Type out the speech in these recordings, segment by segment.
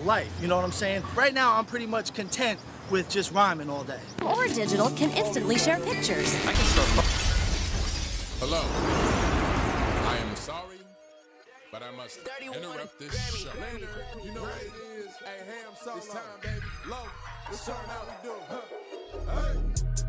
life. You know what I'm saying? Right now, I'm pretty much content with just rhyming all day. Or Digital can instantly share pictures. I can start. Hello. I am sorry, but I must interrupt this show. You know what it is? Hey, Ham Solo. It's time, baby. Low. Let's turn out we do. Hey.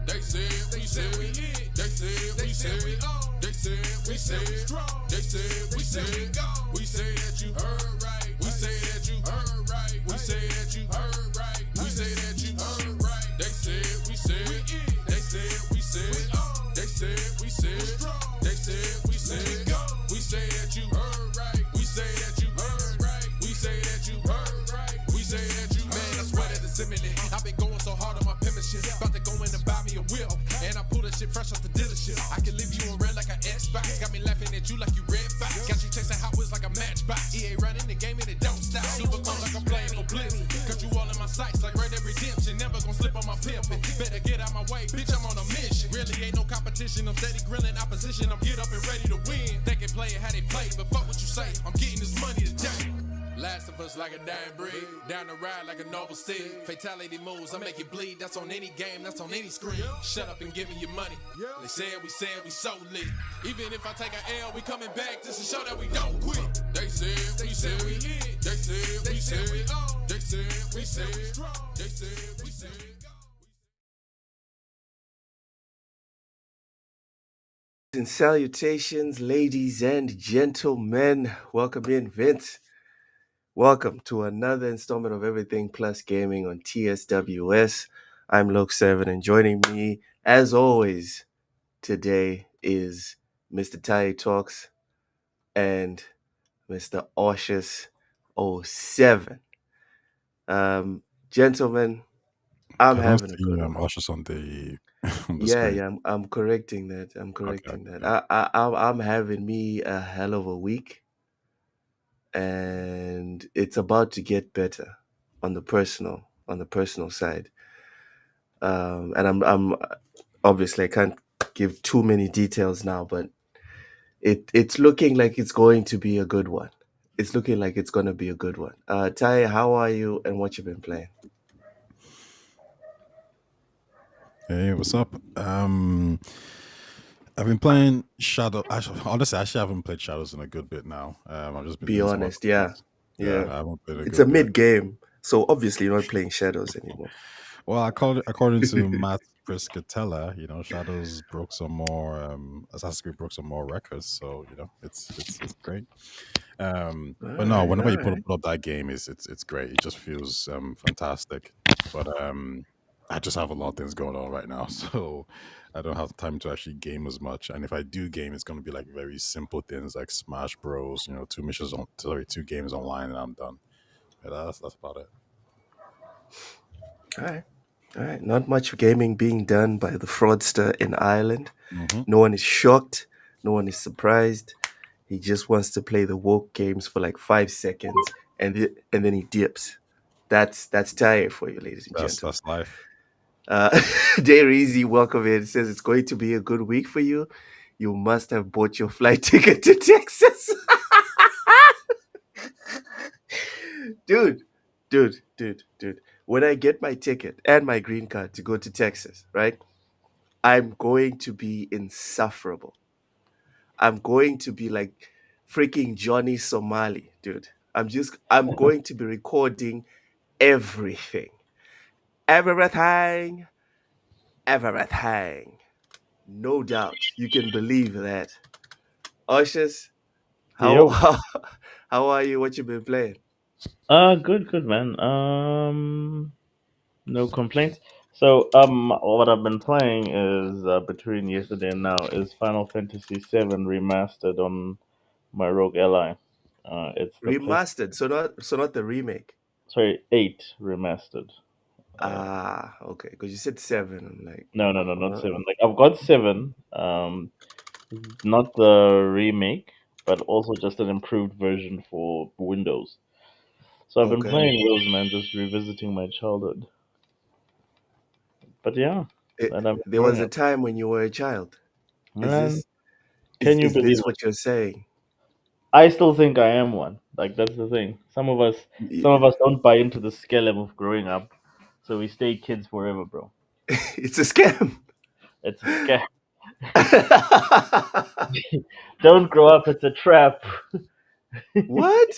They said we said we in. They said we said we on. They said we said we strong. They said we said we go. We say that you heard right. We say that you heard right. We say that you heard right. We say that you heard right. They said we said we in. They said we said we on. They said we said we strong. They said we said we go. We say that you heard right. We say that you heard right. We say that you heard right. We say that you heard. Man, I swear that it's imminent. I've been going so hard on my penmanship. About to go in and buy me a whip. And I pull that shit fresh off the dealership. I can leave you in red like an Xbox. Got me laughing at you like you Red Fox. Got you chasing Hot Wheels like a Matchbox. EA running the game and it don't stop. Super cool like I'm playing for Blizzard. Got you all in my sights like Red Dead Redemption. Never gonna slip on my pimpin'. Better get out my way, bitch, I'm on a mission. Really ain't no competition. I'm steady grilling opposition. I'm get up and ready to win. They can play it how they play, but fuck what you say. I'm getting this money today. Last of us like a dying breed. Down the ride like a noble steed. Fatality moves, I make it bleed. That's on any game, that's on any screen. Shut up and give me your money. They said we so lit. Even if I take an L, we coming back just to show that we don't quit. They said we in. They said we said we on. They said we said we strong. They said we said we go. And salutations, ladies and gentlemen. Welcome in, Vince. Welcome to another installment of Everything Plus Gaming on TSWS. I'm Luke7, and joining me, as always, today is Mr. Tai Talks and Mr. Ausius07. Gentlemen, I'm having a good one. Ausius on the Yeah, I'm correcting that. I'm having me a hell of a week, and it's about to get better on the personal side. And I'm obviously I can't give too many details now, but it's looking like it's going to be a good one. It's looking like it's going to be a good one. Ty, how are you, and what you been playing? Hey, what's up? I've been playing Shadow. Honestly, I haven't played Shadows in a good bit now. I've just been Be doing some honest, other yeah. things. I haven't played It's a good bit. mid game, so obviously you're not playing Shadows anymore. Well, according to Matt Priscatella, Shadows broke some more. Assassin's Creed broke some more records, so it's great. But no, whenever you put up that game, it's great. It just feels fantastic. But I just have a lot of things going on right now, so I don't have time to actually game as much. And if I do game, it's going to be like very simple things like Smash Bros. 2 games online, and I'm done. Yeah, that's about it. All right. Not much gaming being done by the fraudster in Ireland. Mm-hmm. No one is shocked. No one is surprised. He just wants to play the woke games for like 5 seconds, and then he dips. That's tired for you, ladies and gentlemen. That's life. Dairy welcome in. Says it's going to be a good week for you. You must have bought your flight ticket to Texas. Dude. When I get my ticket and my green card to go to Texas, right? I'm going to be insufferable. I'm going to be like freaking Johnny Somali, dude. I'm going to be recording everything. Everything. No doubt. You can believe that. Ausius, how are you? What you been playing? Good, man. No complaints. So, what I've been playing is between yesterday and now is Final Fantasy VII Remastered on my Rogue Ally. It's the Remastered, so not the remake. Sorry, 8 Remastered. Okay, because you said 7. I'm like, No, not 7. Like I've got 7. Not the remake, but also just an improved version for Windows. So I've been playing those, man, just revisiting my childhood. But yeah, there was a time when you were a child. Man, Is this what you're saying? I still think I am one. Like that's the thing. Some of Y- us don't buy into the scam of growing up, so we stay kids forever, bro. It's a scam. It's a scam. Don't grow up. It's a trap. What?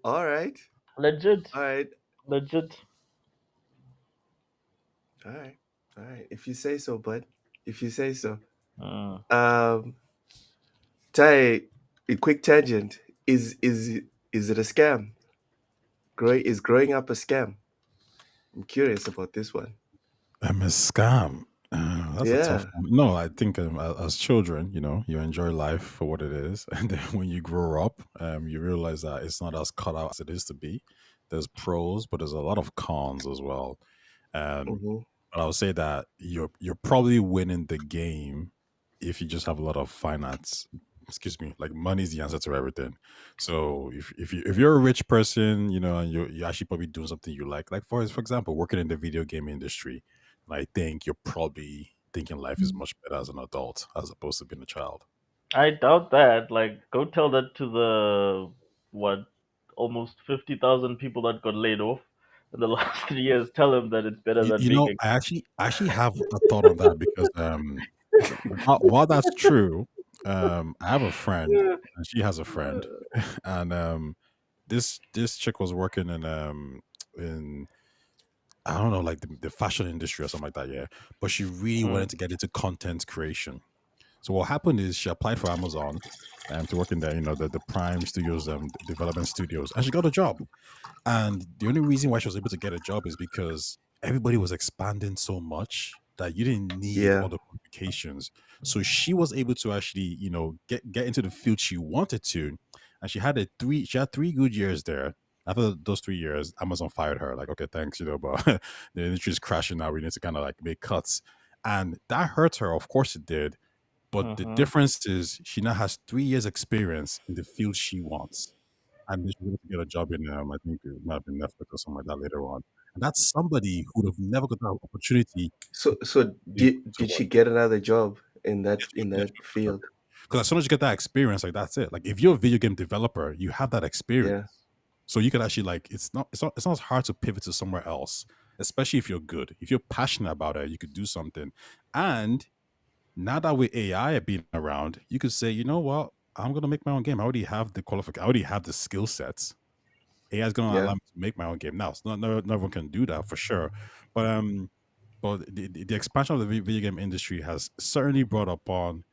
All right. Legit, All right. legit. All right. All right. If you say so, bud. If you say so. Mm. Um, Ty, a quick tangent. Is it a scam? Is growing up a scam? I'm curious about this one. A scam. That's a tough Yeah. one. No, I think as children, you enjoy life for what it is, and then when you grow up, you realize that it's not as cut out as it is to be. There's pros, but there's a lot of cons as well. Um, Mm-hmm. but I would say that you're probably winning the game if you just have a lot of finance. Excuse me, like money is the answer to everything. So if you're a rich person, and you actually probably doing something you like for example, working in the video game industry, and I think you're probably thinking life is much better as an adult as opposed to being a child. I doubt that. Like, go tell that to the what, almost 50,000 people that got laid off in the last 3 years. Tell them that it's better than being a. I actually have a thought on that because while that's true, I have a friend and she has a friend, and this chick was working in I don't know, like the fashion industry or something like that, yeah. But she really Mm, wanted to get into content creation. So what happened is she applied for Amazon to work in there, the Prime Studios development studios, and she got a job. And the only reason why she was able to get a job is because everybody was expanding so much that you didn't need Yeah. all the qualifications. So she was able to actually, get into the field she wanted to. And she had 3 good years there. After those 3 years, Amazon fired her. Like, okay, thanks, but the industry is crashing now. We need to kind of like make cuts. And that hurt her. Of course it did. But the mm-hmm. difference is she now has 3 years experience in the field she wants, and then she's able to get a job in I think it might have been Netflix or something like that later on. And that's somebody who would have never got that opportunity So to did she work. get another job in Yeah, that field? because as soon as you get that experience, like that's it. Like if you're a video game developer, you have that experience, Yeah. so you could actually like it's not as hard to pivot to somewhere else, especially if you're good, if you're passionate about it, you could do something. And now that with AI being around, you could say, you know what, I'm gonna make my own game. I already have the qualification. I already have the skill sets. AI is going to Yeah. allow me to make my own game. Now, it's not everyone can do that for sure, but the expansion of the video game industry has certainly brought upon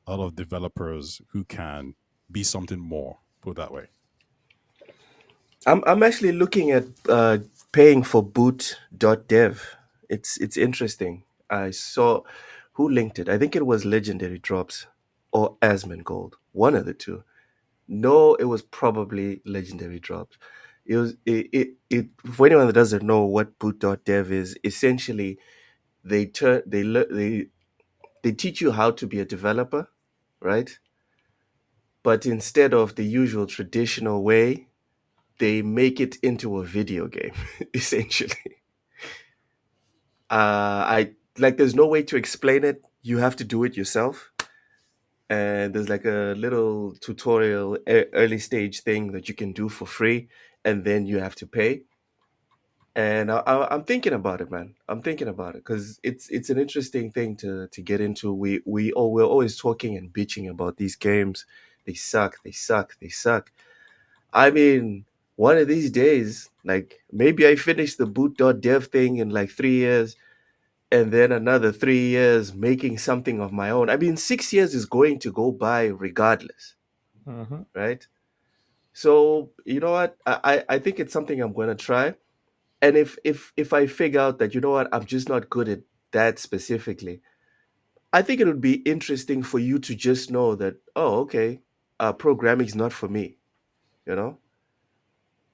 a lot of developers who can be something more. Put it that way. I'm actually looking at paying for boot.dev. It's interesting. I saw who linked it. I think it was Legendary Drops or Asmongold, one of the two. No, it was probably Legendary Drops. For anyone that doesn't know what boot.dev is, essentially they teach you how to be a developer, right? But instead of the usual traditional way, they make it into a video game, essentially. I like there's no way to explain it. You have to do it yourself. And there's like a little tutorial early stage thing that you can do for free, and then you have to pay. And I'm thinking about it, man. I'm thinking about it because it's an interesting thing to get into. We're always talking and bitching about these games. They suck. They suck. They suck. I mean, one of these days, like maybe I finish the boot.dev thing in like 3 years, and then another 3 years making something of my own. I mean, 6 years is going to go by regardless, Mm-hmm. right? So you know what? I think it's something I'm gonna try. And if I figure out that you know what, I'm just not good at that specifically, I think it would be interesting for you to just know that, oh, okay, programming is not for me, you know.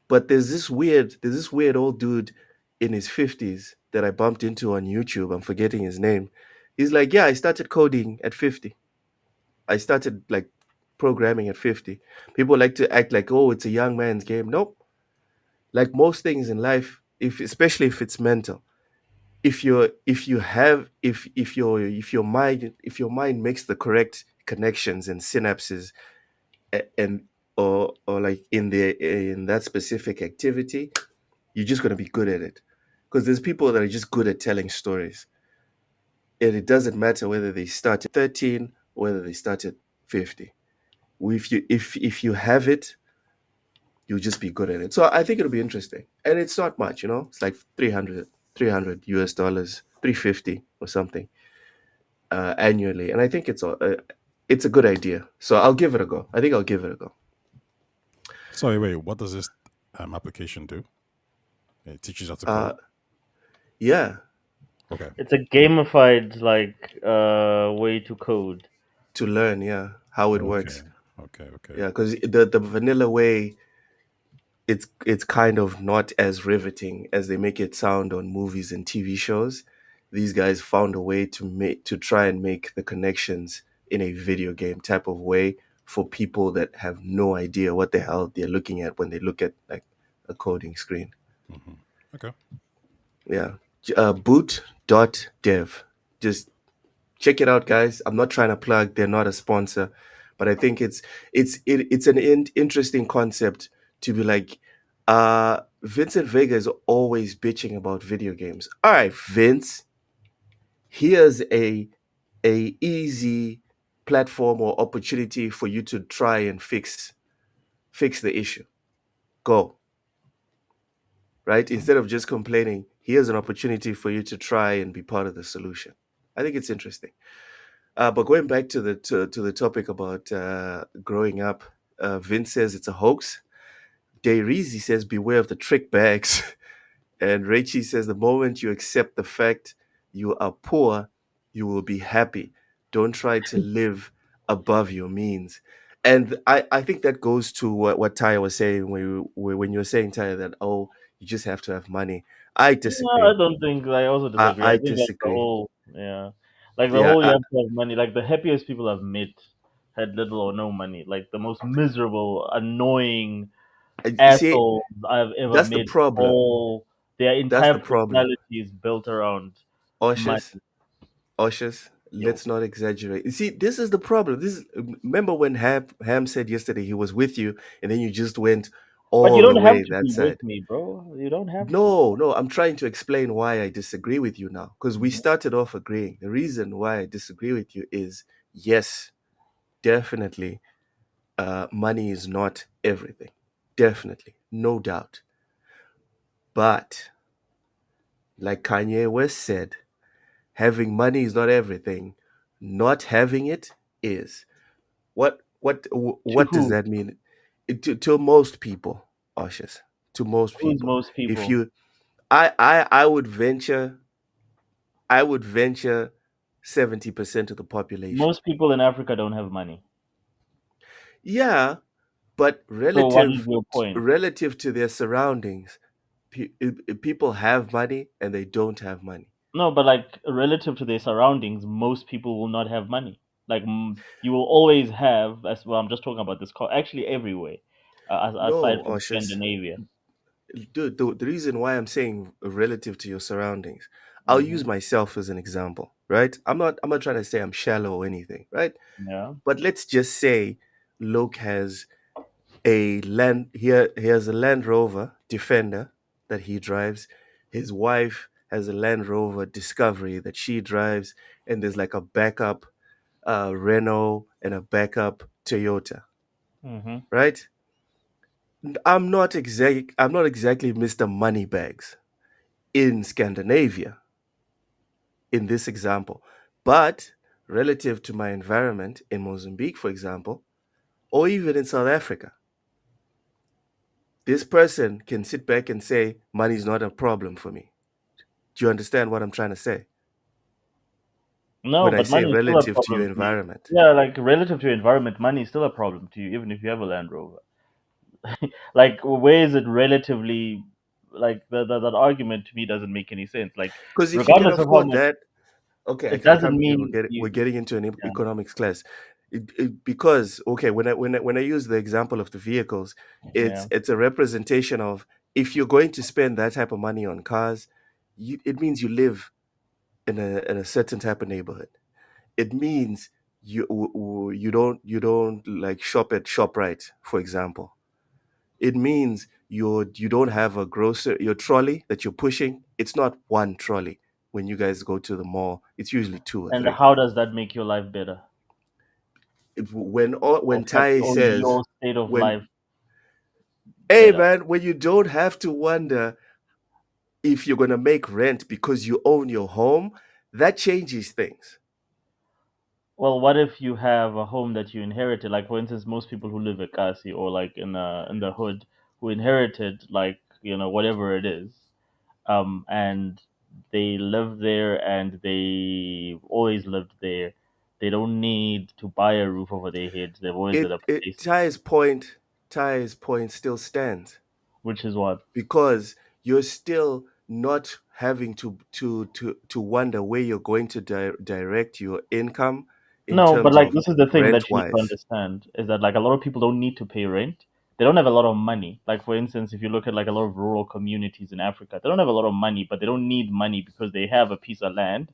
But there's this weird old dude in his 50s that I bumped into on YouTube. I'm forgetting his name. He's like, yeah, I started coding at 50. I started like programming at 50. People like to act like, oh, it's a young man's game. Nope. Like most things in life, if especially if it's mental, if your mind makes the correct connections and synapses, and or like in that specific activity, you're just going to be good at it. Because there's people that are just good at telling stories, and it doesn't matter whether they start at 13 or whether they start at 50. If you have it, you'll just be good at it. So I think it'll be interesting, and it's not much, it's like 300 US dollars, 350 or something annually, and I think it's a good idea. So I'll give it a go. I think I'll give it a go. Sorry, wait. What does this application do? It teaches you how to code. Yeah, Okay. It's a gamified way to code. to learn, yeah, how it works. Okay. Yeah, because the vanilla way, it's kind of not as riveting as they make it sound on movies and TV shows. These guys found a way to try and make the connections in a video game type of way for people that have no idea what the hell they're looking at when they look at like a coding screen. Okay. Yeah. Boot.dev. Just check it out, guys. I'm not trying to plug, they're not a sponsor, but I think it's an interesting concept to be like, Vincent Vega is always bitching about video games. All right, Vince, here's a easy platform or opportunity for you to try and fix the issue. Go. Right? Instead of just complaining, here's an opportunity for you to try and be part of the solution. I think it's interesting. But going back to the topic about growing up, Vince says it's a hoax. Dayrizi says beware of the trick bags. And Rachie says the moment you accept the fact you are poor, you will be happy. Don't try to live above your means. And I think that goes to what Taya was saying when you were saying, Taya, that, oh, you just have to have money. I No, disagree. I don't think. I also disagree. I I think like the disagree. whole, yeah, like the Yeah, whole you have to have money. Like the happiest people I've met had little or no money. Like the most miserable, annoying you see, assholes I've ever that's the met. problem. All their That's entire the problem. personality is built around money. Oshus, Yo. let's not exaggerate. You see, this is the problem. Remember when Ham said yesterday he was with you, and then you just went But you all the don't have way to that be side. with me, bro. You don't have to. No, I'm trying to explain why I disagree with you now. Because we started off agreeing. The reason why I disagree with you is, yes, definitely, money is not everything. Definitely, no doubt. But like Kanye West said, having money is not everything. Not having it is. What does who? that mean? To most people, Oshus, to most Who's people. most If people? you I would venture 70% of the population. Most people in Africa don't have money. Yeah, but So what is your point? relative to their surroundings, people have money and they don't have money. No, but like relative to their surroundings, most people will not have money. Like you will always have, as well. I'm just talking about this. Actually, everywhere, aside No, from Oshus. Scandinavia. Dude, the reason why I'm saying relative to your surroundings, I'll Hmm. use myself as an example, right? I'm not trying to say I'm shallow or anything, right? Yeah. But let's just say Luke has he has a Land Rover Defender that he drives. His wife has a Land Rover Discovery that she drives, and there's like a backup Renault and a backup Toyota, Hmm. right? I'm not exactly Mr. Moneybags in Scandinavia in this example, but relative to my environment in Mozambique, for example, or even in South Africa, this person can sit back and say money is not a problem for me. Do you understand what I'm trying to say No, when I but say money is still a relative to your problem to you. environment? Yeah, like relative to your environment, money is still a problem to you, even if you have a Land Rover. Like, where is it relatively? Like that argument to me doesn't make any sense. Like, Because if you can regardless of how afford much, that, okay, it I doesn't can't believe mean we're you. getting into an Yeah. economics class. Because okay, when I use the example of the vehicles, Yeah. it's a representation of, if you're going to spend that type of money on cars, it means you live in a certain type of neighborhood. It means you don't like shop at ShopRite, for example. It means you don't have a your trolley that you're pushing. It's not one trolley. When you guys go to the mall, it's usually two or And three. how does that make your life better? When Tai Or says, your state of when life hey better? man, when you don't have to wonder if you're gonna make rent because you own your home, that changes things. Well, what if you have a home that you inherited? Like, for instance, most people who live at Kasi or like in the hood who inherited like whatever it is, and they live there and they always lived there. They don't need to buy a roof over their heads. They've always got a It place, Ty's point still stands which is what. because you're still not having to wonder where you're going to direct your income in No, but terms like of this is the thing rent that you need to wise. understand is that like a lot of people don't need to pay rent. They don't have a lot of money. Like for instance, if you look at like a lot of rural communities in Africa, they don't have a lot of money, but they don't need money because they have a piece of land.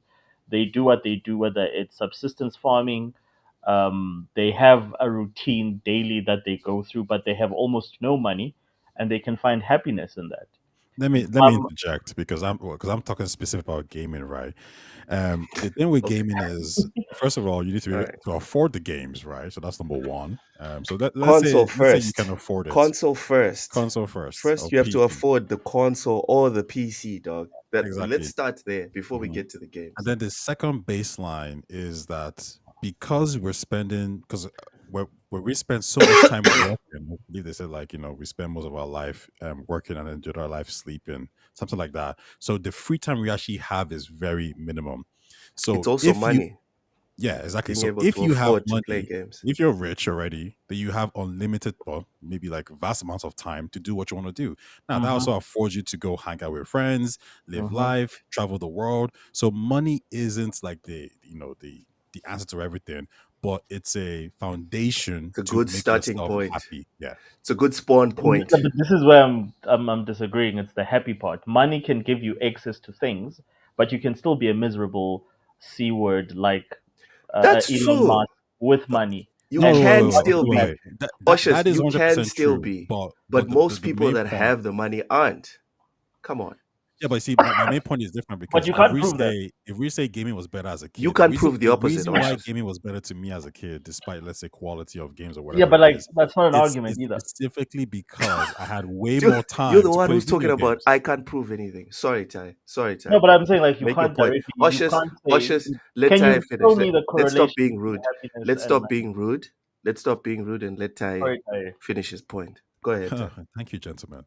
They do what they do, whether it's subsistence farming. They have a routine daily that they go through, but they have almost no money, and they can find happiness in that. Let me interject because I'm talking specific about gaming, right? The thing with Okay. gaming is, first of all, you need to be All able right. to afford the games, right? So that's number one. So Console let's say you can first. afford it. Console first. Console first First, or you have to PC, afford the console or the PC, dog. Let's exactly. start there before we Mhm. get to the games. And then the second baseline is that because we're spending, because where we spend so much time working, I believe they said like we spend most of our life working and then the other life sleeping, something like that. So the free time we actually have is very minimum. It's So also if you money, yeah, exactly. being So able if to you have afford to play money, games. if you're rich already, then you have unlimited, well, maybe like vast amounts of time to do what you want to do. Now, that Mm-hmm, also affords you to go hang out with friends, live mm-hmm. life, travel the world. So money isn't like the answer to everything, but it's a foundation It's a to good make starting yourself point. happy. Yeah. It's a good spawn point. But this is where I'm disagreeing. It's the happy part. Money can give you access to things, but you can still be a miserable c word like That's Elon true. Musk with money You No, and can not still be be. happy. that Ushers, is you can 100% still true. be. But But the most people main that point. have the money aren't. Come on. Yeah, but see, my main point is different But because you can't prove that. if we say gaming was better as a You kid, can't prove the the opposite, reason why Ushers. gaming was better to me as a kid, despite let's say quality of games or Yeah, whatever but it like is, that's not an it's argument either. specifically because I had way Dude, more you're time the to one play who's talking video about games. I can't prove anything. Sorry, Ty. Sorry, No, Ty. but I'm saying like you Make your can't point. directly. You Ushers, can't say. Ushers, let Can Ty you finish. show me the Let's stop correlation being between rude. happiness Let's and stop money? being rude. Let's stop being rude and let Ty Sorry, Ty. finish his point. Go ahead, Ty. Thank you, gentlemen.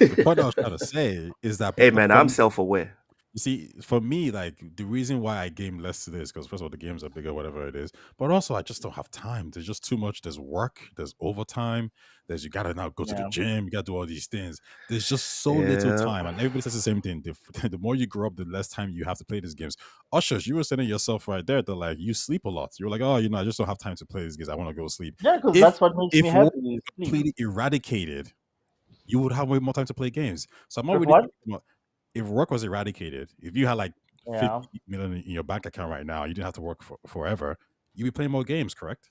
The point I was trying to say is that Hey man, I'm from self-aware. you see, for me, like the reason why I game less today is because first of all, the games are bigger, whatever it is. But also, I just don't have time. There's just too much. There's work. There's overtime. There's you gotta now go to the Yeah. gym. You gotta do all these things. There's just so little Yeah. time, and everybody says the same thing. The more you grow up, the less time you have to play these games. Ushers, you were saying it yourself right there that like you sleep a lot. You're like, oh, I just don't have time to play these games. I want to go sleep. Yeah, because If that's what makes me if work happy. Is sleep. completely eradicated, you would have way more time to play games. So I'm not If really what? talking about if work was eradicated, if you had like Yeah. 50 million in your bank account right now, you didn't have to work forever, you'd be playing more games, correct?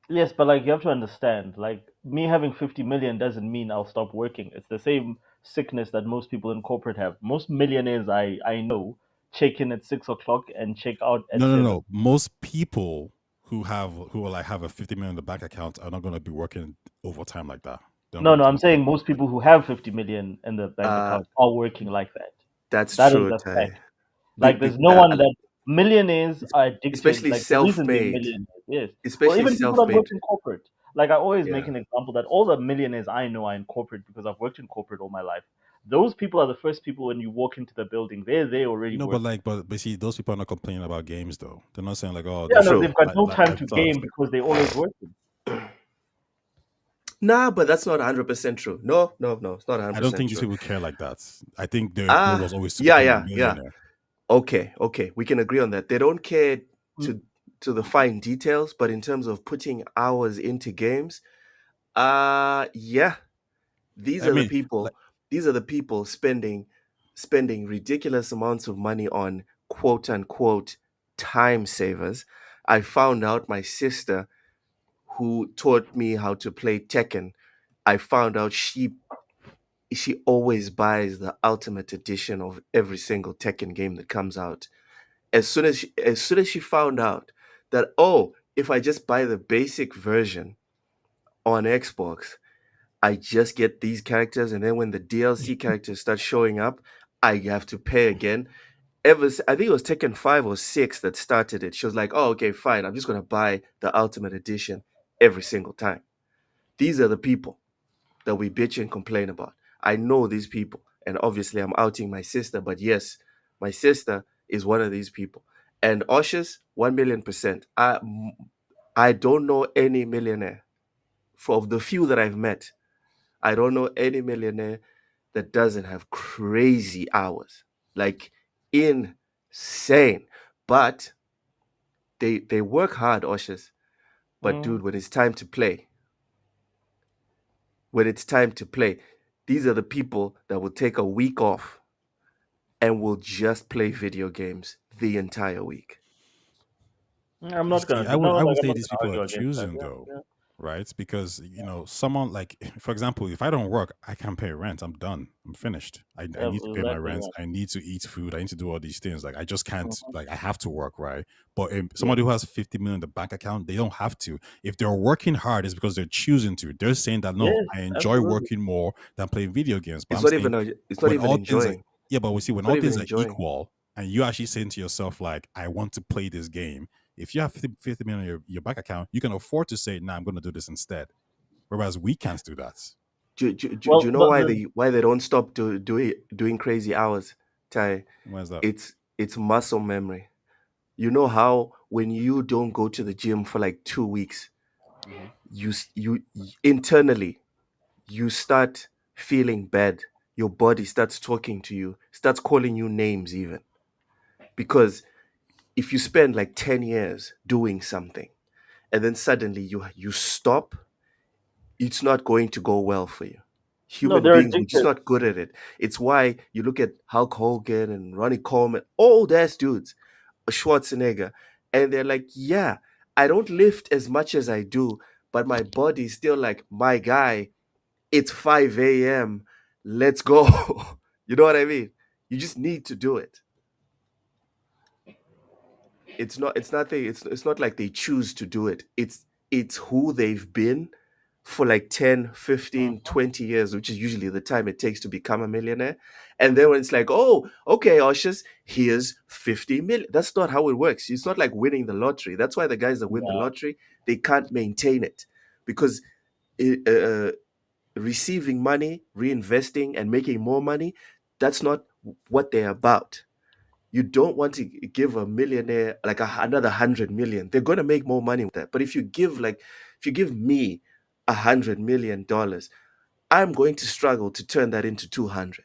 Yes, but like you have to understand, like me having 50 million doesn't mean I'll stop working. It's the same sickness that most people in corporate have. Most millionaires I know check in at 6 o'clock and check out at No, no, 7. no. Most people who will like have a 50 million in the bank account are not going to be working overtime like that. They're not No, going no, to I'm do saying most people who have 50 million in the bank Uh account are working like that. that's That is true, a Ty. fact. Like there's no one that millionaires are addicted. Especially Like the reason they're self-made. millionaires, yes. Or Especially even people that work self-made. in corporate. Like I always make Yeah. an example that all the millionaires I know are in corporate because I've worked in corporate all my life. Those people are the first people when you walk into the building. They're already No, but working. like, but see, those people are not complaining about games though. They're not saying like, oh, Yeah, this no, True. they've got no time life to sucks. game because they're always working. Nah, but that's not 100% true. No, no, no. It's not I don't 100% think these true. people care like that. I think their goal was always to Yeah, become a yeah. millionaire. Okay, okay. We can agree on that. They don't care Mm. to the fine details, but in terms of putting hours into games, yeah. These I are the mean, people, like, these are the people spending ridiculous amounts of money on quote unquote time savers. I found out my sister, who taught me how to play Tekken, I found out she always buys the ultimate edition of every single Tekken game that comes out. As soon as she found out that, oh, if I just buy the basic version on Xbox, I just get these characters, and then when the DLC characters start showing up, I have to pay again. I think it was Tekken 5 or 6 that started it. She was like, "Oh, okay, fine. I'm just gonna buy the Ultimate Edition every single time." These are the people that we bitch and complain about. I know these people, and obviously I'm outing my sister, but yes, my sister is one of these people. And Oshus, 1,000,000%. I don't know any millionaire. Of the few that I've met, I don't know any millionaire that doesn't have crazy hours, like insane. But they work hard, Oshus. But dude, when it's time to play, these are the people that will take a week off and will just play video games the entire week. I'm not gonna. See, I would No, I like would I'm say not these gonna people argue are against that. choosing Yeah, though, yeah. right? Because someone like, for example, if I don't work, I can't pay rent. I'm done. I'm finished. I need to pay my Exactly. rent. Yeah. I need to eat food. I need to do all these things. Like I just can't. Mhm. Like I have to work, right? But Yeah. somebody who has 50 million in the bank account, they don't have to. If they're working hard, it's because they're choosing to. They're saying that no, Yes, I enjoy absolutely. working more than playing video games. But It's I'm not saying even it's not when even all things are, enjoying. yeah, but we see when It's all not even things are enjoying. equal, and you actually saying to yourself like, I want to play this game. If you have 50 million in your bank account, you can afford to say, "Nah, I'm going to do this instead." Whereas we can't do that. Do Well, you know why they don't stop doing crazy hours, Ty? Where's that? It's muscle memory. You know how when you don't go to the gym for like 2 weeks, you internally you start feeling bad. Your body starts talking to you, starts calling you names even. Because if you spend like 10 years doing something and then suddenly you stop, it's not going to go well for you. no, Human they're beings, we're just addicted. not good at it. It's why you look at Hulk Hogan and Ronnie Coleman, old ass dudes, Schwarzenegger, and they're like, yeah, I don't lift as much as I do, but my body's still like, my guy, it's 5 a.m. Let's go. You know what I mean? You just need to do it. It's not like they choose to do it. It's who they've been for like 10, 15, Mhm. 20 years, which is usually the time it takes to become a millionaire. And then when it's like, oh, okay, Oshus, here's 50 million. That's not how it works. It's not like winning the lottery. That's why the guys that win the Yeah. lottery, they can't maintain it because it, receiving money, reinvesting, and making more money, that's not what they're about. You don't want to give a millionaire like another 100 million. They're going to make more money with that. But if you give me $100 million, I'm going to struggle to turn that into 200.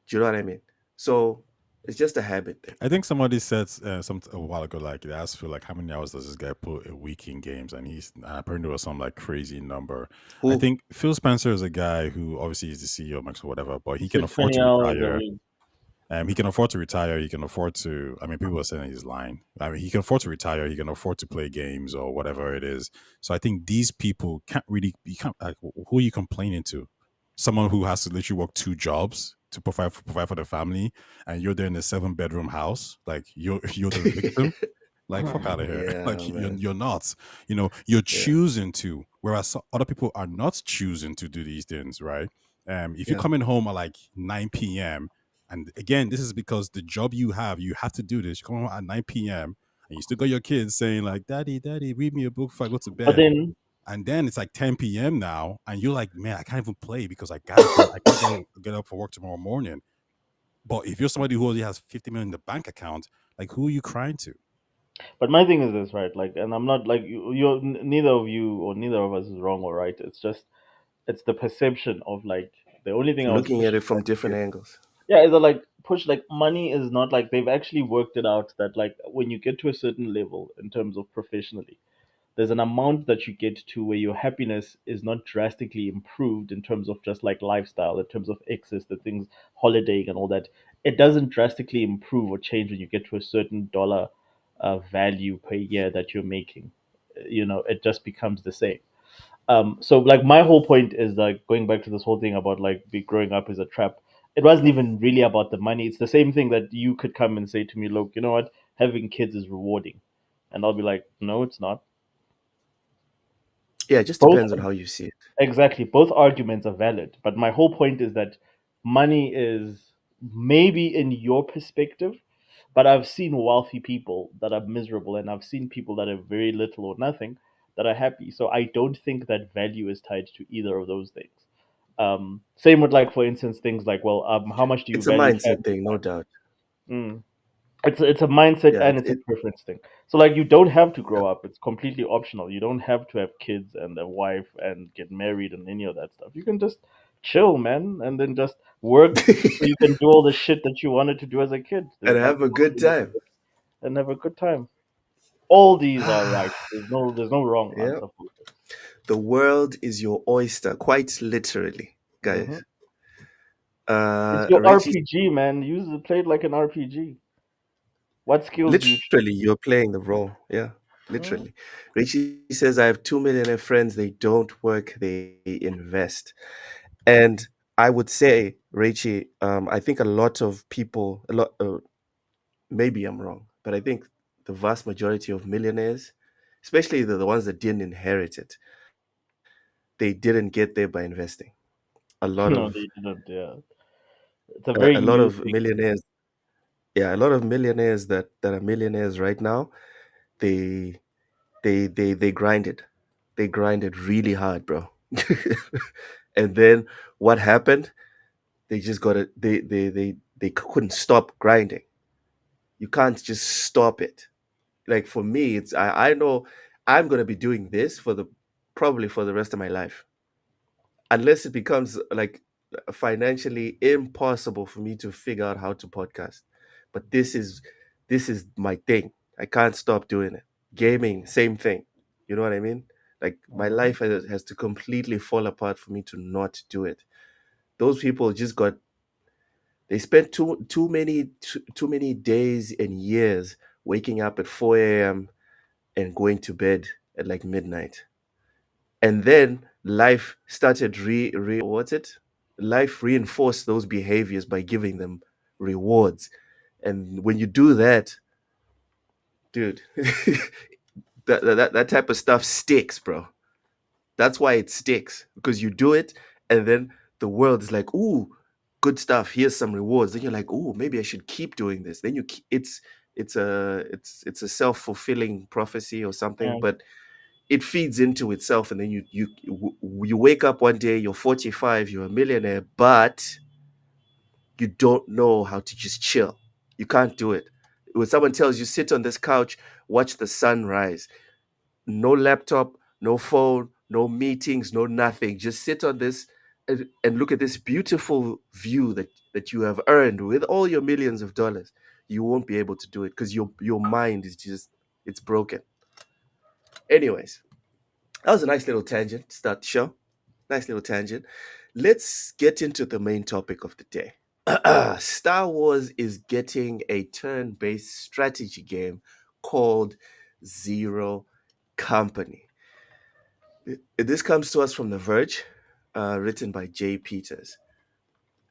Do you know what I mean? So it's just a habit thing. I think somebody said a while ago, like they asked Phil, like, how many hours does this guy put a week in games? And apparently it was some like crazy number. I Who? think Phil Spencer is a guy who obviously is the CEO of Microsoft, whatever, but he So can afford 20 to hours a retire. week. He can afford to retire. He can afford to. I mean, people are saying he's lying. I mean, he can afford to retire. He can afford to play games or whatever it is. So I think these people can't really. You can't. Like, who are you complaining to? Someone who has to literally work 2 jobs to provide for the family, and you're there in a 7 bedroom house. Like you're the victim. Like fuck out of here. Yeah, Like man. you're not. You're Yeah. choosing to, whereas other people are not choosing to do these things, right? If you're Yeah. coming home at like 9 p.m. and again, this is because the job you have to do this. You come home at 9 p.m. and you still got your kids saying like, "Daddy, Daddy, read me a book before I go to But bed." then, And then it's like 10 p.m. now, and you're like, "Man, I can't even play because I gotta get I gotta get up for work tomorrow morning." But if you're somebody who already has 50 million in the bank account, like who are you crying to? but my thing is this, right? Like, and I'm not like neither of you or neither of us is wrong or right. It's just it's the perception of like the only thing I was Looking at pushing it from back different against. angles. Yeah, is that like push like money is not like they've actually worked it out that like when you get to a certain level in terms of professionally, there's an amount that you get to where your happiness is not drastically improved in terms of just like lifestyle, in terms of excess, the things, holidaying and all that. It doesn't drastically improve or change when you get to a certain dollar value per year that you're making. It just becomes the same. So like my whole point is like going back to this whole thing about like growing up is a trap. It wasn't even really about the money. It's the same thing that you could come and say to me, look, you know what, having kids is rewarding, and I'll be like, no, it's not. Yeah, it just Both depends on how you see it. exactly both arguments are valid, but my whole point is that money is maybe in your perspective, but I've seen wealthy people that are miserable, and I've seen people that have very little or nothing that are happy. So I don't think that value is tied to either of those things. Same with like, for instance, things like, well, how much do you It's a value mindset family thing, no doubt. time? It's a mindset Yeah, and it's a preference thing. So like, you don't have to grow up. It's completely optional. You don't have to have kids and a wife and get married and any of that stuff. You can just chill, man, and then just work so you can do all the shit that you wanted to do as a kid. and There's have nothing a wrong good with time. it, and have a good time. All these are right. There's no wrong Yeah, answer for this. the world is your oyster, quite literally, Hmm. guys. It's your Richie, RPG, man. Use it, play it like an RPG. What skills do you? literally, you're playing the role. Yeah, Mm. literally. Richie says, I have 2 millionaire friends. They don't work, they invest. And I would say, Richie, I think a lot of people, maybe I'm wrong, but I think the vast majority of millionaires, especially the ones that didn't inherit it, they didn't get there by investing. A lot No, of they didn't. Yeah, it's a very a lot you of thing. millionaires, yeah, a lot of millionaires that are millionaires right now, they they grinded. They grinded really hard, bro. And then what happened? They just got it. They couldn't stop grinding. You can't just stop it. Like for me, it's I know I'm gonna be doing this for the probably for the rest of my life, unless it becomes like financially impossible for me to figure out how to podcast. But this is my thing. I can't stop doing it. Gaming, same thing. You know what I mean? Like my Hmm. life has to completely fall apart for me to not do it. Those people just got they spent too many days and years waking up at 4 a.m. and going to bed at like midnight. And then life started what's it? Life reinforced those behaviors by giving them rewards. And when you do that, dude, that type of stuff sticks, bro. That's why it sticks because you do it, and then the world is like, "Ooh, good stuff. Here's some rewards." Then you're like, "Ooh, maybe I should keep doing this." Then it's a self-fulfilling prophecy or something, Yeah. but it feeds into itself, and then you wake up one day, you're 45, you're a millionaire, but you don't know how to just chill. You can't do it. When someone tells you sit on this couch, watch the sunrise, no laptop, no phone, no meetings, no nothing. Just sit on this and look at this beautiful view that you have earned with all your millions of dollars. You won't be able to do it because your mind is just it's broken. Anyways, that was a nice little tangent to start the show. Nice little tangent. Let's get into the main topic of the day. Star Wars is getting a turn based strategy game called Zero Company. This comes to us from The Verge, written by Jay Peters.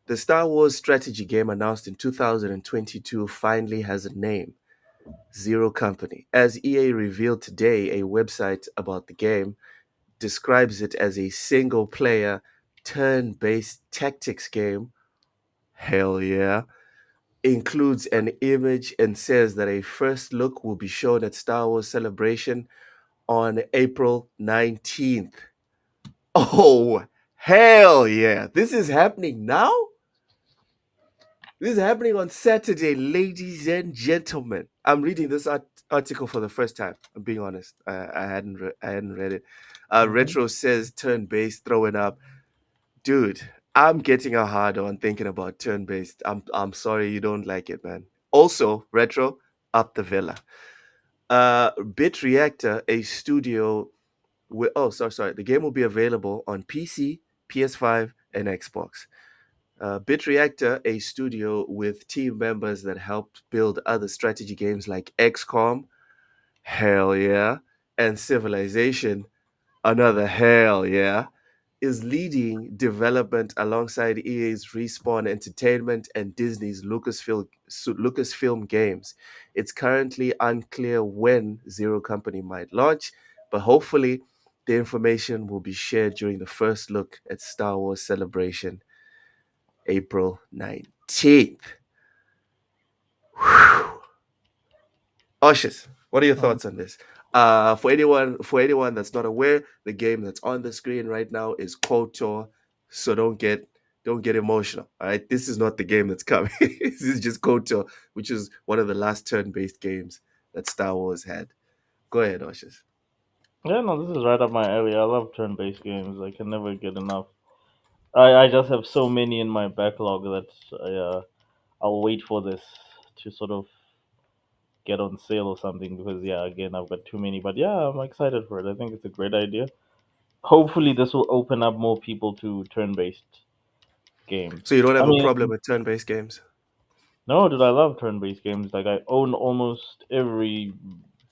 The Star Wars strategy game announced in 2022 finally has a name, Zero Company. As EA revealed today, a website about the game describes it as a single player, turn based tactics game. Hell yeah. Includes an image and says that a first look will be shown at Star Wars Celebration on April 19th. Oh, hell yeah. This is happening now? This is happening on Saturday, ladies and gentlemen. I'm reading this article for the first time. I'm being honest. I hadn't read it. Hmm. Retro says turn based, throwing up. Dude, I'm getting a hard on thinking about turn based. I'm sorry you don't like it, man. Also, Retro, up the villa. Bit Reactor, a studio oh, sorry. The game will be available on PC, PS5, and Xbox. Bit Reactor, a studio with team members that helped build other strategy games like XCOM. hell yeah, and Civilization, another hell yeah, is leading development alongside EA's Respawn Entertainment and Disney's Lucasfilm Games. It's currently unclear when Zero Company might launch, but hopefully the information will be shared during the first look at Star Wars Celebration, April 19th. Whew. Oshis, what are your Um, thoughts on this? For anyone that's not aware, the game that's on the screen right now is KOTOR, so don't get emotional. All right, this is not the game that's coming. This is just KOTOR, which is one of the last turn-based games that Star Wars had. Go ahead, Oshis. yeah, no, this is right up my alley. I love turn-based games. I can never get enough. I just have so many in my backlog that I'll wait for this to sort of get on sale or something because yeah, again, I've got too many. But yeah, I'm excited for it. I think it's a great idea. Hopefully, this will open up more people to turn-based games. So you don't I have a mean, problem with turn-based games? no, did I love turn-based games? Like I own almost every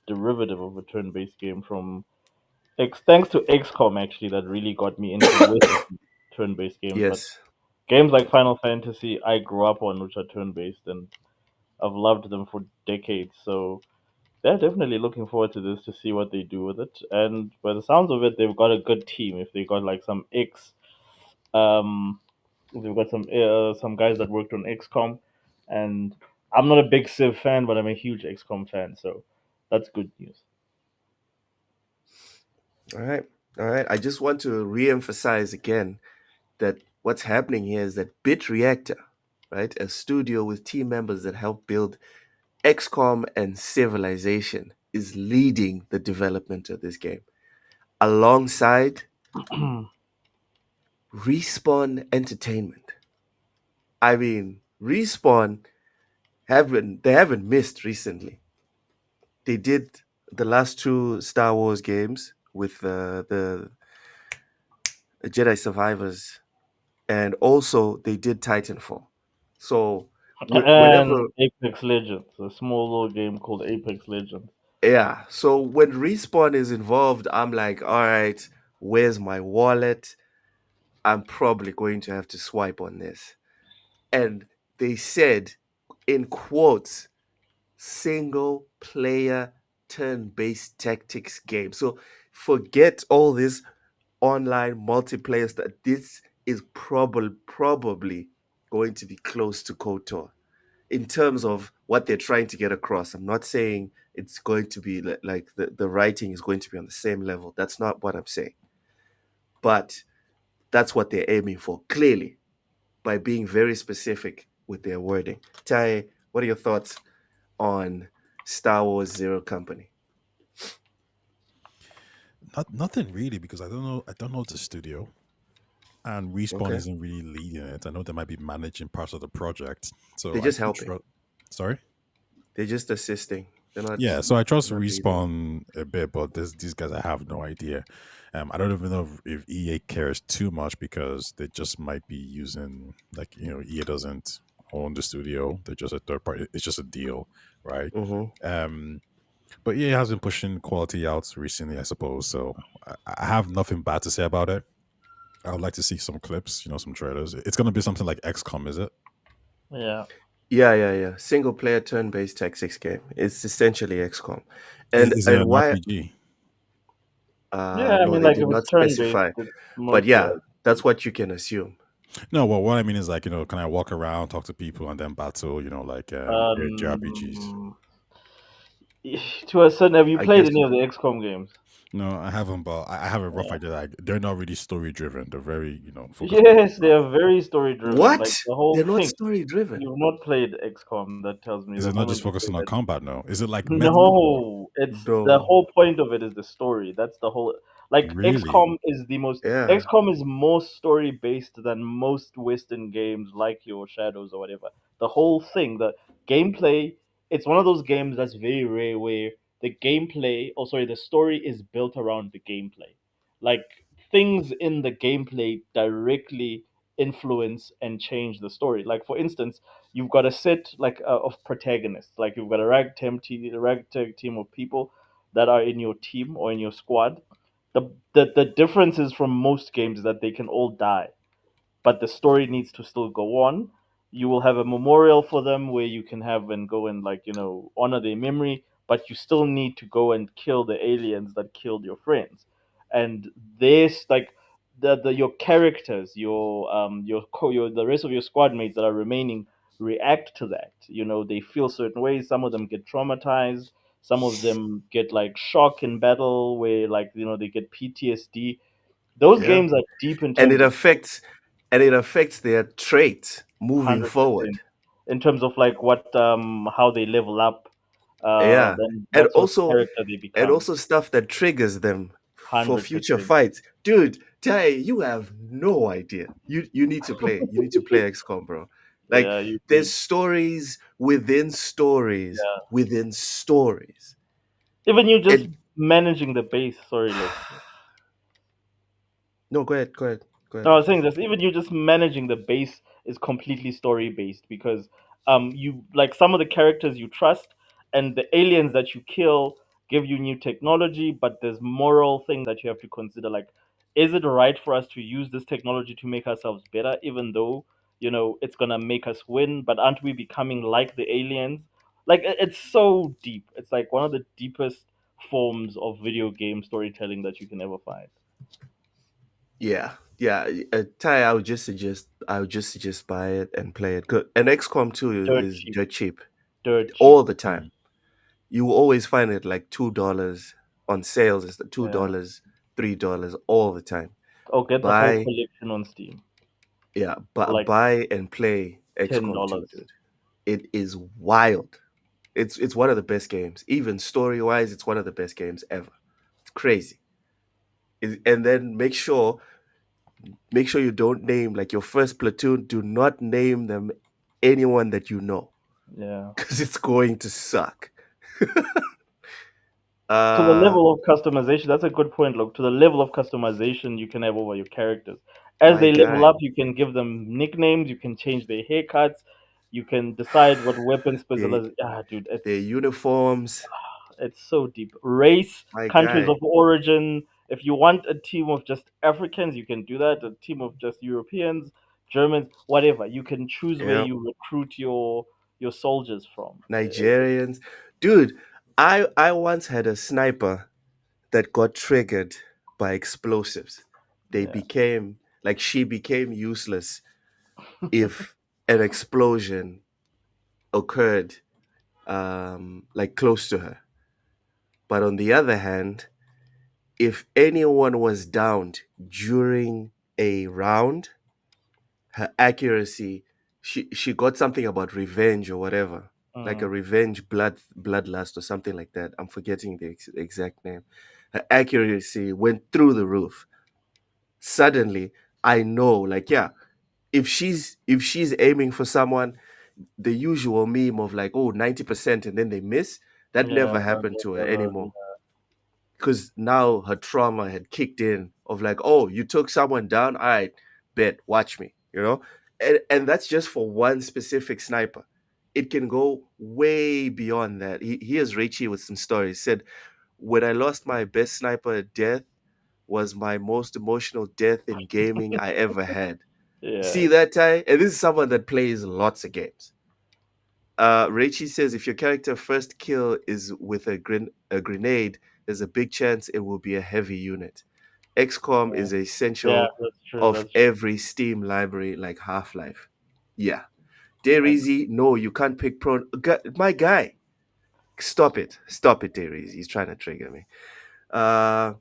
derivative of a turn-based game from X. Thanks to XCOM, actually, that really got me into with turn-based games. But Yes. games like Final Fantasy, I grew up on, which are turn-based, and I've loved them for decades. So they're definitely looking forward to this to see what they do with it. And by the sounds of it, they've got a good team. If they got like um, we've got some guys that worked on XCOM, and I'm not a big Civ fan, but I'm a huge XCOM fan, so that's good news. All right. All right. I just want to re-emphasize again that what's happening here is that Bit Reactor, right, a studio with team members that help build XCOM and Civilization, is leading the development of this game alongside Respawn Entertainment. I mean, Respawn haven't missed recently. They did the last two Star Wars games with the Jedi Survivors, and also they did Titanfall. So And whenever, Apex Legends, a small little game called Apex Legends. yeah, so when Respawn is involved, I'm like, all right, where's my wallet? I'm probably going to have to swipe on this. And they said, in quotes, single player turn based tactics game. So forget all this online multiplayer stuff. This is probably going to be close to KOTOR in terms of what they're trying to get across. I'm not saying it's going to be like the writing is going to be on the same level. That's not what I'm saying. But that's what they're aiming for, clearly, by being very specific with their wording. Tai, what are your thoughts on Star Wars Zero Company? Nothing really because I don't know the studio, and Respawn Okay. isn't really leading it. I know they might be managing parts of the project, so They're I just do helping. trust. Sorry. They're just assisting. Yeah, so I trust They're not leading. Respawn a bit, but these guys I have no idea. I don't even know if EA cares too much because they just might be using like EA doesn't own the studio; they're just a third party. It's just a deal, right? Mm-hmm. Um, but EA has been pushing quality out recently, I suppose. So I have nothing bad to say about it. I would like to see some clips, some trailers. It's gonna be something like XCOM, is it? Yeah. Yeah. Single player turn based tactics game. It's essentially XCOM. Is it And an why RPG? Yeah, I no, mean, they like did if it's not turn based, specify. it's But mostly yeah, like. that's what you can assume. No, well, what I mean is like, can I walk around, talk to people, and then battle, like JRPGs? Um, to a certain, have you I played guess any of the XCOM games? No, I haven't, but I have a rough Yeah. idea. Like, they're not really story driven. They're very, focused on Yes, they are very story driven. what? Like the whole They're not thing. story driven. You've not played XCOM. That tells me Is the it not just moment you say focusing on that. combat now? Is it like Metro? No, it's the No. whole point of it is the story. That's the whole. Like Really? XCOM is the most. Yeah. XCOM is more story based than most Western games like your Shadows or whatever. The whole thing, the gameplay. It's one of those games that's very rare where the gameplay, oh sorry, the story is built around the gameplay. Like things in the gameplay directly influence and change the story. Like for instance, you've got a set like of protagonists. Like you've got a ragtag team of people, that are in your team or in your squad. The differences from most games is that they can all die, but the story needs to still go on. You will have a memorial for them where you can have and go and honor their memory, but you still need to go and kill the aliens that killed your friends. And this the your characters, your the rest of your squad mates that are remaining react to that. They feel certain ways. Some of them get traumatized. Some of them get like shock in battle where they get PTSD. Those Yeah. games are deep in And terms of it affects their traits moving 100% forward. in terms of like what how they level up, Yeah. then And what sort of also character they become. stuff that triggers them for future 100%. fights. Dude, Tai, you have no idea. You need to play. You need to play XCOM, bro. Like Yeah, you there's do. stories within stories Yeah. within stories. Even you just And managing the base. Sorry, look. no, go ahead, go ahead, go No, ahead. I was saying this. Even you just managing the base is completely story based because you like some of the characters you trust, and the aliens that you kill give you new technology, but there's moral things that you have to consider. Like, is it right for us to use this technology to make ourselves better, even though it's gonna make us win? But aren't we becoming like the aliens? Like, it's so deep. It's like one of the deepest forms of video game storytelling that you can ever find. Yeah, yeah. Tai, I would just suggest buy it and play it. Good. And XCOM 2 Dirt is cheap. dirt cheap Dirt cheap. all the time. You will always find it like $2 on sales. It's Yeah. $2, $3 all the time. Or get the whole Buy, collection on Steam yeah, for like buy and play XCOM 2, $10. dude. It is wild. It's one of the best games. Even story wise, it's one of the best games ever. It's crazy. And then make sure you don't name like your first platoon. Do not name them anyone that you know Yeah. because it's going to suck. To the uh, level of customization, that's a good point. Look, to the level of customization you can have over your characters. As my they level guy, up, you can give them nicknames. You can change their haircuts. You can decide what weapon their specialization. Ah, dude, their uniforms, it's so deep. Race, my countries of guy. origin. If you want a team of just Africans, you can do that. A team of just Europeans, Germans, whatever. You can choose where Yeah, you recruit your soldiers from. Nigerians, dude. I once had a sniper that got triggered by explosives. They Yeah, became like she became useless if an explosion occurred like close to her. But on the other hand, if anyone was downed during a round, her accuracy, she got something about revenge or whatever, like a mm, revenge bloodlust or something like that. I'm forgetting the exact name. Her accuracy went through the roof. Suddenly, I know, like, yeah, if she's aiming for someone, the usual meme of like, oh, 90% and then they miss, that yeah, never happened to her anymore because now her trauma had kicked in of like, oh, you took someone down, all right, bet, watch me, and that's just for one specific sniper. It can go way beyond that. Here's Richie with some stories. Said, when I lost my best sniper at death was my most emotional death in gaming I ever had. yeah, See that, Ty? And this is someone that plays lots of games. Raichi says if your character first kill is with a grenade, there's a big chance it will be a heavy unit. XCOM yeah, is yeah. essential That's true. of That's true. every Steam library like Half-Life. Yeah. Like, Daireezy, no, you can't pick pro. My guy, stop it. Stop it, Daireezy. He's trying to trigger me. Uh,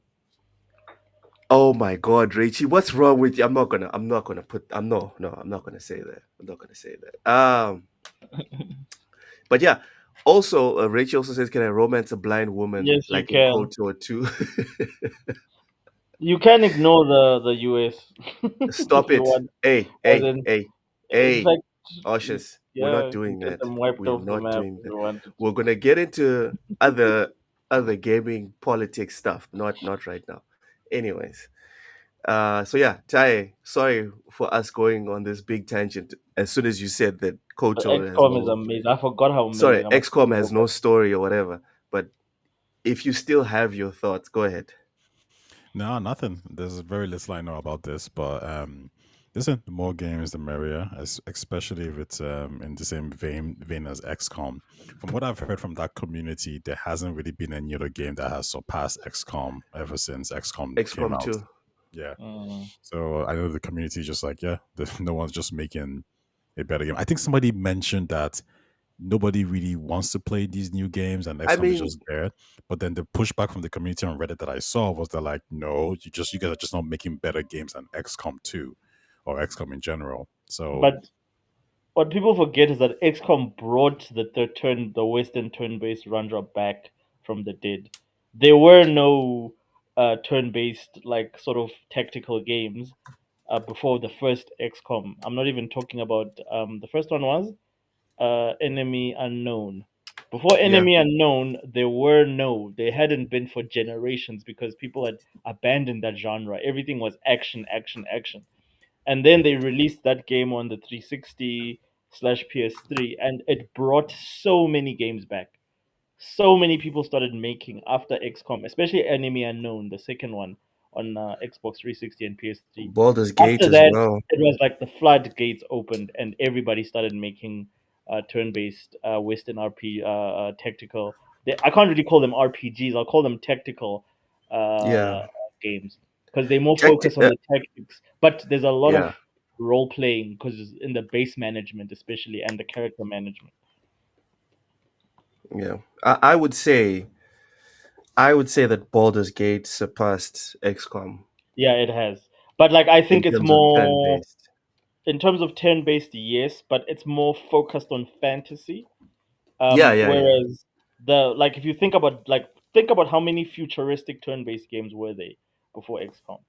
oh my God, Raichi, what's wrong with you? I'm not gonna put, I'm no, no, I'm not gonna say that. I'm not gonna say that. But yeah, also, Rachel also says, "Can I romance a blind woman yes, you like in can. KOTOR 2?" You can ignore the US if Stop you it! want. Hey, As hey, in, hey, in hey, fact, Ushers, we're not yeah, you doing get that. them wiped We're off the not map doing if that. you wanted We're to. gonna get into other gaming politics stuff. Not right now. Anyways, so yeah, Tai, sorry for us going on this big tangent. As soon as you said that But KOTOR has XCOM is no, amazing. I forgot how sorry, amazing. I must XCOM go has no back. story or whatever, but if you still have your thoughts, go ahead. No, nothing. There's very little I know about this, but listen, the more games, the merrier, especially if it's in the same vein as XCOM. From what I've heard from that community, there hasn't really been any other game that has surpassed XCOM ever since XCOM came XCOM out. 2. Yeah. So I know the community is just like, yeah, no one's just making a better game. I think somebody mentioned that nobody really wants to play these new games and XCOM is mean- just there. But then the pushback from the community on Reddit that I saw was they're like, no, you guys are just not making better games than XCOM 2 or XCOM in general. So But what people forget is that XCOM brought the Western turn-based genre back from the dead. There were no turn-based like sort of tactical games before the first XCOM. I'm not even talking about the first one was Enemy Unknown. Before Enemy Unknown, they hadn't been for generations because people had abandoned that genre. Everything was action, action, action. And then they released that game on the 360/PS3, and it brought so many games back. So many people started making after XCOM, especially Enemy Unknown, the second one on Xbox 360 and PS3. Baldur's Gate After as that, well. it was like the floodgates opened, and everybody started making turn-based Western tactical. I can't really call them RPGs. I'll call them tactical games because they more focus on the tactics. But there's a lot Yeah. of role playing because in the base management, especially, and the character management. Yeah. I would say that Baldur's Gate surpassed XCOM. Yeah, it has. But like I think in it's terms of more turn-based. in terms of turn-based, yes, but it's more focused on fantasy. Yeah. Whereas if you think about how many futuristic turn-based games were they before XCOM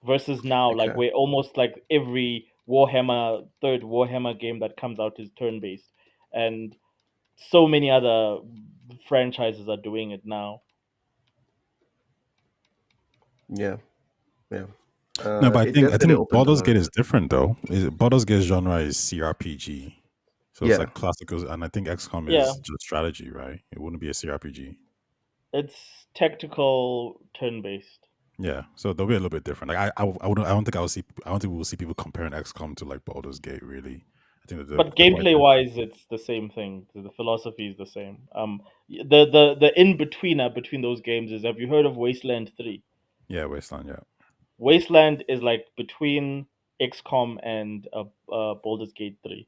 versus now, like Okay. where almost like every third Warhammer game that comes out is turn-based, and so many other franchises are doing it now. Yeah. no, but I it think definitely opened a Baldur's lot Gate of- is different though. Baldur's Gate genre is CRPG, so Yeah. it's like classical, and I think XCOM Yeah. is just strategy, right? It wouldn't be a CRPG. It's tactical turn-based. Yeah, so they'll be a little bit different. Like I don't think we'll see people comparing XCOM to like Baldur's Gate. Really, I think that But gameplay-wise, it's the same thing. The philosophy is the same. The in-betweener between those games is, have you heard of Wasteland 3? Yeah, Wasteland. Yeah, Wasteland is like between XCOM and Baldur's Gate 3.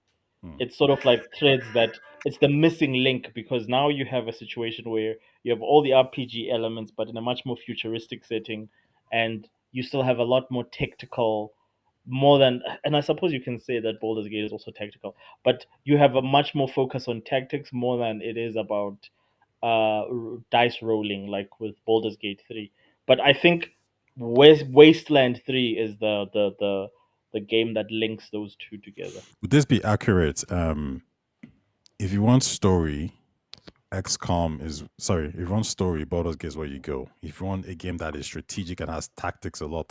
It's sort of like threads that it's the missing link because now you have a situation where you have all the RPG elements, but in a much more futuristic setting, and you still have a lot more tactical, and I suppose you can say that Baldur's Gate is also tactical, but you have a much more focus on tactics more than it is about dice rolling like with Baldur's Gate 3. But I think Wasteland 3 is the game that links those two together. would this be accurate? If you want story, if you want story, Baldur's Gate is where you go. If you want a game that is strategic and has a lot of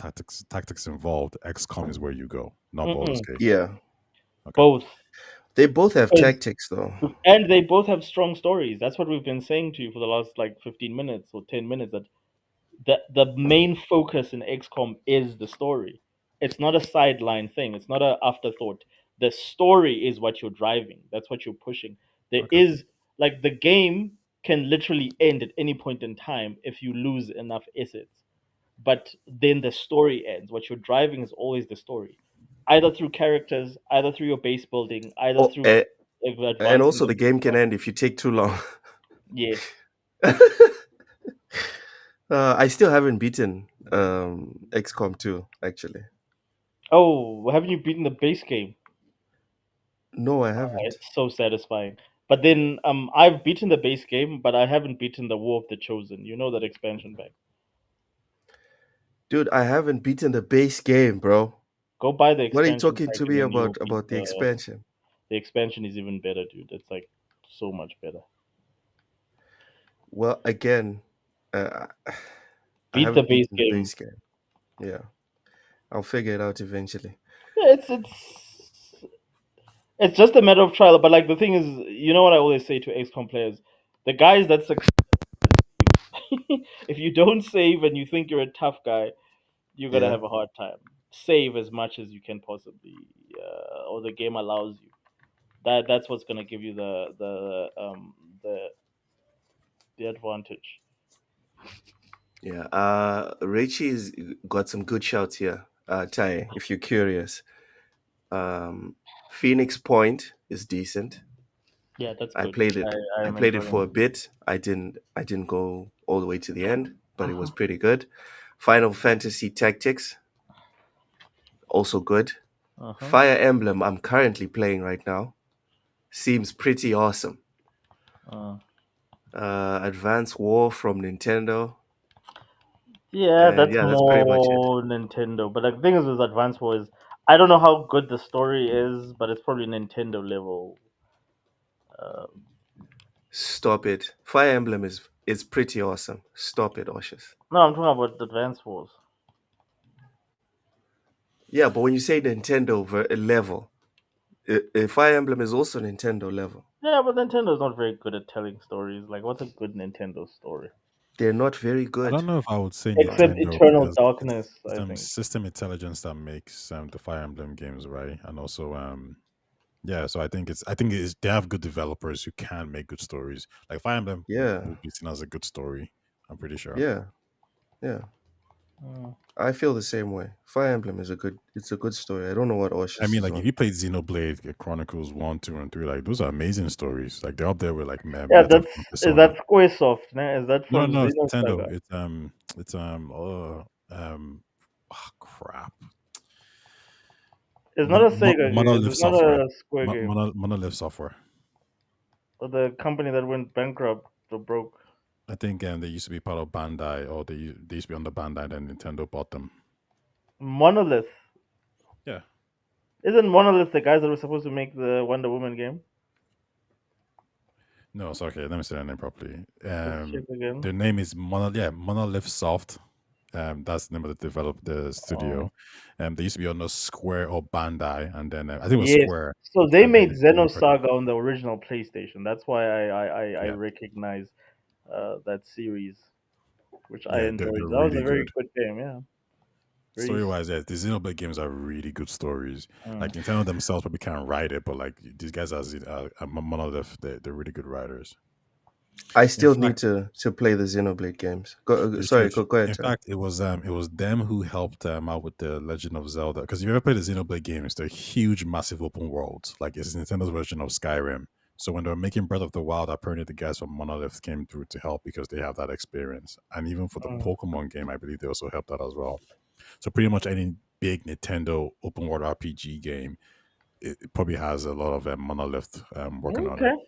tactics involved, XCOM is where you go, not Baldur's Gate. Yeah. Both. They both have tactics though. And they both have strong stories. That's what we've been saying to you for the last 15 minutes or 10 minutes, that the main focus in XCOM is the story. It's not a sideline thing. It's not an afterthought. The story is what you're driving. That's what you're pushing. There is the game can literally end at any point in time if you lose enough assets. But then the story ends. What you're driving is always the story. Either through characters, either through your base building, either through and also the game can end if you take too long. Yeah. I still haven't beaten XCOM 2 actually. Oh, haven't you beaten the base game? No, I haven't. It's so satisfying. But then I've beaten the base game, but I haven't beaten the War of the Chosen. You know that expansion pack. Dude, I haven't beaten the base game, bro. Go buy the expansion. What are you talking pack to me and you'll about the beat expansion? The expansion is even better, dude. It's like so much better. Well, again, I Beat haven't the base beaten the game. base game. Yeah, I'll figure it out eventually. Yeah, it's just a matter of trial. But like the thing is, you know what I always say to XCOM players, the guys that succeed If you don't save and you think you're a tough guy, you're gonna Yeah. have a hard time. Save as much as you can possibly, or the game allows you. That's what's gonna give you the the advantage. Yeah. Richie's got some good shouts here. Ty, if you're curious. Phoenix Point is decent. Yeah, that's I good. played it. I I am played it for a enjoying. bit. I didn't go all the way to the end, but it was pretty good. Final Fantasy Tactics, also good. Uh huh. Fire Emblem, I'm currently playing right now. Seems pretty awesome. Uh, Advance War from Nintendo. yeah, And that's yeah, that's pretty much it. more Nintendo. But the thing is with Advance Wars, I don't know how good the story is, but it's probably Nintendo level. Uh, Stop it. Fire Emblem is pretty awesome. Stop it, Oshus. no, I'm talking about Advance Wars. Yeah, but when you say Nintendo level, Fire Emblem is also Nintendo level. Yeah, but Nintendo's not very good at telling stories. Like, what's a good Nintendo story? They're not very I don't good. know if I would say Except Nintendo Eternal because Darkness, it's I think. system intelligence that makes the Fire Emblem games, right? And also yeah, so I think they have good developers who can make good stories. Like Fire Emblem Yeah, will be seen as a good story. I'm pretty sure. yeah, yeah. Mm. I feel the same way. Fire Emblem it's a good story. I don't know what I Oshus mean, is like if on. you played Xenoblade Chronicles 1, 2, and 3, like those are amazing stories. Like they're up there with like Yeah, Metal Gear is Persona. that Squaresoft? Nah? Is that No, from no, no, it's Xenosaga? Nintendo. Crap. It's not a Sega game. Monolith It's not Software. a Square game. Monolith Software. Or the company that went bankrupt or broke. I think they used to be part of Bandai, or they used to be under Bandai, then Nintendo bought them. Monolith. Yeah. Isn't Monolith the guys that were supposed to make the Wonder Woman game? No, it's okay. Let me say that name properly. Let's check again. Their name is Monolith Soft. That's the name of the studio. They used to be under Square or Bandai, and then I think it was Yes. Square. So they And then made they purchased- Xenosaga on the original PlayStation. That's why I Yeah. recognize that series, which I Yeah, enjoyed. they're That was really a very good. good game. Yeah. Very. Story wise, yeah, the Xenoblade games are really good stories. Mm. Like Nintendo themselves probably can't write it, but like these guys are Monolith, they're really good writers. I still In need fact, to play the Xenoblade games. you Sorry, should. go ahead, In Ty. fact, it was them who helped out with the Legend of Zelda. Because if you ever played the Xenoblade games, they're huge, massive open worlds. Like it's Nintendo's version of Skyrim. So when they were making Breath of the Wild, apparently the guys from Monolith came through to help because they have that experience. And even for the Mm. Pokemon game, I believe they also helped out as well. So pretty much any big Nintendo open world RPG game, it probably has a lot of Monolith working on Okay. it.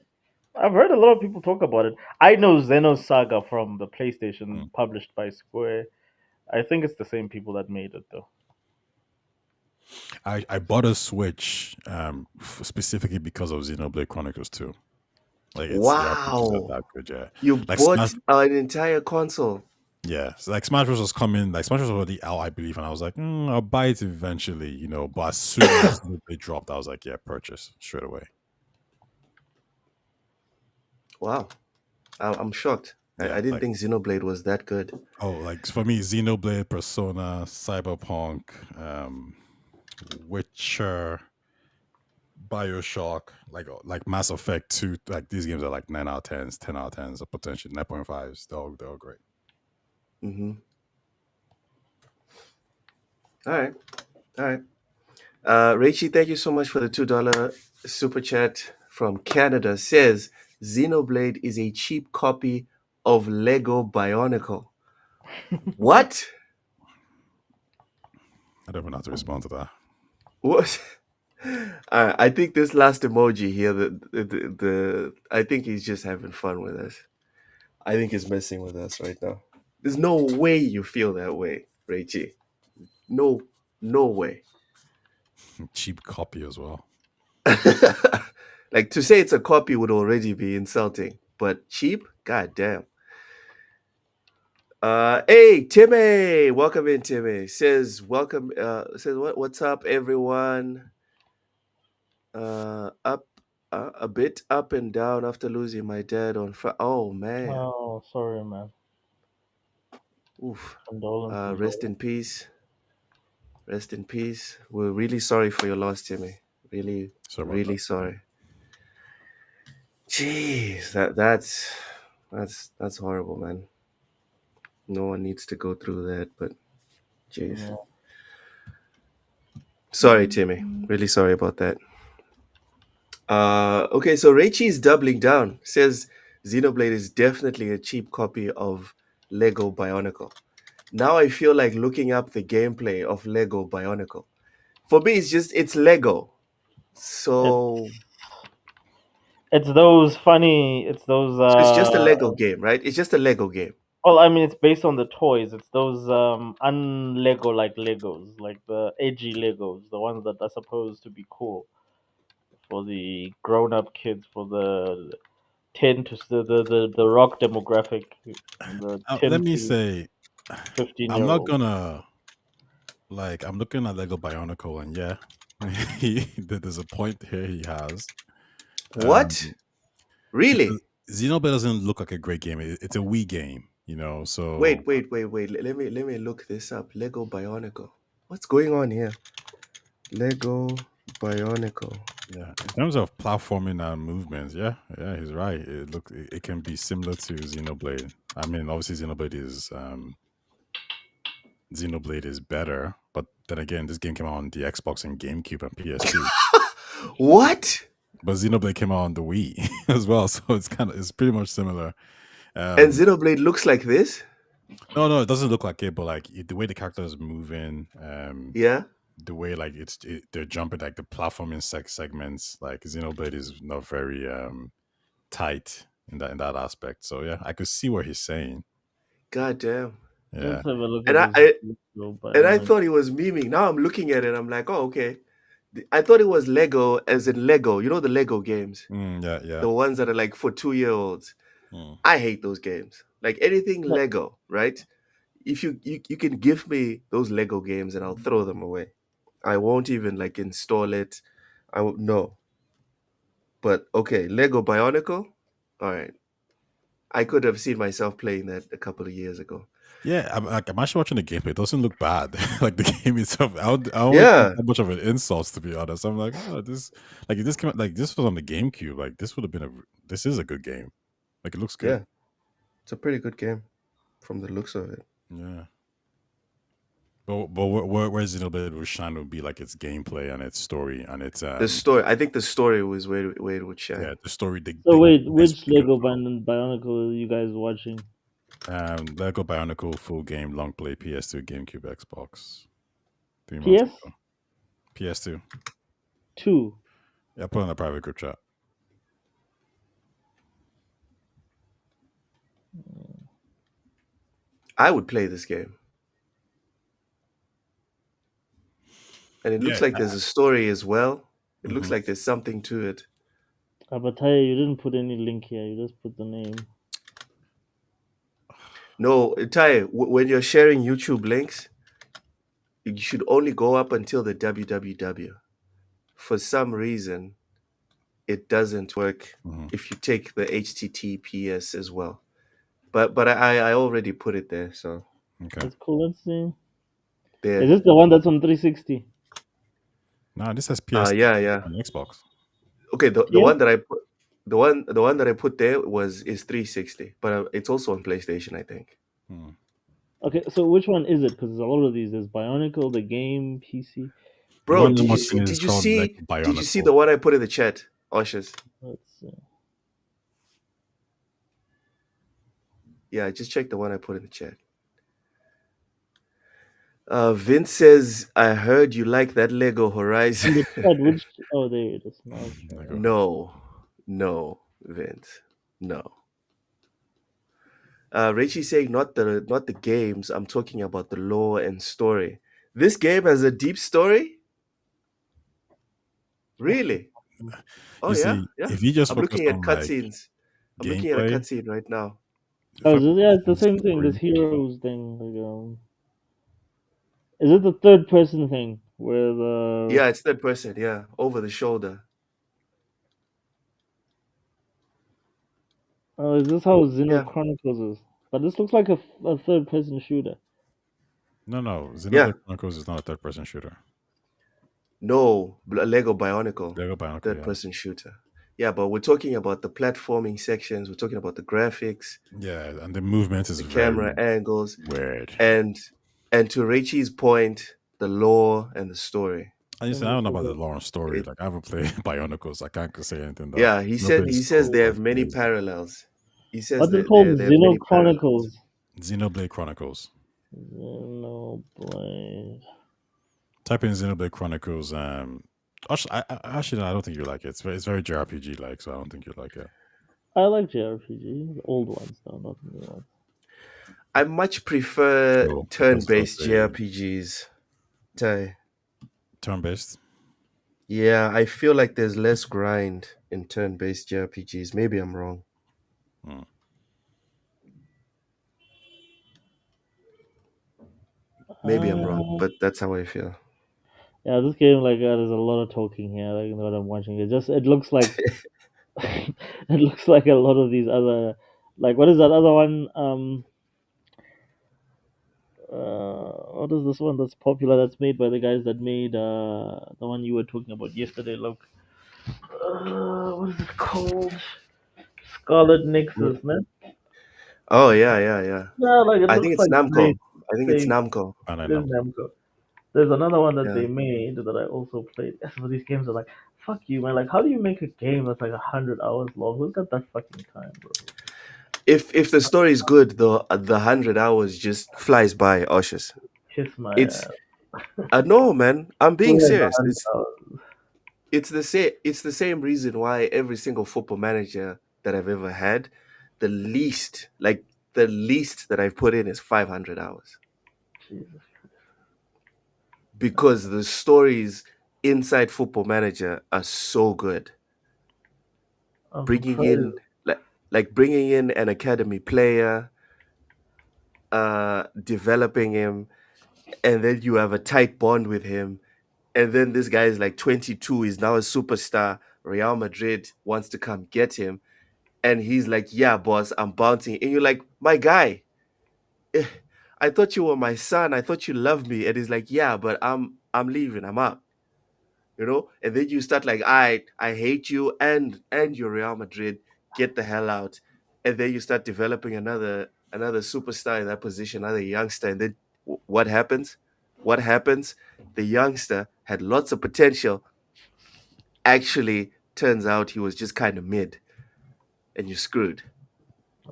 I've heard a lot of people talk about it. I know Xenosaga from the PlayStation, Mm. published by Square. I think it's the same people that made it, though. I bought a Switch specifically because of Xenoblade Chronicles 2. Like the RPGs are Wow, that good, yeah. you Like bought Smash, an entire console. yeah. So like Smash Bros was coming, like Smash Bros was already out, I believe, and I was like, I'll buy it eventually, But as soon as they dropped, I was like, yeah, purchase straight away. Wow, I'm shocked. Yeah, I didn't like think Xenoblade was that good. like for me, Xenoblade, Persona, Cyberpunk, Witcher, Bioshock, like Mass Effect 2, like these games are like 9 out of 10s, 10 out of 10s, or potentially 9.5s. They're all great. Mm-hmm. All right, all right. Rachie, thank you so much for the $2 super chat from Canada. Says Xenoblade is a cheap copy of Lego Bionicle. What? I don't even know how to respond to that. What? I think this last emoji here, I think he's just having fun with us. I think he's messing with us right now. There's no way you feel that way, Rachie. No way. Cheap copy as well. Like to say it's a copy would already be insulting, but cheap? God damn. Hey Timmy, welcome in. Timmy says welcome. Says what's up, everyone? Up a bit up and down after losing my dad on Friday. Oh man, Oh, sorry, man. Oof. Condolences. Rest in peace. Rest in peace. We're really sorry for your loss, Timmy. Really, Sorry about really that. sorry. Jeez, that's horrible, man. No one needs to go through that, but jeez. Yeah. Sorry, Timmy. Really sorry about that. Okay, so Reichi is doubling down. Says Xenoblade is definitely a cheap copy of Lego Bionicle. Now I feel like looking up the gameplay of Lego Bionicle. For me, it's Lego. So It's those funny. It's those. so it's just a Lego game, right? It's just a Lego game. Well, I mean, it's based on the toys. It's those un-Lego like Legos, like the edgy Legos, the ones that are supposed to be cool for the grown-up kids, for the 10 to the rock demographic, the 10 Let me to say, 15 I'm year not old. gonna I'm looking at Lego Bionicle, and yeah, there's a point here he has. What? Really? Xenoblade doesn't look like a great game. It's a Wii game, So Wait. Let me look this up. Lego Bionicle. What's going on here? Lego Bionicle. yeah, in terms of platforming and movements, yeah, he's right. It can be similar to Xenoblade. I mean, obviously Xenoblade is better, but then again, this game came out on the Xbox and GameCube and PS2. What? But Xenoblade came out on the Wii as well, so it's pretty much similar. And Xenoblade looks like this? No, it doesn't look like it, but like the way the character is moving, Yeah. the way like they're jumping, like the platforming segments, like Xenoblade is not very tight in that aspect. So yeah, I could see what he's saying. God damn. Yeah, Let's have a look And at I this. and I thought he was memeing. Now I'm looking at it. I'm like, oh, okay. I thought it was Lego, as in Lego. You know the Lego games, yeah. the ones that are like for 2-year-olds. I hate those games. Like anything Lego, right? If you can give me those Lego games and I'll throw them away. I won't even like install it. I won't no. But okay, Lego Bionicle. All right. I could have seen myself playing that a couple of years ago. Yeah, I'm actually watching the gameplay. It doesn't look bad. Like the game itself, I don't Yeah. think that much of an insult, to be honest. I'm like, oh, if this came out, like this was on the GameCube, like this would have been this is a good game. Like it looks good. Yeah. It's a pretty good game from the looks of it. Yeah. But where's Xenoblade would shine would be like its gameplay and its story and its The story, I think the story was where it would shine. yeah, the story. So wait, which Lego Bionicle are you guys watching? Lego Bionicle full game, long play, PS2, GameCube, Xbox. 3 PS? months ago. PS2. 2. Yeah, put on a private group chat. I would play this game. And it looks like there's a story as well. It looks like there's something to it. Abataya, you didn't put any link here. You just put the name. No, Tai, when you're sharing YouTube links, you should only go up until the www. For some reason, it doesn't work if you take the HTTPS as well. But I already put it there, so Okay. That's cool. Let's see. there. Is this the one that's on 360? No, this says PS. Yeah. On Xbox. Okay, the Yeah. one that I put, the one that I put there is 360, but it's also on PlayStation, I think. Okay, so which one is it? Because there's all of these. There's Bionicle, the game, PC. Bro, One did I'm you watching see? is Did you called see? Lego Did you see Bionicle. the one I put in the chat, Oshers? Let's see. Yeah, just check the one I put in the chat. Vince says, "I heard you like that Lego Horizon." In the chat, which? Oh, there it is. Now it's showing. No, Vince, no. Reichi saying not the games. I'm talking about the lore and story. This game has a deep story. Really? Oh You yeah, see, yeah. if you just I'm focus looking at on like cutscenes. I'm looking at a gameplay, cutscene right now. Oh, yeah, it's the same thing. This heroes thing. Like, is it the third person thing where the? Yeah, it's third person. Yeah, over the shoulder. Oh, is this how Xeno Yeah. Chronicles is? but this looks like a third-person shooter. No. Yeah. Xenoblade Chronicles is not a third-person shooter. No, Lego Bionicle, Lego Bionicle, third yeah. person shooter. Yeah, but we're talking about the platforming sections, we're talking about the graphics, Yeah, and the movement is the very camera angles, weird. and to Reichi's point, the lore and the story. I just I don't know about the Lawrence story. It, Like I haven't played Bionicles. I can't say anything though. yeah, he says they have many parallels. He says What's it that called? they have many parallels. Xenochronicles. Xenoblade Chronicles. Xenoblade. Type in Xenoblade Chronicles. Actually, no, I don't think you like it. It's very JRPG like, so I don't think you like it. I like JRPG, the old ones though, not the new ones. I much prefer Cool. turn-based Because of JRPGs. Ty. Turn-based. Yeah, I feel like there's less grind in turn-based JRPGs. Maybe I'm wrong. Maybe I'm wrong, but that's how I feel. Yeah, this game there's a lot of talking here. Like what I'm watching, it looks like it looks like a lot of these other, like what is that other one? What is this one that's popular? That's made by the guys that made the one you were talking about yesterday. Look, what is it called? Scarlet Nexus, man. Oh yeah. Yeah, it I looks think it's like Namco. I think it's they Namco. And I It is know. Namco. There's another one that Yeah. they made that I also played. Some of these games are like, fuck you, man. Like, how do you make a game that's like 100 hours long? Who's got that fucking time, bro? If the story is good, the 100 hours just flies by, Oshus. Kiss my It's ass. no, man. I'm being Who has serious. 100 hours? It's the same reason why every single football manager that I've ever had, the least that I've put in is 500 hours. Jesus. Because the stories inside Football Manager are so good. I'm Bringing surprised. in bringing in an academy player, developing him, and then you have a tight bond with him, and then this guy is like 22, he's now a superstar. Real Madrid wants to come get him, and he's like, "Yeah, boss, I'm bouncing," and you're like, "My guy, I thought you were my son. I thought you loved me," and he's like, "Yeah, but I'm leaving. I'm out." You know, and then you start like, I hate you and you're Real Madrid, get the hell out. And then you start developing another superstar in that position, another youngster, and then what happens? The youngster had lots of potential. Actually, turns out he was just kind of mid, and you're screwed.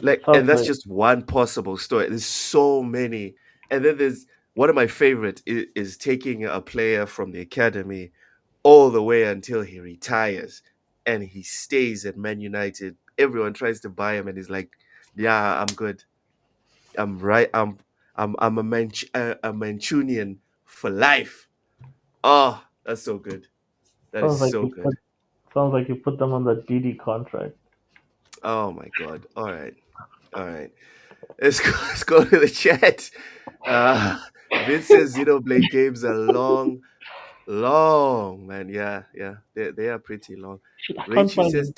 And that's just one possible story. There's so many, and then there's one of my favorite is taking a player from the academy all the way until he retires, and he stays at Man United. Everyone tries to buy him, and he's like, "Yeah, I'm good. I'm right. I'm a Mancunian for life." Oh, that's so good. That is so good. Sounds like you put them on the DD contract. Oh my god! All right. Let's go to the chat. Vince says Xenoblade games are long, man. Yeah. They are pretty long. Rachie says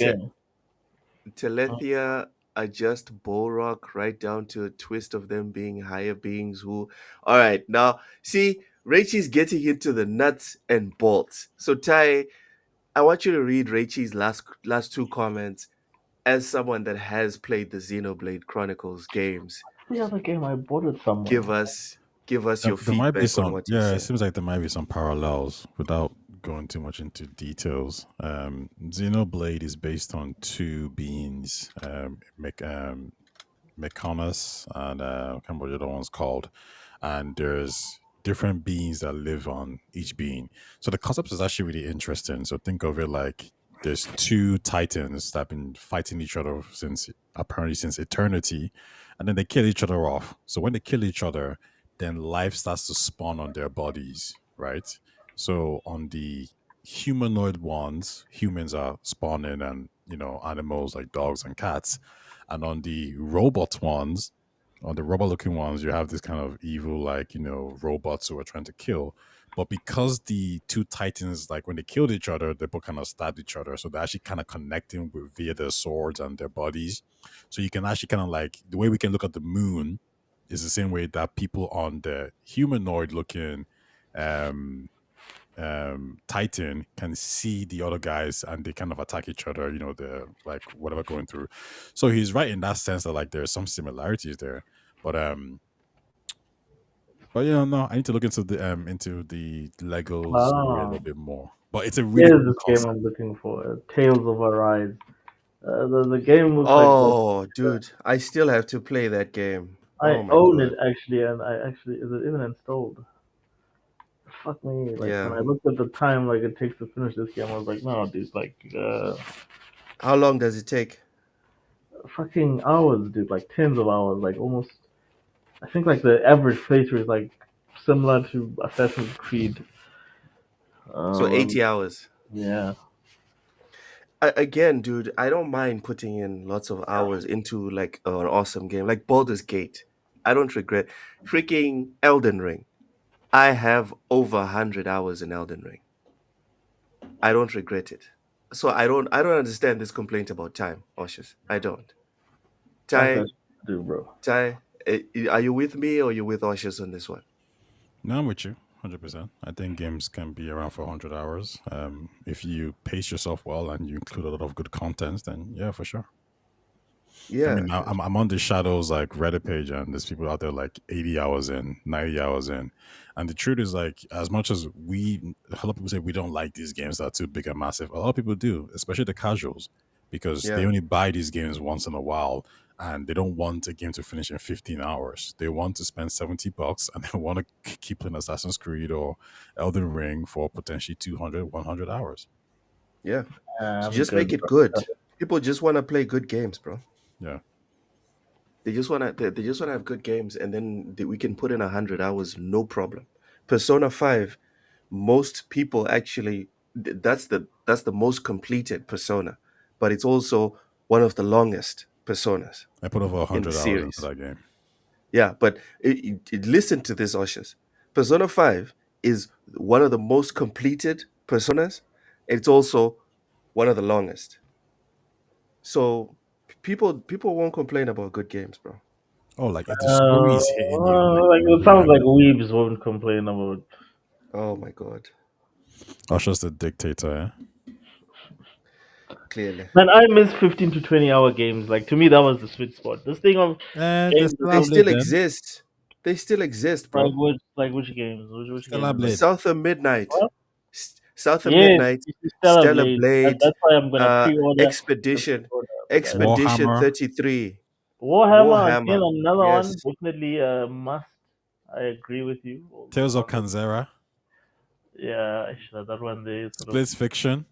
Telethia are just Bolrock, right down to a twist of them being higher beings who. All right, now see, Rachie's getting into the nuts and bolts. So Ty, I want you to read Rachie's last two comments as someone that has played the Xenoblade Chronicles games. The other game I bought it somewhere. Give us your There feedback might be some. on what you Yeah, said. it seems like there might be some parallels without going too much into details. Xenoblade is based on two beings, Mechonis and I can't remember what the other one's called, and there's different beings that live on each being. So the concept is actually really interesting. So think of it like there's two titans that have been fighting each other since eternity, and then they kill each other off. So when they kill each other, then life starts to spawn on their bodies, right? So on the humanoid ones, humans are spawning, and animals like dogs and cats. And on the robot ones, on the robot looking ones, you have this kind of evil, robots who are trying to kill But because the two titans, like when they killed each other, they both kind of stabbed each other. So they're actually kind of connecting via their swords and their bodies. So you can actually kind of like the way we can look at the moon is the same way that people on the humanoid looking Titan can see the other guys and they kind of attack each other, the like whatever going through. So he's right in that sense that like there's some similarities there. But no, I need to look into the Lego story a little bit more. But it's a really Here's good this game concept. I'm looking for. Tales of Arise. The game looks Oh, dude, I still have to play that game. I Oh my own god. it actually, and is it even installed? Fuck me! Like when Yeah. I looked at the time like it takes to finish this game, I was like, no, dude, like How long does it take? fucking hours, dude, like tens of hours, like almost. I think like the average playthrough is like similar to Assassin's Creed. So 80 hours. Yeah. Again, dude, I don't mind putting in lots of hours into like an awesome game like Baldur's Gate. I don't regret freaking Elden Ring. I have over 100 hours in Elden Ring. I don't regret it. So I don't understand this complaint about time, Oshus. I don't. That's Ty, what I do, bro. Ty, are you with me or you with Oshus on this one? No, I'm with you, 100%. I think games can be around for 100 hours. If you pace yourself well and you include a lot of good content, then yeah, for sure. Yeah. I mean, I'm on the Shadows like Reddit page, and there's people out there like 80 hours in, 90 hours in, and the truth is like, as much as a lot of people say we don't like these games that are too big and massive, a lot of people do, especially the casuals, because they Yeah. only buy these games once in a while, and they don't want a game to finish in 15 hours. They want to spend $70, and they want to keep playing Assassin's Creed or Elden Ring for potentially 200, 100 hours. Yeah. So I'm just good, make it bro. good. People just want to play good games, bro. Yeah. They just want to have good games, and then we can put in 100 hours, no problem. Persona 5, most people actually that's the most completed Persona, but it's also one of the longest Personas I put over in the 100 hours into series. that game. Yeah, but listen to this, Oshus. Persona 5 is one of the most completed Personas. It's also one of the longest. So people won't complain about good games, bro. Oh, like if the story is hitting you, like Like you it sounds like remember. weebs won't complain about. Oh my god. Usher's the dictator, eh? Clearly. Man, I miss 15 to 20 hour games. Like to me, that was the sweet spot. This thing of And games the is They Stellar so- Blade still then. exist. They still exist, like bro. which games? Which Stellar games? Blade. South of Midnight. What? South of Yes, Midnight, it's Stellar Stellar Blade. Blade, That's why I'm gonna pre-order. Expedition, but Expedition Warhammer. 33. Warhammer again, Warhammer. another one. Yes. Definitely a must. I agree with you. Tales of Kanzera. Yeah, actually, that one they sort Splits Fiction.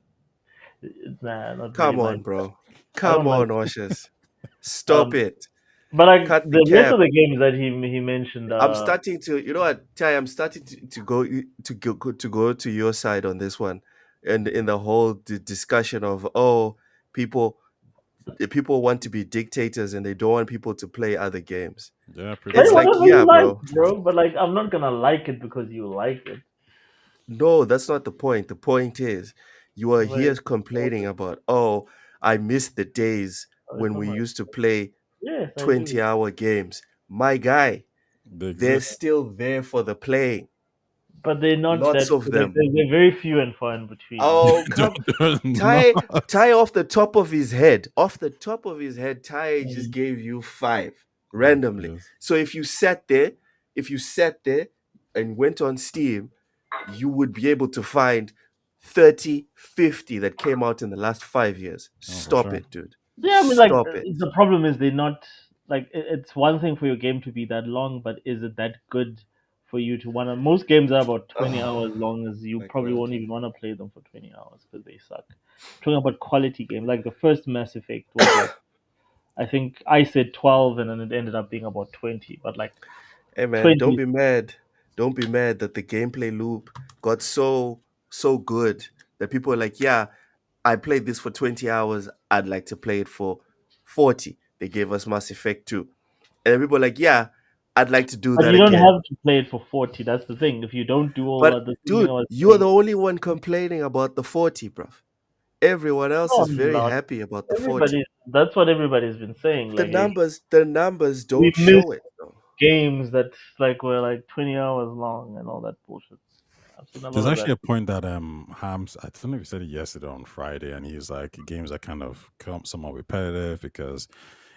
of nah, not Come really on, like. bro. don't Come like- on, Oshus. Stop it. But like Cut the the rest cap. of the games that he mentioned, I'm starting to, you know what, Ty, I'm starting to go to your side on this one, and in the whole discussion of people want to be dictators and they don't want people to play other games. Yeah, pretty play It's much. like, whatever yeah, you like, bro. bro. But like, I'm not gonna like it because you like it. No, that's not the point. The point is, you are Like, here complaining about, I miss the days when we come on. usst to play Yes, I agree with 20-hour games. My guy, They they're exist. still there for the playing. But they're not Lots that. of them. They're very few and far in between. Oh, come. Ty, No. Ty off the top of his head. Off the top of his head, Ty just gave you 5 randomly. Yes. So if you sat there and went on Steam, you would be able to find 30, 50 that came out in the last 5 years. for Stop sure. it, dude. Yeah, I mean, like Stop it. the problem is they're not like it's one thing for your game to be that long, but is it that good for you to want to? Most games are about 20 hours long, as you My probably God. won't even want to play them for 20 hours because they suck. Talking about quality game, like the first Mass Effect was like, I think I said 12, and then it ended up being about 20. But like, Hey man, 20 don't be mad. Don't be mad that the gameplay loop got so good that people are like, yeah, I played this for 20 hours. I'd like to play it for 40. They gave us Mass Effect 2. And then people are like, yeah, I'd like to do But that you don't again. have to play it for 40. That's the thing. If you don't do all But the thing dude, I was you're the saying, only one complaining about the 40, bruv. Everyone else no, is I'm very not. happy about the 40. That's what everybody's been saying. The Like, hey, numbers we don't missed show it though. games that like were like 20 hours long and all that bullshit. I've seen a There's lot of that. actually a point that Hams, I don't know if he said it yesterday on Friday, and he's like games that kind of come somewhat repetitive because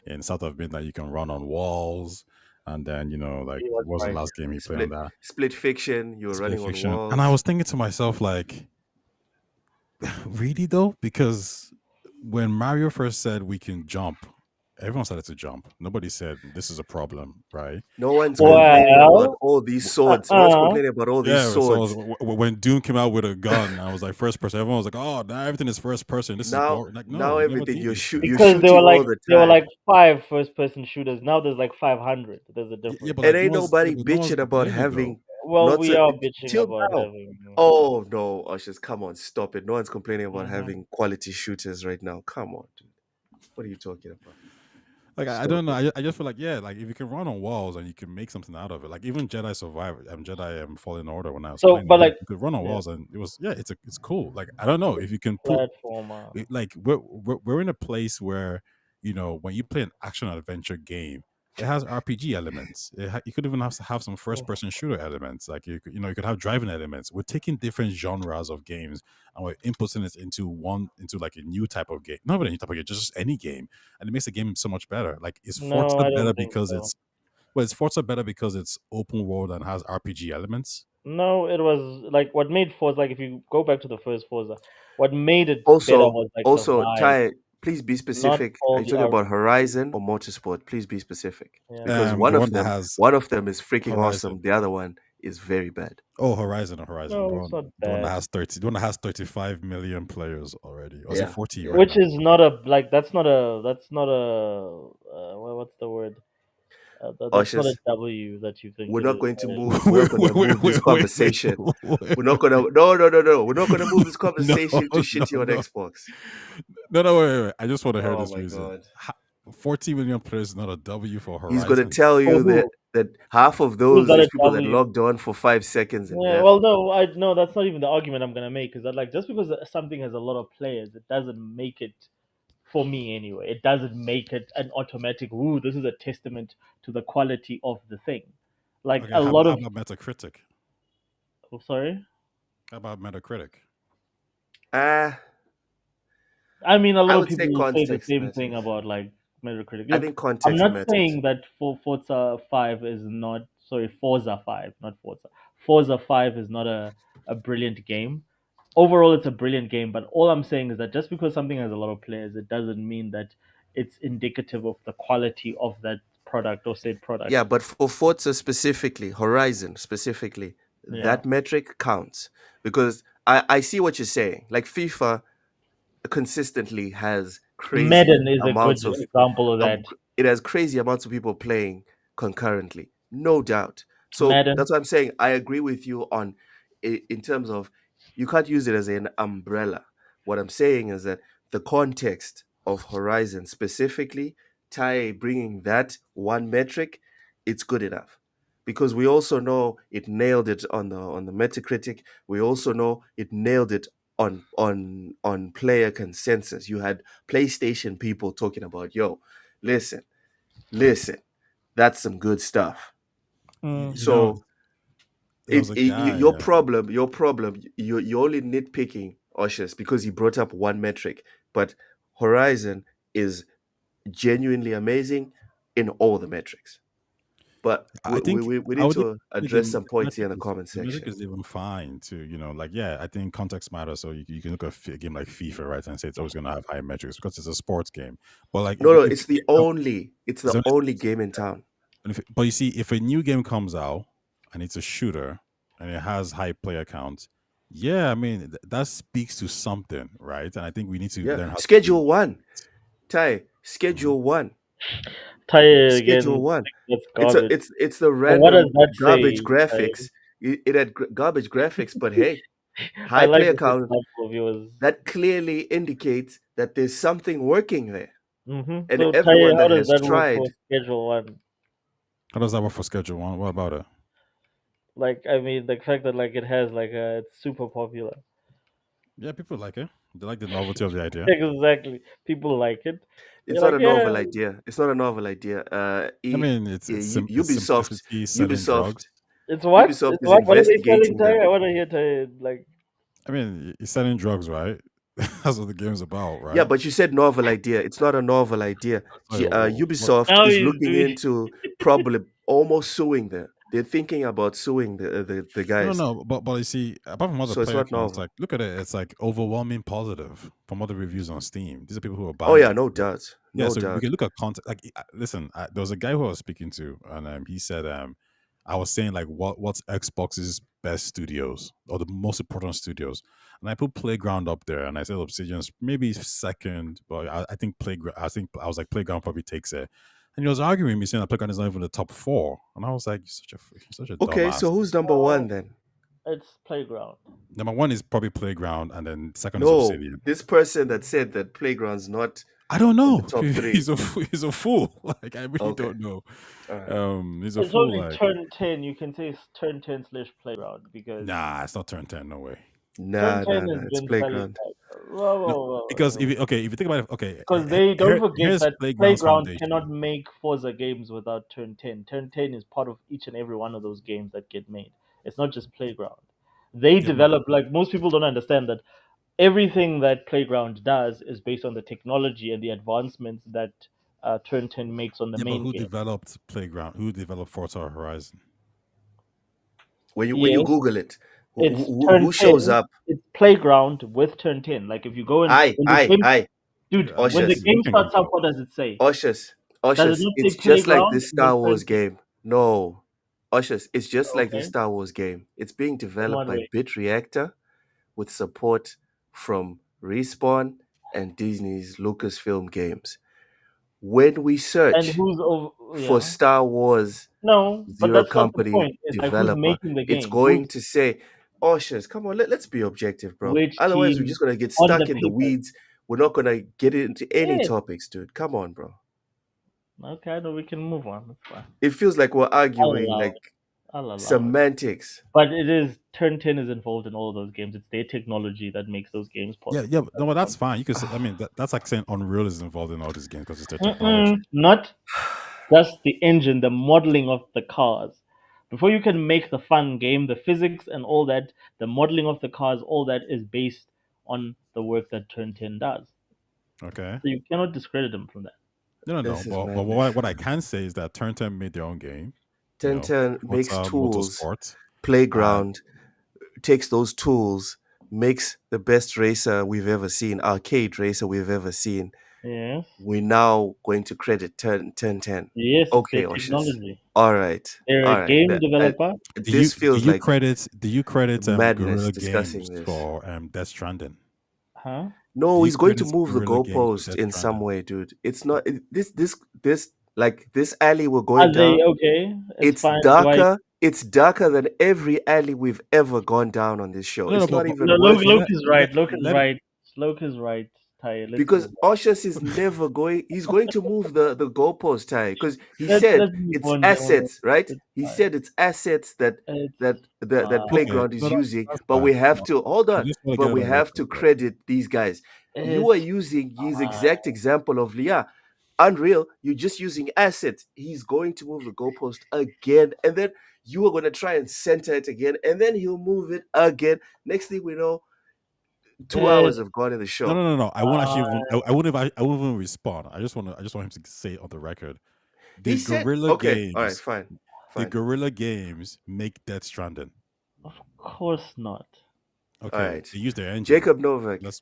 in South of Midnight you can run on walls, and then like He was what was the right. last game he played on that Split fiction, you were Split running on Fiction, walls. and I was thinking to myself like, really though, because when Mario first said we can jump, everyone started to jump. Nobody said this is a problem, right? No one's complaining about Well, all these swords. No one's complaining about all these Yeah, so swords. when Doom came out with a gun, I was like first person. Everyone was like, "Oh, now everything is first person. This is Now, boring." Like, no, now we never everything did you're these things. you're because shooting all the there were time. like 5 first-person shooters. Now there's like 500. There's a difference. Yeah, but And like ain't no one's, nobody but no one's bitching about complaining though. having Well, not we so are bitching till about now. having. Oh no, Ushers, come on, stop it. No one's complaining about Mhm. having quality shooters right now. Come on, dude. What are you talking about? Like I Stop don't know. it. I just feel like like if you can run on walls and you can make something out of it, like even Jedi Survivor, Jedi Fallen Order when I was So, playing, but like, you could run on yeah, walls and it was it's cool. Like I don't know if you can put platformer. like we're in a place where when you play an action adventure game, it has RPG elements. You could even have some first person shooter elements. Like you could have driving elements. We're taking different genres of games and we're inputting it into like a new type of game. Not even a new type of game, just any game, and it makes the game so much better. Like is No, Forza I better don't think because so. is Forza better because it's open world and has RPG elements? No, it was like what made Forza. Like if you go back to the first Forza, what made it better was like the Also, vibe, Ty, please be not specific. Are all you the talking about RPG. Horizon or Motorsport? Please be specific. Yeah. Because The one one of that them, has one of them is freaking Horizon. awesome. The other one is very bad. Oh, Horizon. No, The it's one, not the one that bad. has 30, the one that has 35 million players already. Or is it 40 right Which now? is not a like that's not a what's the word? That's not a Ushers, W that you think we're it not is. going to move. We're wait, not going to move this wait, wait, conversation. wait. We're not gonna. No. We're not gonna move this No, conversation to no, shitty on no. Xbox. No, wait. I just want to hear Oh this my reason. god. 40 million players is not a W for He's gonna Horizon. tell For you who? that half of Who's those that is a people that W? logged on for 5 seconds and Yeah, left. well, no, that's not even the argument I'm gonna make. Is that like just because something has a lot of players, it doesn't make it, for me anyway, it doesn't make it an automatic. Ooh, this is a testament to the quality of the thing. Like Okay, a how lot of, about Metacritic? oh, sorry. How about Metacritic? Ah, I mean, a I lot of would say people will say the context same thing matters. about like Metacritic. I Look, think I'm context not matters. saying that for Forza 5 is not sorry, Forza 5, not Forza. Forza 5 is not a brilliant game. Overall, it's a brilliant game, but all I'm saying is that just because something has a lot of players, it doesn't mean that it's indicative of the quality of that product or said product. Yeah, but for Forza specifically, Horizon specifically, Yeah. that metric counts because I see what you're saying. Like FIFA consistently has crazy Madden is a good amounts of example of that. it has crazy amounts of people playing concurrently, no doubt. So Madden. that's what I'm saying. I agree with you on in terms of you can't use it as an umbrella. What I'm saying is that the context of Horizon specifically, Ty bringing that one metric, it's good enough. Because we also know it nailed it on the Metacritic. We also know it nailed it on player consensus. You had PlayStation people talking about, yo, listen, that's some good stuff. So there was a guy. your problem, you're only nitpicking Ushers because he brought up one metric, but Horizon is genuinely amazing in all the metrics. But I think we I need would to think address some points here in the the comment the music section. is even fine too. Like I think context matters. So you can look at a game like FIFA, right, and say it's always going to have high metrics because it's a sports game. But like No, if it's the only game in town. but you see, if a new game comes out and it's a shooter and it has high player count, yeah, I mean that speaks to something, right? And I think we need to learn how to Schedule 1. Ty, Schedule 1. Try it Schedule again. 1. That's It's a garbage. it's the But what does random that garbage say? graphics. It had garbage graphics, but hey, I high like player this count. example of yours. That clearly indicates that there's something working there. And So, Ty, everyone how that does has that work tried, for Schedule 1? How does that work for Schedule One? What about it? Like, I mean, the fact that like it has like it's super popular. Yeah, people like it. They like the novelty of the idea. Exactly, people like it. It's They're not like, a yeah, novel idea. It's not a novel idea. I mean, it's Ubisoft, simplicity, selling drugs. it's what? Ubisoft It's is what? What are they selling? investigating the. I want to hear like. I mean, he's selling drugs, right? That's what the game's about, right? Yeah, but you said novel idea. It's not a novel idea. Sorry, what? Ubisoft Now is he's looking doing. into probably almost suing them. They're thinking about suing the No, guys. no, but you see, apart from all the So it's player not counts, novel. like look at it, it's like overwhelming positive from all the reviews on Steam. These are people who are Oh buying yeah, it. no doubt, Yeah, no so we doubt. can look at content. Like, listen, there was a guy who I was speaking to, and he said, I was saying like, what's Xbox's best studios or the most important studios, and I put Playground up there, and I said Obsidian's maybe second, but I think Playground. I was like Playground probably takes it, and he was arguing with me saying that Playground is not even the top four, and I was like, you're such a Okay, dumbass. so who's number one then? It's Playground. Number one is probably Playground, and then second is No, Obsidian. this person that said that Playground's not I don't in know. the top three. He's a fool. Like I really Okay. don't know. All right. He's a It's fool. only Like Turn 10. You can say it's Turn 10 / Playground because nah, it's not Turn 10. No way. Nah, Turn 10 nah, has nah. It's been Playground. No, because if you think about it, okay, because they don't forget here's that Playground's Playground foundation. cannot make Forza games without Turn 10. Turn 10 is part of each and every one of those games that get made. It's not just Playground. They develop, like most people don't understand that everything that Playground does is based on the technology and the advancements that Turn 10 makes on the Yeah, but main who game. developed Playground? Who developed Forza Horizon? When you Yes. Google it, It's who Turn shows 10. up? It's Playground with Turn 10. Like if you go and dude, I'm when the Oshus. game looking starts at up, what does it say? Oshus, Does Oshus. it not It's say just like Playground this and then Star Wars Turn 10? game. No, Oshus. It's just like this Okay. Star Wars game. It's being In developed what by way? Bit Reactor with support from Respawn and Disney's Lucasfilm Games. When we And search who's over? for Yeah. Star Wars No, but Zero that's not the Company point. It's like who's developer, making the it's game? going to say, Oshus, come on, let's be objective, bro. Which Otherwise, we're team just going to get on the stuck in the paper? weeds. We're not going to get into any Yeah. topics, dude. Come on, bro. Okay, I know we can move on. That's fine. It feels like we're I'll arguing allow it. like I'll allow it. semantics. But it is Turn 10 is involved in all of those games. It's their technology that makes those games possible. Yeah, no, but that's fine. You could say, I mean, that's like saying Unreal is involved in all these games because it's their technology. Not just the engine, the modeling of the cars. Before you can make the fun game, the physics and all that, the modeling of the cars, all that is based on the work that Turn 10 does. Okay. So you cannot discredit them from that. No. This is But madness. what I can say is that Turn 10 made their own game. 1010 makes Forza tools. Motorsport. Playground takes those tools, makes the best racer we've ever seen, arcade racer we've ever seen. Yes. We're now going to credit 1010. Yes, Okay, it's their Oshus. technology. All right. They're All a right. game developer. This feels do you like credit madness Guerrilla discussing Games this. for Death Stranding? Huh? No, Do you he's going to credit move the Guerrilla Games for goalpost Death in some Stranding? way, dude. It's not this like this alley we're Are going they down. okay? It's fine. darker. It's darker than every alley we've ever gone down on this show. No, It's no, not but- even No, worth it. Luke is right. Luke is let it- right. Luke is right. Ty, let's Because move on. Oshus is never going. He's going to move the goalpost, Ty, because he Let's said move it's on, assets, right? It's He fine. said it's assets that It's that fine. Playground Okay, is no, that's using, fine. but we have to hold I on. just wanna But get we it on have to record. credit these guys. You are using his exact example of Leah. Unreal, you're just using assets. He's going to move the goalpost again, and then you are going to try and center it again, and then he'll move it again. Next thing we know, 2 hours have gone in the show. No. I won't actually. I wouldn't even respond. I just want him to say it on the record. The He said, Guerrilla okay, Games. all right, fine. The Guerrilla Games make Death Stranding. Of course not. Okay, right. they use their engine. Jacob Novak. Let's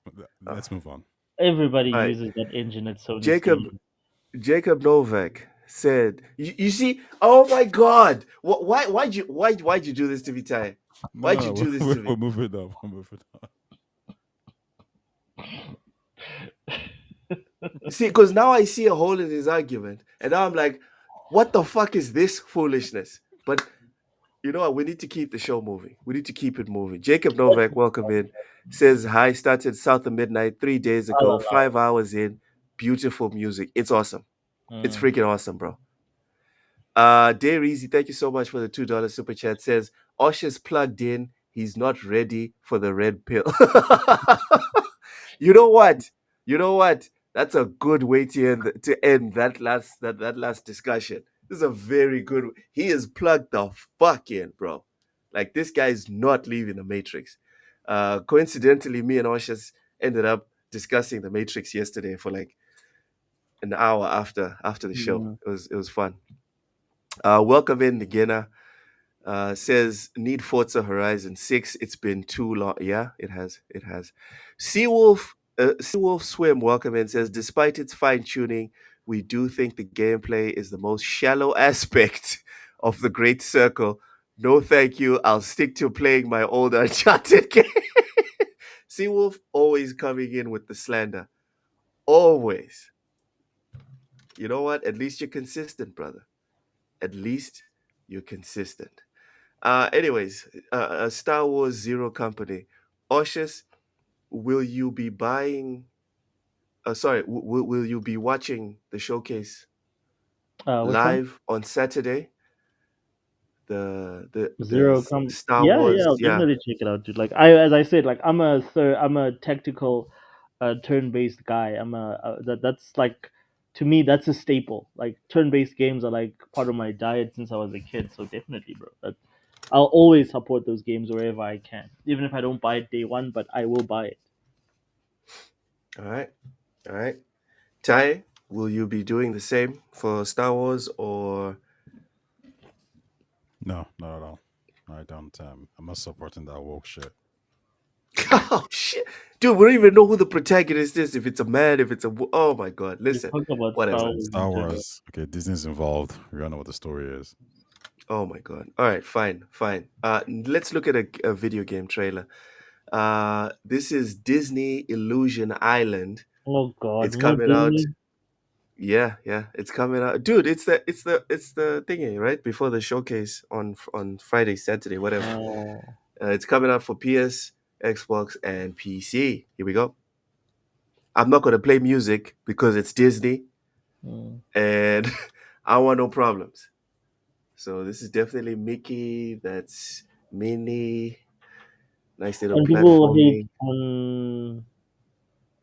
move on. Everybody All right. uses that engine at Sony. Jacob Novak said, "You see? Oh my God! Why'd you do this to me, Ty? Why'd you do this to me?" We're moving on. See, because now I see a hole in his argument, and now I'm like, "What the fuck is this foolishness?" But you know what? We need to keep the show moving. We need to keep it moving. Jacob Novak, welcome in. Says hi. Started south of midnight 3 days ago. 5 hours in. Beautiful music. It's awesome. It's freaking awesome, bro. Dare Easy, thank you so much for the $2 super chat. Says Osh plugged in. He's not ready for the red pill. You know what? You know what? That's a good way to end that last discussion. This is a very good. He is plugged the fuck in, bro. Like this guy is not leaving the Matrix. Coincidentally, me and Oshas ended up discussing the Matrix yesterday for like an hour after the show. Mm. It was fun. Welcome in, Nigena. Says need Forza Horizon 6. It's been too long. Yeah, it has. It has. Seawolf Swim, welcome in, says despite its fine tuning, we do think the gameplay is the most shallow aspect of the Great Circle. No, thank you. I'll stick to playing my old Uncharted game. Seawolf always coming in with the slander. Always. You know what? At least you're consistent, brother. At least you're consistent. Anyways, Star Wars Zero Company. Oshus, will you be buying? Sorry, will you be watching the showcase Which one? live on Saturday? Zero Star Yeah, Wars, I'll yeah. definitely check it out, dude. Like as I said, like I'm a tactical, turn-based guy. That's like, to me, that's a staple. Like turn-based games are like part of my diet since I was a kid. So definitely, bro. I'll always support those games wherever I can, even if I don't buy it day one, but I will buy it. All right, all right. Tai, will you be doing the same for Star Wars or? No, not at all. I don't. I'm not supporting that woke shit. Oh shit, dude, we don't even know who the protagonist is. If it's a man, if it's a oh my god. You Listen, talk about whatever. Star Wars. Star Wars. Okay, Disney's involved. We all know what the story is. Oh my god. All right, fine. Let's look at a video game trailer. This is Disney Illusion Island. Oh God, It's no coming out. Disney. Yeah, it's coming out, dude. It's the thingy right before the showcase on Friday, Saturday, whatever. Oh. It's coming out for PS, Xbox, and PC. Here we go. I'm not gonna play music because it's Disney, and I want no problems. So this is definitely Mickey. That's Minnie. Nice little And people platforming. hate on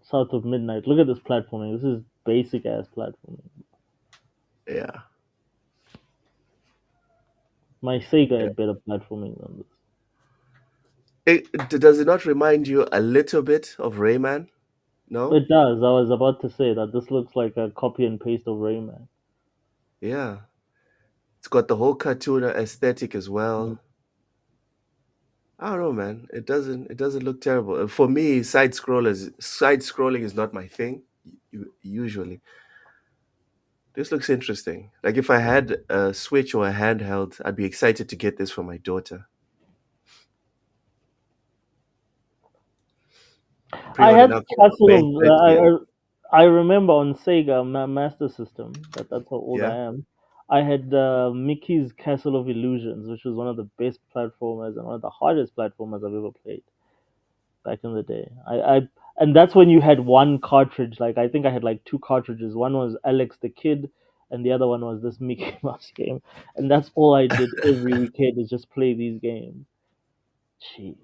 South of Midnight. Look at this platforming. This is basic ass platforming. Yeah. My Sega had better platforming than this. Does it not remind you a little bit of Rayman? No? It does. I was about to say that this looks like a copy and paste of Rayman. Yeah. It's got the whole cartoon aesthetic as well. I don't know, man. It doesn't look terrible. For me, side scrolling is not my thing usually. This looks interesting. Like if I had a Switch or a handheld, I'd be excited to get this for my daughter. I had Pre-order now. Castle of. Yeah. I remember on Sega Master System. That's how old I Yeah. am. I had Mickey's Castle of Illusions, which was one of the best platformers and one of the hardest platformers I've ever played back in the day. And that's when you had one cartridge. Like I think I had like two cartridges. One was Alex the Kid, and the other one was this Mickey Mouse game. And that's all I did every weekend is just play these games. Jeez.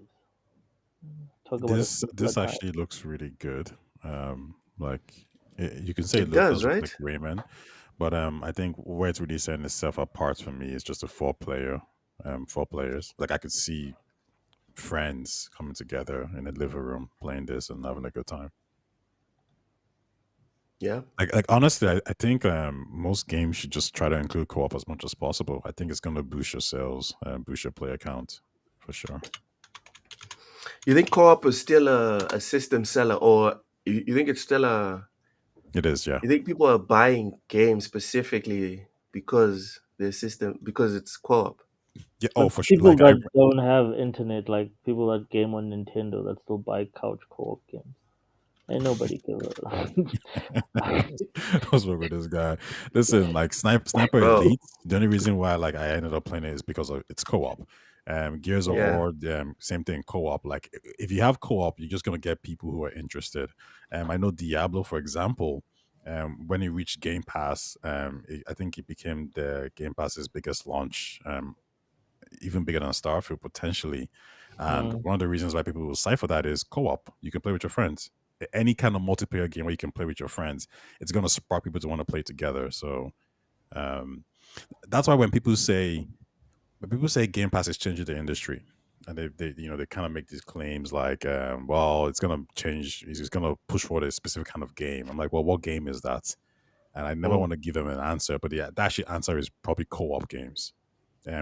Talk about This actually looks really good. Like you can say It does, look right? like Rayman, but I think where it's really setting itself apart for me is just a four players. Like I could see friends coming together in a living room playing this and having a good time. Yeah. Like honestly, I think most games should just try to include co-op as much as possible. I think it's going to boost your sales and boost your player count for sure. You think co-op is still a system seller, or you think it's still a? It is, yeah. You think people are buying games specifically because it's co-op? Yeah. But Oh, for sure. people Like that don't have internet, like people that game on Nintendo, that still buy couch co-op games. Ain't nobody give a. What's wrong with this guy? Listen, like Sniper Bro. Elite. The only reason why like I ended up playing it is because of it's co-op. Gears of Yeah. War, same thing, co-op. Like if you have co-op, you're just gonna get people who are interested. I know Diablo, for example. when it reached Game Pass, I think it became the Game Pass's biggest launch, even bigger than Starfield potentially. And Mm. one of the reasons why people will cite for that is co-op. You can play with your friends. Any kind of multiplayer game where you can play with your friends, it's going to spark people to want to play together. So um, that's why when people say Game Pass is changing the industry, and they kind of make these claims like, well, it's gonna change, it's gonna push forward a specific kind of game. I'm like, well, what game is that? And I never want to give them an answer, but the actual answer is probably co-op games,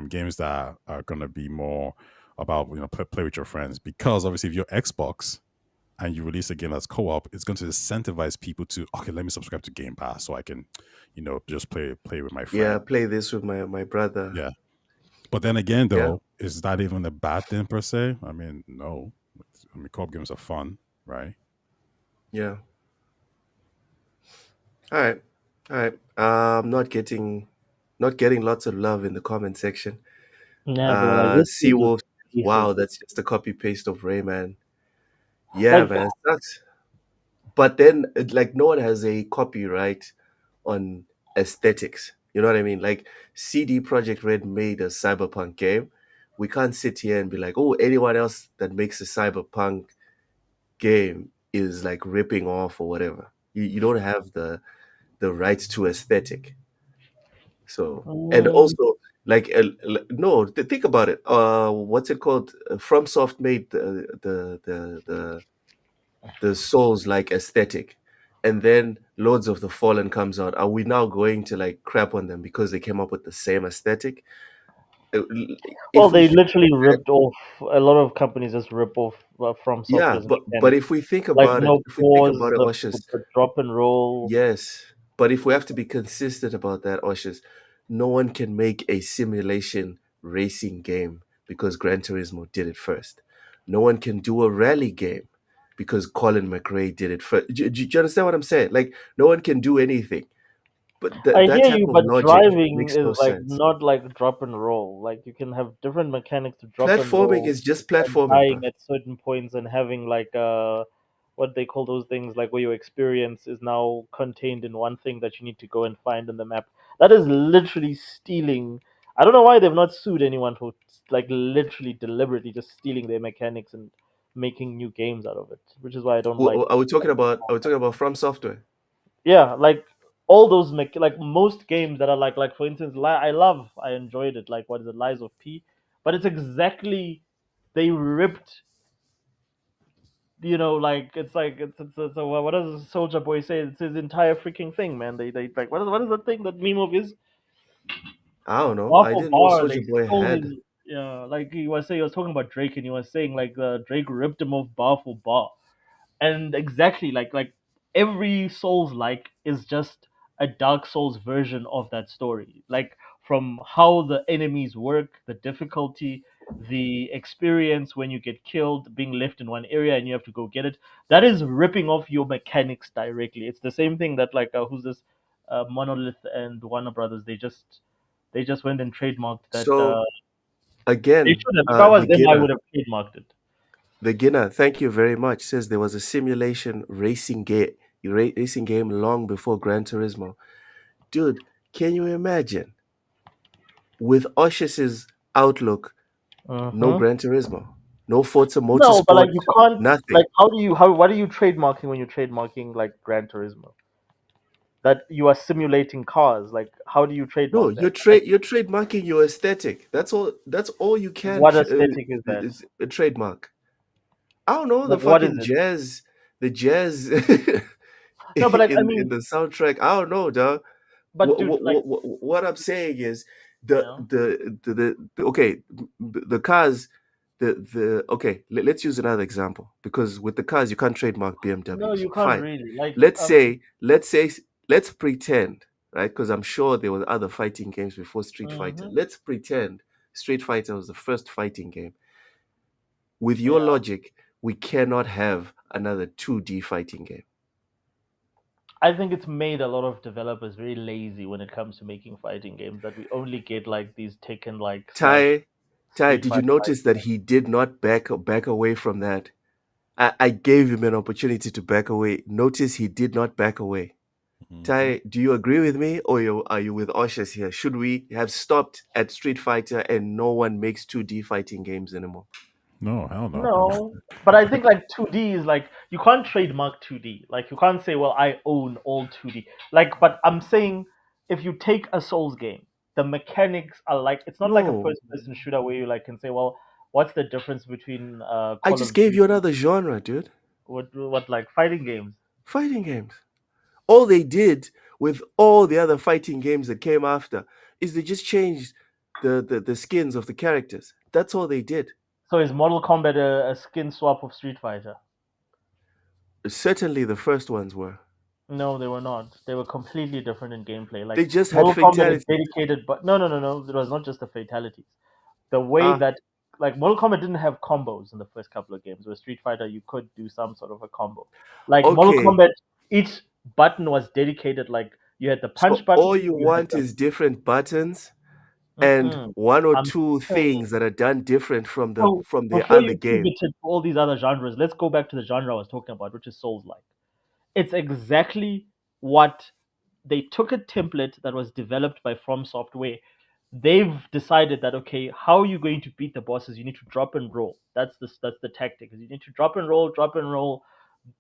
games that are gonna be more about play with your friends. Because obviously, if you're Xbox and you release a game that's co-op, it's going to incentivize people to, okay, let me subscribe to Game Pass so I can, just play with my friend. Yeah, play this with my brother. Yeah. But then again, Yeah. though, is that even a bad thing per se? I mean, no. I mean, co-op games are fun, right? Yeah. All right. All right. Not getting lots of love in the comment section. Yeah, bro. Like this game is Seawolf, decent. wow, that's just a copy paste of Rayman. Yeah, Like, man, it sucks. But then, like, no one has a copyright on aesthetics. You know what I mean? Like, CD Projekt Red made a cyberpunk game. We can't sit here and be like, oh, anyone else that makes a cyberpunk game is like ripping off or whatever. You don't have the rights to aesthetic. So, and also, like, no, think about it. What's it called? FromSoft made the Souls like aesthetic, and then Lords of the Fallen comes out. Are we now going to like crap on them because they came up with the same aesthetic? well, they literally ripped off. A lot of companies just rip off from Yeah, software's but mechanics. if we think Like about it, no if we think pause, about it, Oshus, the drop and roll. yes, but if we have to be consistent about that, Oshus, no one can make a simulation racing game because Gran Turismo did it first. No one can do a rally game because Colin McRae did it first. Do you understand what I'm saying? Like, no one can do anything. But I that hear type you, of but logic driving makes is no like sense. not like drop and roll. Like you can have different mechanics to drop and Platforming roll is just and platforming, bro. dying at certain points and having like what they call those things, like where your experience is now contained in one thing that you need to go and find in the map. That is literally stealing. I don't know why they've not sued anyone for like literally deliberately just stealing their mechanics and making new games out of it, which is why I don't like. Are we talking about From Software? Yeah, like all those like most games that are like for instance, I enjoyed it. Like what is it, Lies of P? But it's exactly they ripped. Like it's what does Soldier Boy say? It's his entire freaking thing, man. They like what is the thing that meme of his I don't know. bar I for didn't know bar? Soldier They Boy stole had. his. Yeah, like he was talking about Drake, and he was saying like Drake ripped him off bar for bar. And exactly like every Souls like is just a Dark Souls version of that story, like from how the enemies work, the difficulty, the experience when you get killed, being left in one area and you have to go get it. That is ripping off your mechanics directly. It's the same thing that like who's this Monolith and Warner Brothers, they just went and trademarked that. So They again, should have. If I was them, I beginner, would have trademarked it. beginner. Thank you very much. Says there was a simulation racing game long before Gran Turismo. Dude, can you imagine with Oshus's outlook? No Mhm. Gran Turismo, no Forza No, but Motorsport, like you can't nothing. like what are you trademarking when you're trademarking like Gran Turismo? That you are simulating cars. Like how do you No, trademark that? Like you're trademarking your aesthetic. That's all you can what aesthetic is that? is a trademark. I don't know, the Like what is fucking it? jazz, the jazz No, but like I in mean, the soundtrack. I don't know, dog. but dude, like What I'm saying is yeah, okay, the cars, the okay. Let's use another example because with the cars you can't trademark no, BMWs. you can't Fine. really. Like Let's say let's pretend, right? Because I'm sure there were other fighting games before Street Fighter. mhm, Let's pretend Street Fighter was the first fighting game. With your yeah. logic, we cannot have another 2D fighting game. I think it's made a lot of developers very lazy when it comes to making fighting games. That we only get like these Tekken like slash Ty, Street did you Fighter. notice that he did not back away from that? I gave him an opportunity to back away. Notice he did not back away. Tai, do you agree with me, or are you with Oshas here? Should we have stopped at Street Fighter and no one makes 2D fighting games anymore? No, hell no. No, but I think like 2D is like you can't trademark 2D. Like you can't say, "Well, I own all 2D." Like, but I'm saying if you take a Souls game, the mechanics are like it's not like a No, first-person shooter where you like can say, "Well, what's the difference between I Call just of gave Duty you another genre, dude. what like fighting games?" Fighting games. All they did with all the other fighting games that came after is they just changed the skins of the characters. That's all they did. So is Mortal Kombat a skin swap of Street Fighter? Certainly the first ones were. No, they were not. They were completely different in gameplay. Like They just had Mortal Kombat is fatalities. dedicated, but no. It was not just the fatalities. The way Ah, that like Mortal Kombat didn't have combos in the first couple of games. Where Street Fighter, you could do some sort of a combo. Like Mortal okay. Kombat, each button was dedicated. Like you had the punch So button. all you You had want the. is different buttons and Mm-mm. one or I'm two saying things that are done different from the so. from the Before other you game. pivoted to all these other genres, let's go back to the genre I was talking about, which is Souls-like. It's exactly what they took a template that was developed by From Software. They've decided that okay, how are you going to beat the bosses? You need to drop and roll. That's the tactic. You need to drop and roll, drop and roll.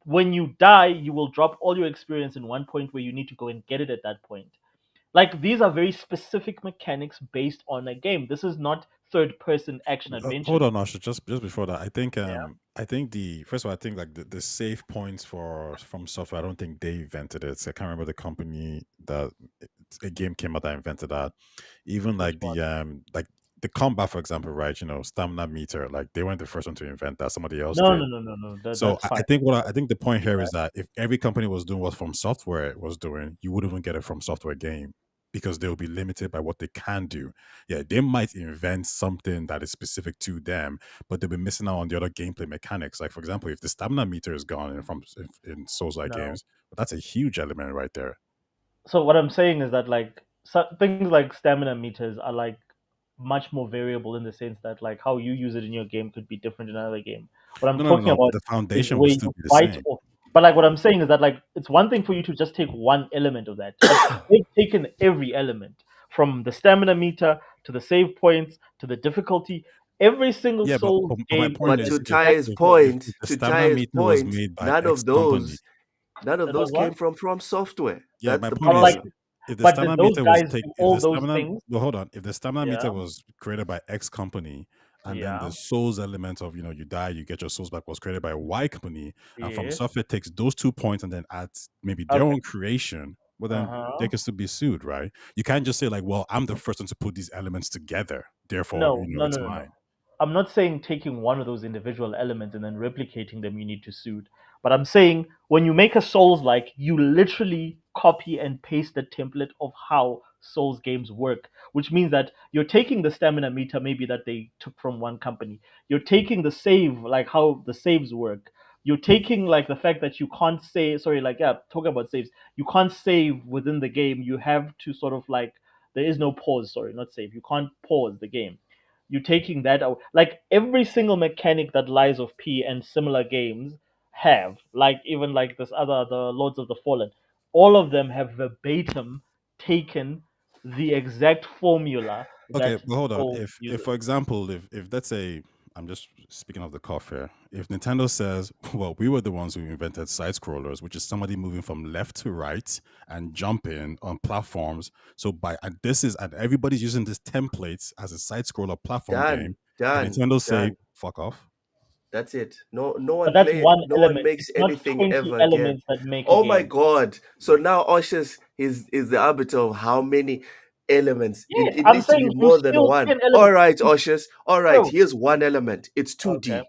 When you die, you will drop all your experience in one point where you need to go and get it at that point. Like these are very specific mechanics based on a game. This is not third person action adventure. Hold on, Asha. Just before that, Yeah. I think the first of all, I think like the save points for from software. I don't think they invented it. So I can't remember the company that a game came out that invented that. Even Which like one? like the combat, for example, right? You know, stamina meter. Like they weren't the first one to invent that. Somebody else No, did. no, no, no, no. So That's I fine. think I think the point here is that if every company was doing what From Software was doing, you wouldn't even get a From Software game because they'll be limited by what they can do. Yeah, they might invent something that is specific to them, but they'll be missing out on the other gameplay mechanics. Like for example, if the stamina meter is gone in Souls-like No. games, but that's a huge element right there. So what I'm saying is that like things like stamina meters are like much more variable in the sense that like how you use it in your game could be different in another game. What I'm talking No. But about the is foundation where will still you be the fight same. off. But like what I'm saying is that like it's one thing for you to just take one element of that. But they've taken every element from the stamina meter to the save points to the difficulty. Every single Yeah, Souls but my game point is But is to exact. Ty's if point, the stamina meter was made by none X of company. That was those what? came from Software. Yeah, That's my the point But is like, problem. if the but did stamina those meter was guys take do if all the those stamina things? well hold on, if the stamina meter Yeah, was created by X company and then the yeah, souls element of you die, you get your souls back was created by Y company, and From yes. Software takes those 2 points and then adds maybe their Okay. own creation, well Uh then they huh. can still be sued, right? You can't just say like, well, I'm the first one to put these elements together, therefore, No, no, it's no, no, mine. no. I'm not saying taking one of those individual elements and then replicating them you need to suit. But I'm saying when you make a Souls like, you literally copy and paste the template of how Souls games work, which means that you're taking the stamina meter maybe that they took from one company. You're taking the save, like how the saves work. You're taking like the fact that you can't say, sorry, like yeah, talking about saves, you can't save within the game. You have to sort of like there is no pause, sorry, not save. You can't pause the game. You're taking that out. Like every single mechanic that Lies of P and similar games have, like even like this other, the Lords of the Fallen, all of them have verbatim taken the exact formula Okay, that but hold on. Soul If uses. for example, if let's say I'm just speaking of the cuff here, if Nintendo says, well, we were the ones who invented side scrollers, which is somebody moving from left to right and jumping on platforms. So and everybody's using this template as a side scroller platform game, and Nintendo say, Done. fuck off. That's it. But that's one No one element. makes It's not anything 20 ever again. elements that make a Oh my game. god. So now Oshus is the arbiter of how many elements. Yes, It I'm needs to be saying you more than steal one. 10 All elements. right, Oshus. All right, Bro, here's one element. It's okay. 2D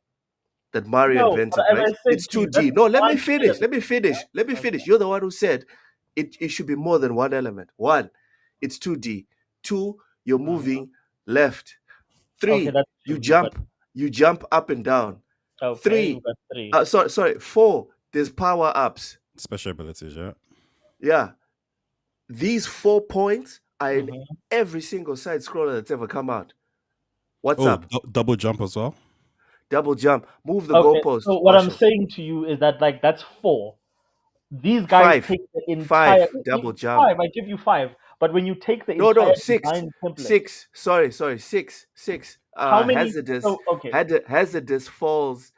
that Mario No, but invented, as right? I said It's to you, that's 2D. No, let me one finish. element. Let me finish. Let me Yeah? Okay. finish. You're the one who said it should be more than one element. One, it's 2D. Two, you're Mhm. moving left. Okay, Three, that's you 2D, but jump up and down. okay, you Three, got three. sorry. Four, there's power ups. Special abilities, yeah. Yeah, these 4 points are in Hmm. every single side scroller that's ever come out. What's Oh, up? double jump as well. Double jump, move the Okay, goalpost, so what I'm Ushers. saying to you is that like that's four. These guys 5. take the entire 5 double jump. 5. I give you 5. But when you take the No, entire 6. design template, 6. Sorry, 6. 6. how many? Hazardous. Okay. Hazardous falls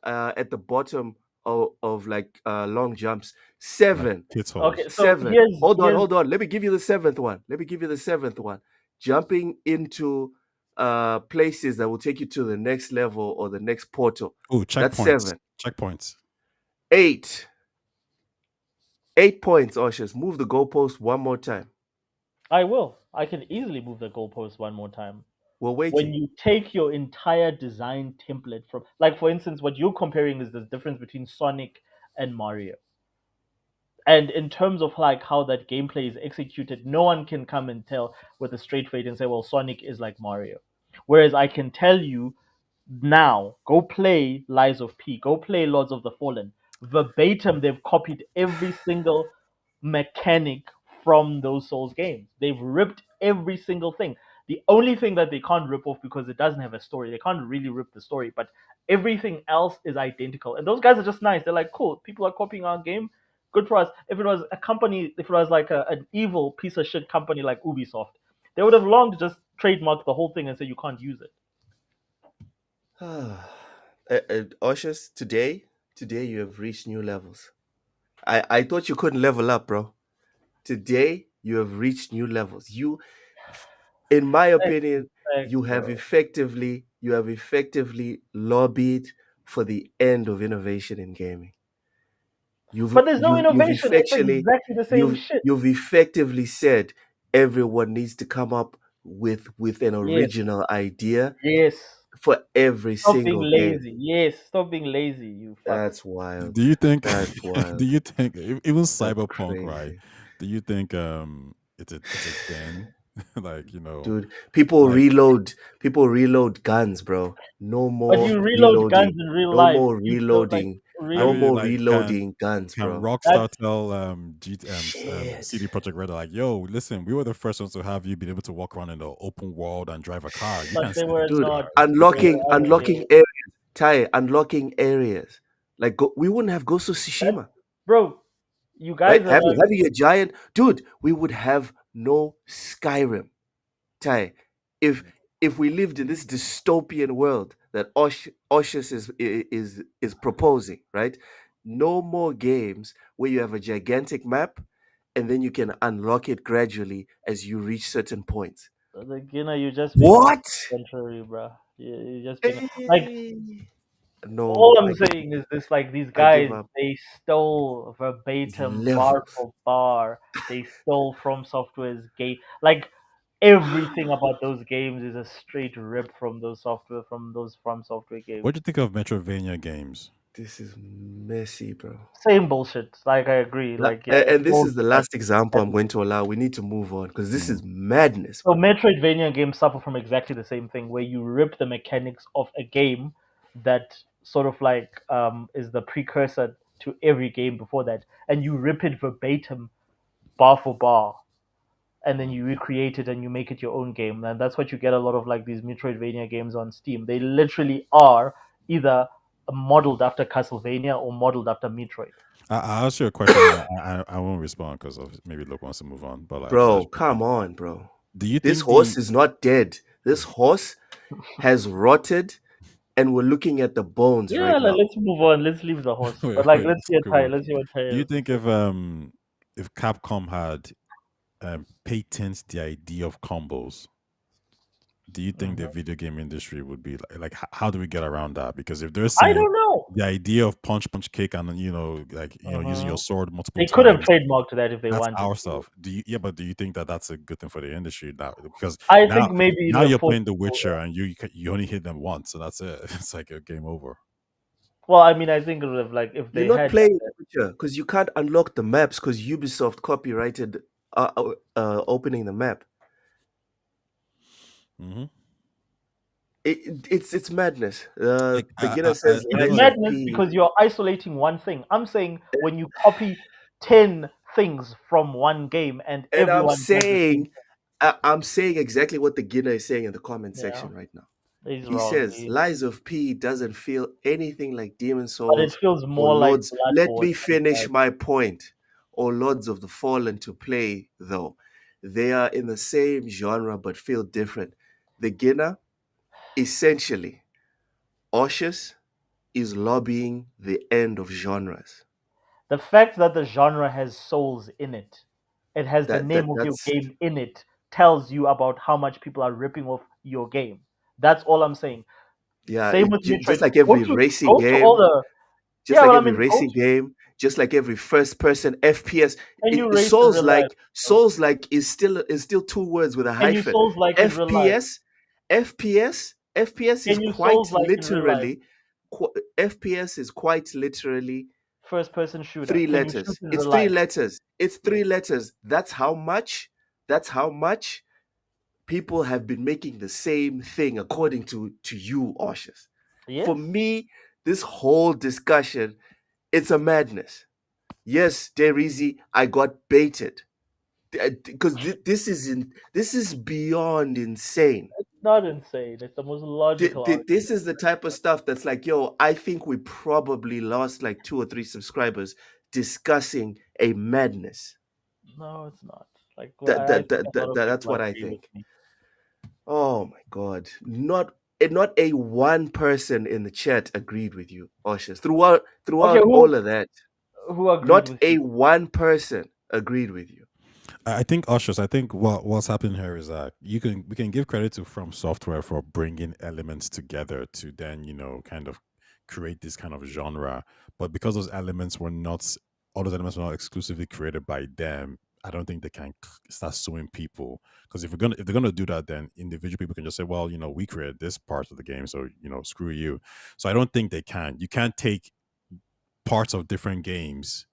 at the bottom of like long jumps. 7. Okay, so 7. here's Hold on. Let me give you the 7th one. Jumping into places that will take you to the next level or the next portal. Oh, That's checkpoints. 7. Checkpoints. 8. 8 points, Oshers. Move the goalpost one more time. I will. I can easily move the goalpost one more time. We're waiting. When you take your entire design template from, like, for instance, what you're comparing is the difference between Sonic and Mario. And in terms of like how that gameplay is executed, no one can come and tell with a straight face and say, well, Sonic is like Mario. Whereas I can tell you now, go play Lies of P, go play Lords of the Fallen. Verbatim, they've copied every single mechanic from those Souls games. They've ripped every single thing. The only thing that they can't rip off because it doesn't have a story, they can't really rip the story, but everything else is identical. And those guys are just nice. They're like, cool, people are copying our game. Good for us. If it was a company, if it was like an evil piece of shit company like Ubisoft, they would have long just trademarked the whole thing and say you can't use it. Oshers, today you have reached new levels. I thought you couldn't level up, bro. Today you have reached new levels. You, in my opinion, you have effectively lobbied for the end of innovation in gaming. But there's no innovation. It's exactly the same shit. You've effectively said everyone needs to come up with an original idea. Yes. For every Stop single being lazy. game. Yes, stop being lazy. You fuck. That's wild. Do you think? That's wild. Do you think even Cyberpunk, crazy. right? Do you think it's a thing? Like, you know, dude, people reload guns, bro. No more. But you reload guns in real life. No more reloading. No more reloading guns, bro. Can Rockstar tell CD Projekt Red, like, yo, listen, we were the first ones to have you been able to walk around in the open world and drive a car. But they were not. Unlocking areas, Ty, unlocking areas. Like we wouldn't have Ghost of Tsushima, bro. You guys right? Having a giant dude, we would have no Skyrim. Ty, if we lived in this dystopian world that Oshus is proposing, right? No more games where you have a gigantic map and then you can unlock it gradually as you reach certain points. You just what? Contrary, bro. You just like. No. All I'm saying is this: like these guys, they stole verbatim bar for bar. They stole From Software's game. Like everything about those games is a straight rip from those From Software games. What do you think of Metroidvania games? This is messy, bro. Same bullshit. Like I agree. And this is the last example I'm going to allow. We need to move on because this is madness. So Metroidvania games suffer from exactly the same thing, where you rip the mechanics of a game that sort of like is the precursor to every game before that, and you rip it verbatim, bar for bar, and then you recreate it and you make it your own game. And that's what you get a lot of like these Metroidvania games on Steam. They literally are either modeled after Castlevania or modeled after Metroid. I'll ask you a question. I won't respond because maybe Luke wants to move on. But like, bro, come on, bro. Do you this horse is not dead? This horse has rotted. And we're looking at the bones right now. Let's move on. Let's leave the horse. But like, let's hear Ty. Let's hear what Ty is. Do you think if Capcom had patented the idea of combos, do you think the video game industry would be like how do we get around that? Because if they're saying, I don't know, the idea of punch kick and using your sword multiple times, they could have trademarked that if they wanted. That's our stuff. But do you think that that's a good thing for the industry now? Because I think maybe now you're playing The Witcher and you only hit them once, so that's it. It's like a game over. Well, I mean, I think it would have like if they you're not playing The Witcher because you can't unlock the maps because Ubisoft copyrighted opening the map. Mm-hmm. It's madness. Beginner says it's madness because you're isolating one thing. I'm saying when you copy 10 things from one game and I'm saying exactly what the Beginner is saying in the comment section right now. He's He wrong. says Lies of P doesn't feel anything like Demon But it Souls feels or more like Lords. Let Bloodborne me finish than my point. Or Lords of the Fallen to play, though. They are in the same genre but feel different. The Ginner, essentially, Oshus is lobbying the end of genres. the fact that the genre has souls in it, it has the name of your That's game in it, tells you about how much people are ripping off your game. That's all I'm saying. yeah. Same with Just Metroid. like every racing Go to all game, the just yeah. like Well, I every mean, racing game, just like every first-person FPS. can you race in Souls real life? like Souls like is still two words with a Can you hyphen. souls like in real life? FPS is Can you souls quite like in real life? literally FPS is quite literally First person shooter. three Can you shoot letters. in It's real three life? letters. It's Yes. three letters. That's how much people have been making the same thing according to you, Oshus. Yes. For me, this whole discussion, it's a madness. Yes, Derizi, I got baited because this is beyond insane. It's not insane. It's the most logical argument. This is the type of stuff that's like, yo, I think we probably lost like 2 or 3 subscribers discussing a madness. No, it's not. Like I think a lot of That's people what I agree with think. me. Oh my God! Not a one person in the chat agreed with you, Oshus. Throughout Okay, all of that, who agreed not with a you? one person agreed with you. I think Ushers. I think what's happening here is that we can give credit to From Software for bringing elements together to then kind of create this kind of genre. But because those elements were not all those elements were not exclusively created by them, I don't think they can start suing people. Because if they're gonna do that, then individual people can just say, well, we created this part of the game, so screw you. So I don't think they can. You can't take parts of different games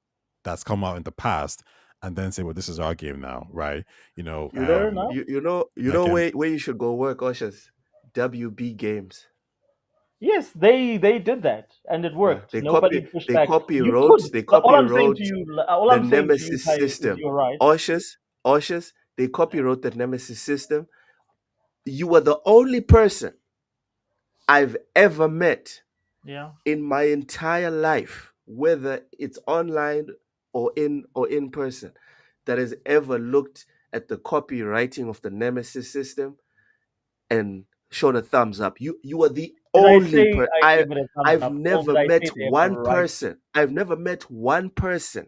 that's come out in the past and then say, well, this is our game now, right? Fair enough. You know where you should go work, Oshus? WB Games. Yes, they did that, and it worked. They Nobody copy pushed they back. copy You wrote could. they All copy I'm saying wrote to you, all the I'm saying to you, Nemesis Kai, is system. you're right. Oshus, they copy wrote the Nemesis system. You were the only person I've ever met Yeah. in my entire life, whether it's online or in person, that has ever looked at the copywriting of the Nemesis system and shown a thumbs up. You are the Did I only say I give it a thumbs I've up, or never did I met say they have the one right? person. I've never met one person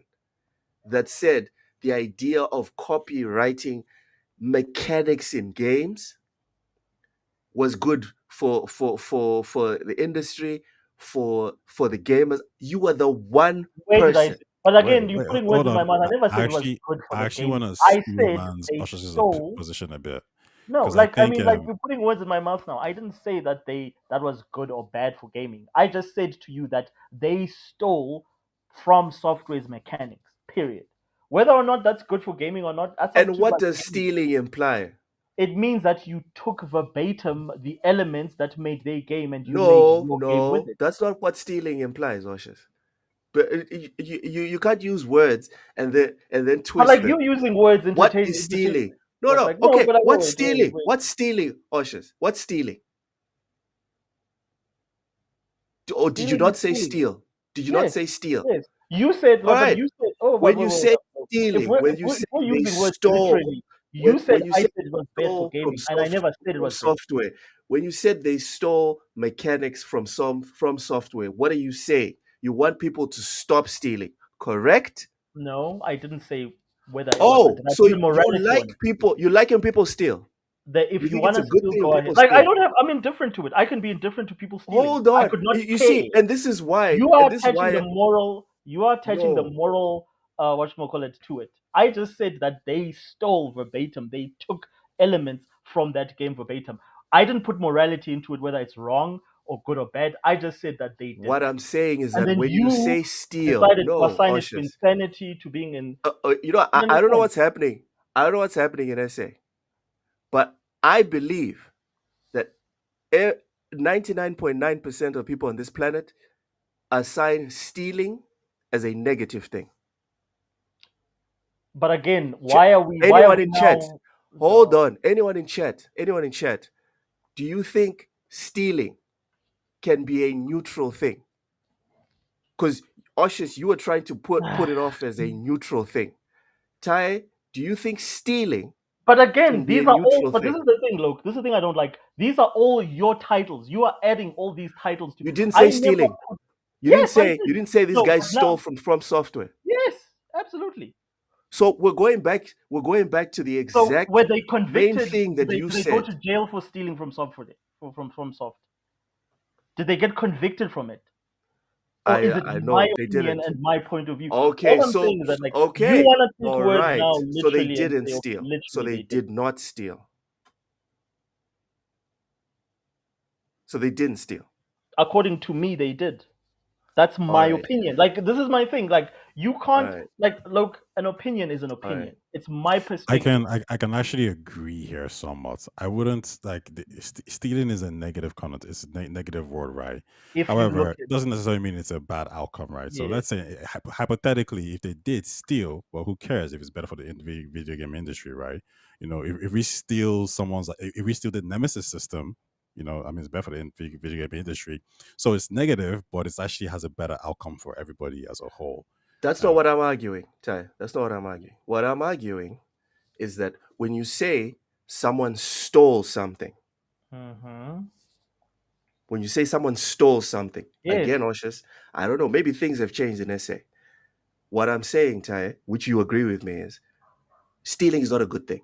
that said the idea of copywriting mechanics in games was good for the industry, for the gamers. You were the one Where did I? person. But Wait, again, you're wait, putting words hold in my on. mouth. I never I said it was actually, good for I the actually game. want to I screw said man's they Ushers' stole. position a bit No, because I like I think mean, like you're putting words in my mouth now. I didn't say that that was good or bad for gaming. I just said to you that they stole From Software's mechanics. Period. Whether or not that's good for gaming or not, that's up And to what like does gaming. stealing imply? It means that you took verbatim the elements that made their game and you made your game with No, it. that's not what stealing implies, Oshus. But you can't use words and then But twist like them. you using words What entertain is stealing? No, but no. like no, Okay, but like what's wait, stealing? wait. What's stealing, Oshus? What's stealing? Or did you Stealing not is say stealing. steal? Did you not Yes, say steal? yes. You said All but right. you said oh When but you wait, say if stealing, we're, when if you we're, say if we're they using words stole, literally, you said when you I say said it was bad for stole gaming and I never said it was good. software, when you said they stole mechanics from software, what do you say? You want people to stop stealing, correct? No, I didn't say whether it was. Oh, Did I so put a you morality like on it? people, you like when people steal. That if You you think it's want a to good still thing when go ahead. people Like steal. I'm indifferent to it. I can be indifferent to people stealing. Hold I on. could not You care. see, and this is why, You are and this is attaching why the moral. You are attaching the no. moral. Call it to it. I just said that they stole verbatim. They took elements from that game verbatim. I didn't put morality into it, whether it's wrong or good or bad. I just said that they did. What I'm saying is And that then when you you say steal, decided to no, assign it to Ushers. insanity, to being in. You know, You I don't know understand? what's happening. I don't know what's happening in SA, but I believe that 99.9% of people on this planet assign stealing as a negative thing. But again, why are we? Why are Anyone we in chat? now? Hold on. Anyone in chat? Do you think stealing can be a neutral thing? Because Oshis, you were trying to put it off as a neutral thing. Tai, do you think stealing But can again, be a these are all. neutral But this thing? is the thing, Luke. This is the thing I don't like. These are all your titles. You are adding all these titles to. You didn't I say never stealing. put- You Yes, I didn't say did. you didn't say these No, guys but stole now- from software. Yes, absolutely. So we're going back to the So exact were they main convicted? thing that did you they go said. to jail for stealing from software? From soft? Did they get convicted from it? Or is it I my know they opinion didn't. and my point of view? Okay, All I'm so saying is that like okay, you want to take all words right. now So they literally and didn't say, okay, steal. literally So they did. did not steal. So they didn't steal. According to me, they did. That's my Alright. opinion. Like this is my thing. Like you can't Alright. like look. An opinion is an opinion. Alright. It's my I perspective. I can actually agree here somewhat. I wouldn't like stealing is a negative connote. It's a negative word, right? If you However, look it at doesn't necessarily mean it's a bad outcome, right? So Yeah. let's say hypothetically, if they did steal, well, who cares if it's better for the video game industry, right? You know, if we steal someone's, if we steal the Nemesis system, you know, I mean, it's better for the video game industry. So it's negative, but it actually has a better outcome for everybody as a whole. That's not what I'm arguing, Tai. That's not what I'm arguing. What I'm arguing is that when you say someone stole something, when you say someone stole something, Yes. again, Oshis, I don't know, maybe things have changed in SA. What I'm saying, Tai, which you agree with me, is stealing is not a good thing.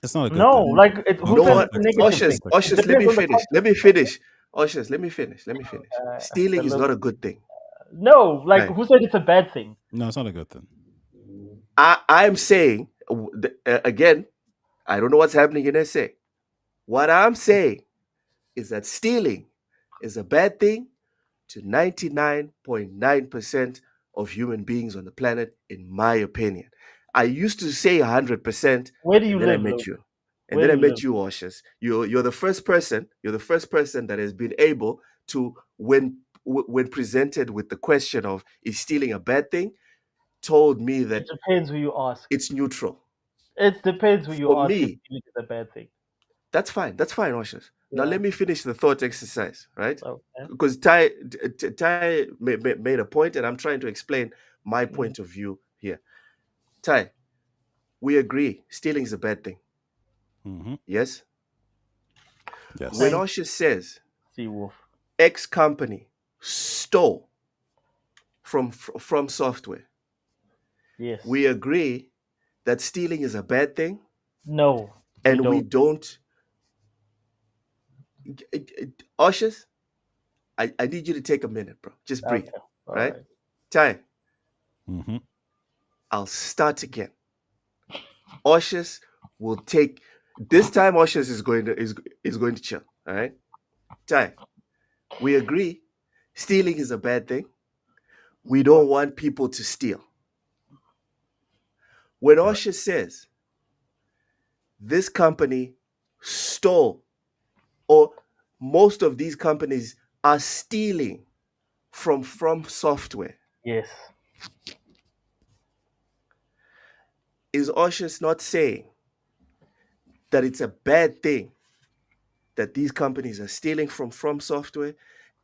It's not a good No, thing. like it, You who know said what? it's a negative thing? Oshis, let me depends on the finish. Let me finish. Oshis, let me finish. Stealing is look- not a good thing. No, like Right. who said it's a bad thing? No, it's not a good thing. I'm saying, again, I don't know what's happening in SA. What I'm saying is that stealing is a bad thing to 99.9% of human beings on the planet, in my opinion. I used to say 100%. Where do you and then live, I met Luke? you. And Where then I do you met you, Oshis. You're the first person. You're the first person that has been able to, when presented with the question of is stealing a bad thing, told me that It depends who you ask. it's neutral. It depends who you For ask. me- if it's a bad thing. That's fine. That's fine, Oshis. Now Yeah. let me finish the thought exercise, right? Okay. Because Tai made a point, and I'm trying to explain my point of view here. Tai, we agree stealing is a bad thing. Mm-hmm. Yes. Yes. When Thanks. Oshis says Seawolf. X company stole from software, Yes. we agree that stealing is a bad thing, No. and we don't. Oshis, I need you to take a minute, bro. Just breathe, Okay. All right? Tai, Mm-hmm. I'll start again. Oshis will take this time. Oshis is going to chill. All right, Tai, we agree. Stealing is a bad thing. We don't want people to steal. When Oshis says this company stole, or most of these companies are stealing from software, Yes. is Oshis not saying that it's a bad thing that these companies are stealing from software,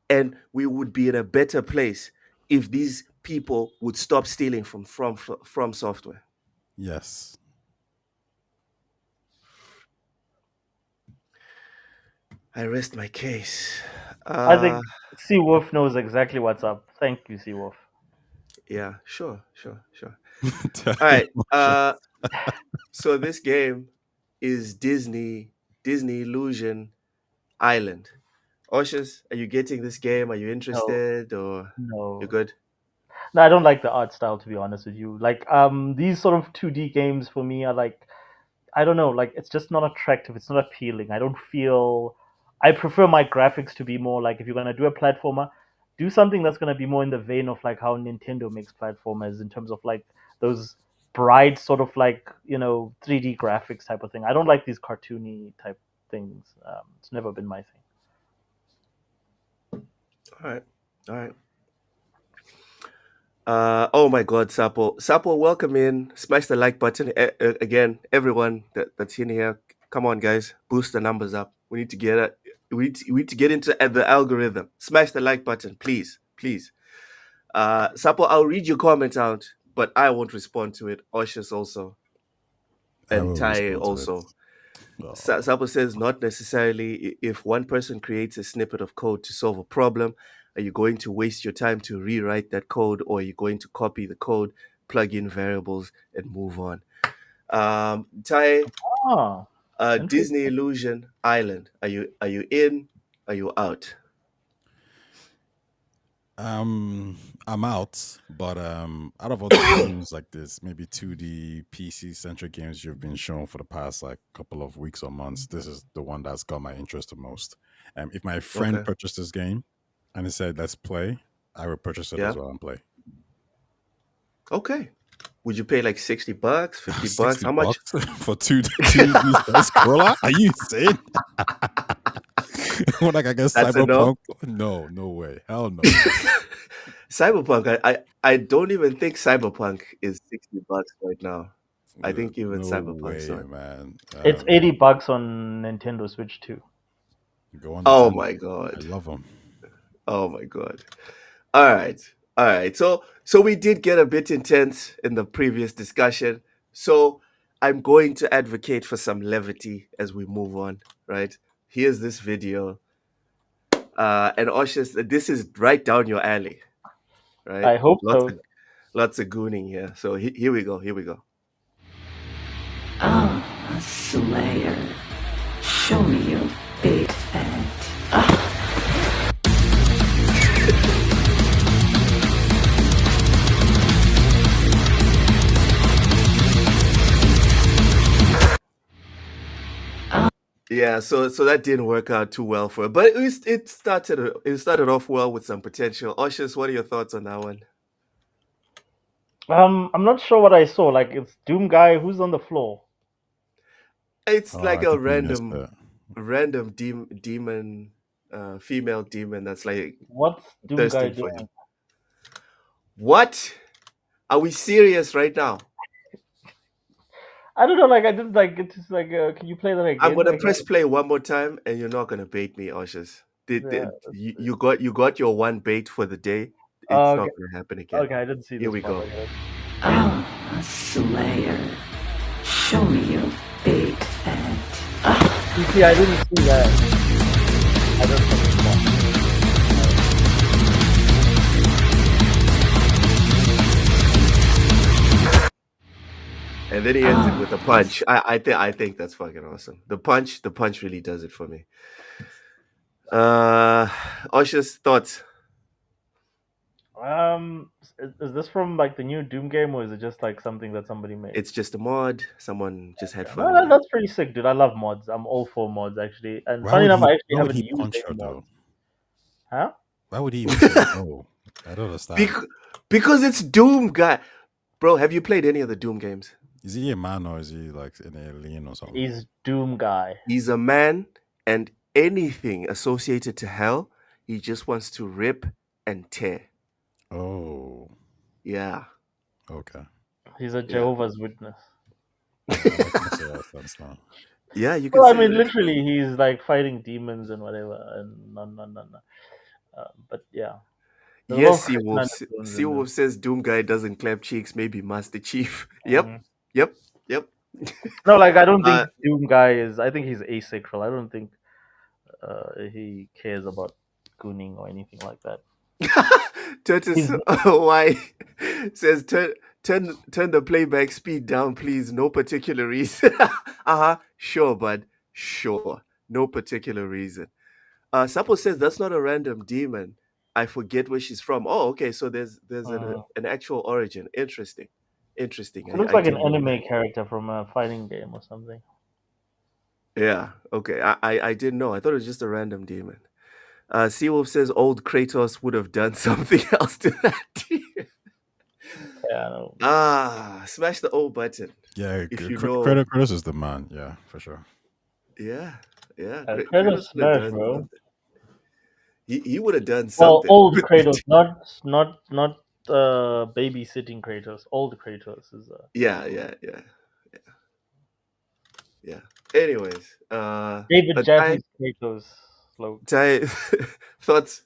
and we would be in a better place if these people would stop stealing from software? Yes. I rest my case. I think Seawolf knows exactly what's up. Thank you, Seawolf. Yeah, sure. All right. So this game is Disney Illusion Island. Oshis, are you getting this game? Are you interested, or No. you're good? No, I don't like the art style, to be honest with you. Like, these sort of 2D games for me are like, I don't know, like it's just not attractive. It's not appealing. I prefer my graphics to be more like, if you're gonna do a platformer, do something that's gonna be more in the vein of like how Nintendo makes platformers, in terms of like those bright sort of like 3D graphics type of thing. I don't like these cartoony type things. It's never been my thing. All right. Oh my God, Sapo, welcome in. Smash the like button. Again, everyone that's in here, come on, guys, boost the numbers up. We need to get We need to get into the algorithm. Smash the like button, please, please. Sapo, I'll read your comment out, but I won't respond to it. Oshus also, I and will Tai respond to it. also. Oh, Sapo says not necessarily. If one person creates a snippet of code to solve a problem, are you going to waste your time to rewrite that code, or are you going to copy the code, plug in variables, and move on? Tai, Ah, Disney interesting. Illusion Island. Are you in? Are you out? I'm out, but out of all the games like this, maybe 2D PC centric games you've been shown for the past like couple of weeks or months, this is the one that's got my interest the most. If my friend Okay. purchased this game and he said let's play, I would purchase it Yeah. as well and play. Okay. Would you pay like $60, $50? 60 How much? bucks for 2D scroller? Are you insane? When like I guess That's a no? Cyberpunk? No way. Hell no. Cyberpunk. I don't even think Cyberpunk is $60 right now. I think even No Cyberpunk's way, not. man. It's $80 on Nintendo Switch too. Go on. Oh Nintendo. my I god. love them. Oh my god. All right. All right. So we did get a bit intense in the previous discussion. So I'm going to advocate for some levity as we move on, right? Here's this video. And Oshus, this is right down your alley, right? I hope so. Lots of gooning here. So here we go. Here we go. A slayer. Show me your big fat. Yeah, so that didn't work out too well for it, but it started off well with some potential. Oshus, what are your thoughts on that one? I'm not sure what I saw. Like it's Doom guy who's on the floor. It's Oh, like I a think you missed random demon, female demon that's like What's Doom guy thirsting for doing? him. What? Are we serious right now? I don't know. Like I didn't like. It's just like. Can you play that again? I'm gonna Like, press play one more time, and you're not gonna bait me, Oshus. Yeah, You got your one bait for the day. It's Okay. not gonna happen again. Okay, I didn't see this. Here we part, go. like, A slayer. Show me your big fat. You see, I didn't see that. I don't know this part. And then he ends it with a punch. I think that's fucking awesome. The punch really does it for me. Oshus, thoughts? Is this from like the new Doom game, or is it just like something that somebody made? It's just a mod. Someone just had fun. No, with it. that's pretty sick, dude. I love mods. I'm all for mods, actually. And Why funny would enough, I actually why would haven't he used punch any her though? mods. Huh? Why would he even say no? I don't understand. Because it's Doom, guy. Bro, have you played any of the Doom games? Is he a man or is he like an alien or something? He's Doom guy. He's a man, and anything associated to hell, he just wants to rip and tear. Oh, Yeah. okay. He's a Jehovah's Witness. I can say that sense now. Yeah, you can Well, I say mean, that. literally, he's like fighting demons and whatever, and no. But yeah. There's a lot Yes, of Christian undertones in Seawolf this. says Doom guy doesn't clap cheeks, maybe Master Chief. Yep. Mhm. Yep. No, like I don't think Uh, Doom guy is. I think he's asexual. I don't think he cares about gooning or anything like that. Turtis why says turn the playback speed down, please. No particular reason. Sure, bud. Sure. No particular reason. Sapo says that's not a random demon. I forget where she's from. Oh, okay. So there's an actual origin. Interesting. It looks like an didn't know anime that. character from a fighting game or something. Yeah. Okay. I didn't know. I thought it was just a random demon. Seawolf says old Kratos would have done something else to that demon. Yeah, I know. Smash the O button. Yeah, If you know. Kratos is the man. Yeah, for sure. Yeah. Kratos Kratos would have smash, done bro. something. He would have done Well, something. old Kratos, not babysitting Kratos. Old Kratos is. Yeah. Anyways, David but Jaffe's Kratos. Cloak. Ty, thoughts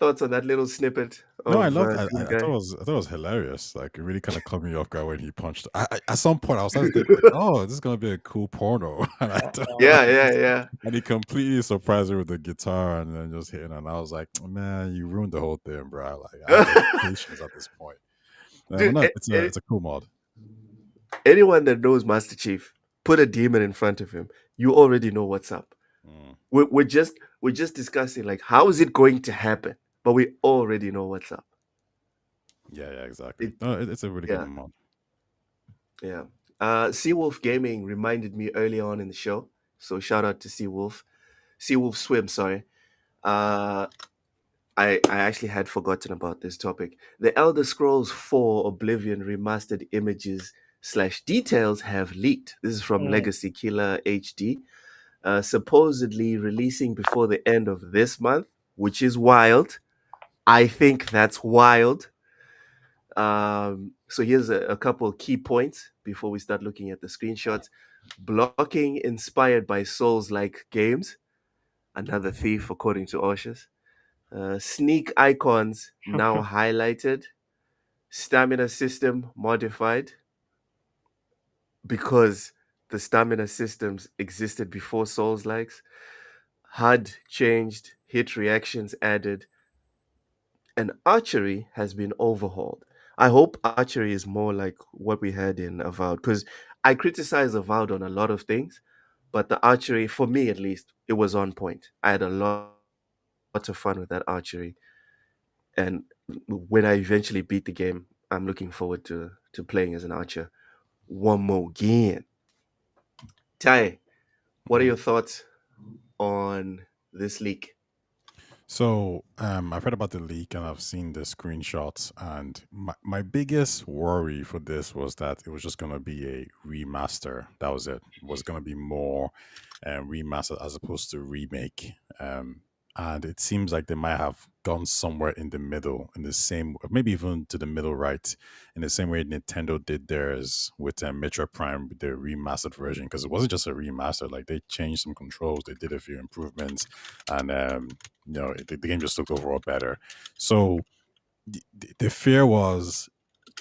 thoughts on that little snippet No, I of loved. Green I thought Guy? it was hilarious. Like it really kind of caught me off guard when he punched. At some point, I was starting to think like, "Oh, this is gonna be a cool porno," and I thought, Yeah, yeah, yeah. and he completely surprised me with the guitar and then just hitting. And I was like, "Man, you ruined the whole thing, bro." Like I have no patience at this point. But Dude, no, it's a cool mod. anyone that knows Master Chief, put a demon in front of him. You already know what's up. Mm. We're just discussing like how is it going to happen, but we already know what's up. Yeah, exactly. It, No, it's a really good yeah, mod. yeah. Seawolf Gaming reminded me early on in the show, so shout out to Seawolf. Seawolf Swim, sorry. Uh, I actually had forgotten about this topic. The Elder Scrolls 4 Oblivion remastered images slash details have leaked. This is from Mm. Legacy Killer HD. Supposedly releasing before the end of this month, which is wild. I think that's wild. So here's a couple of key points before we start looking at the screenshots. Blocking inspired by Souls-like games, another thief according to Oshus. Sneak icons now highlighted. Stamina system modified because the stamina systems existed before Souls likes. HUD changed, hit reactions added, and archery has been overhauled. I hope archery is more like what we had in Avowed because I criticize Avowed on a lot of things, but the archery, for me at least, it was on point. I had a lot of fun with that archery, and when I eventually beat the game, I'm looking forward to playing as an archer one more again. Tai, what are Mhm. your thoughts on this leak? So I've heard about the leak and I've seen the screenshots. And my biggest worry for this was that it was just going to be a remaster. That was it. It was going to be more remastered as opposed to remake. And it seems like they might have gone somewhere in the middle, in the same, maybe even to the middle right, in the same way Nintendo did theirs with Metro Prime, with the remastered version. Because it wasn't just a remaster; like they changed some controls, they did a few improvements, and the game just looked overall better. So the fear was,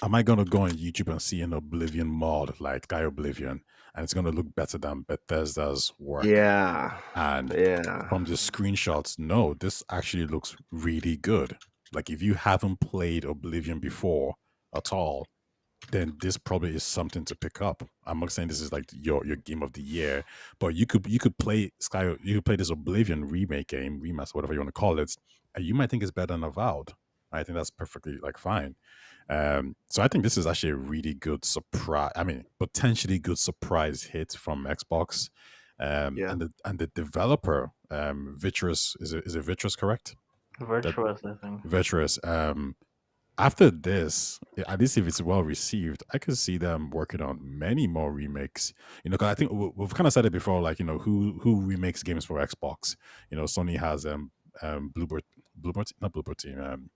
am I gonna go on YouTube and see an Oblivion mod like Guy Oblivion, and it's gonna look better than Bethesda's work? Yeah, And yeah, from the screenshots, no, this actually looks really good. Like if you haven't played Oblivion before at all, then this probably is something to pick up. I'm not saying this is like your game of the year, but you could play you could play this Oblivion remake game, remaster, whatever you want to call it, and you might think it's better than Avowed. I think that's perfectly like fine. So I think this is actually a really good surprise. I mean, potentially good surprise hit from Xbox. yeah. And the developer, Vitreous, is it Vitreous, correct? That Virtuous, I think. Vitreous. After this, at least if it's well received, I could see them working on many more remakes. Because I think we've kind of said it before, like who remakes games for Xbox. Sony has Bluebird, not Bluebird Team,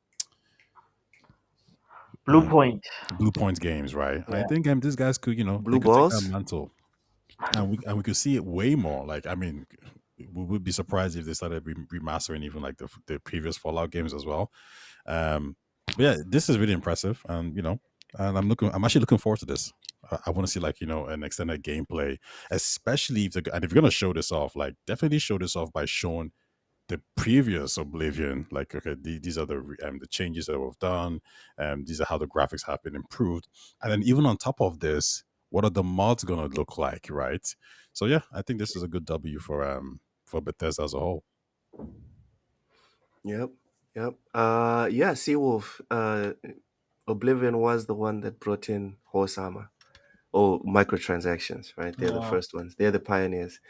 Blue um, Point. Blue Point Games, right? And I Yeah. think these guys could, they Blue could take that balls? mantle, and we could see it way more. Like, I mean, we would be surprised if they started remastering even like the previous Fallout games as well. But yeah, this is really impressive, and I'm actually looking forward to this. I want to see like an extended gameplay, especially and if you're gonna show this off, like definitely show this off by showing the previous Oblivion. Like, okay, these are the changes that we've done, these are how the graphics have been improved, and then even on top of this, what are the mods gonna look like, right? So yeah, I think this is a good W for Bethesda as a whole. Yep, yep. Yeah, Seawolf. Oblivion was the one that brought in horse armor or microtransactions, right? They're the Yeah. first ones. They're the pioneers.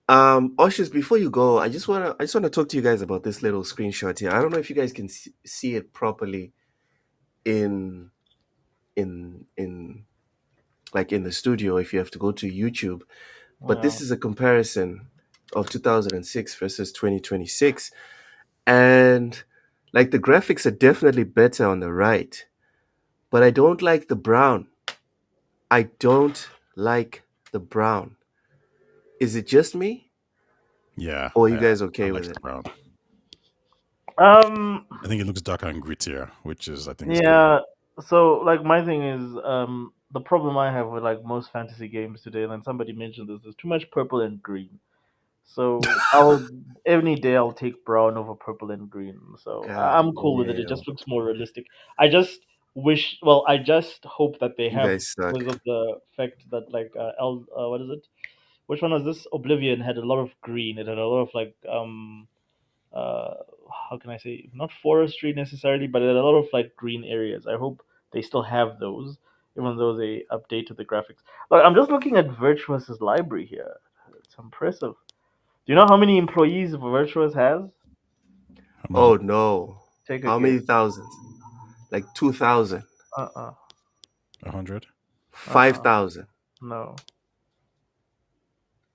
Oshus, before you go, I just wanna talk to you guys about this little screenshot here. I don't know if you guys can see it properly in in like in the studio if you have to go to YouTube, but Yeah. this is a comparison of 2006 versus 2026, and like the graphics are definitely better on the right, but I don't like the brown. I don't like the brown. Is it just me? Yeah, Or are you guys okay I like with the it? brown. Um, I think it looks darker and grittier, which is I think is good. yeah. So like my thing is the problem I have with like most fantasy games today, and then somebody mentioned this, there's too much purple and green. So I'll any day I'll take brown over purple and green. So God I'm cool with it. It damn. just looks more realistic. I just wish. Well, I just hope that they You have guys suck. because of the fact that like what is it? Which one was this? Oblivion had a lot of green. It had a lot of like uh how can I say, not forestry necessarily, but it had a lot of like green areas. I hope they still have those, even though they updated the graphics. Look, I'm just looking at Virtuous's library here. It's impressive. Do you know how many employees Virtuous has? How Oh many? no. Take a How many guess. thousands? Like 2,000, Uh-uh. 100. 5,000. No.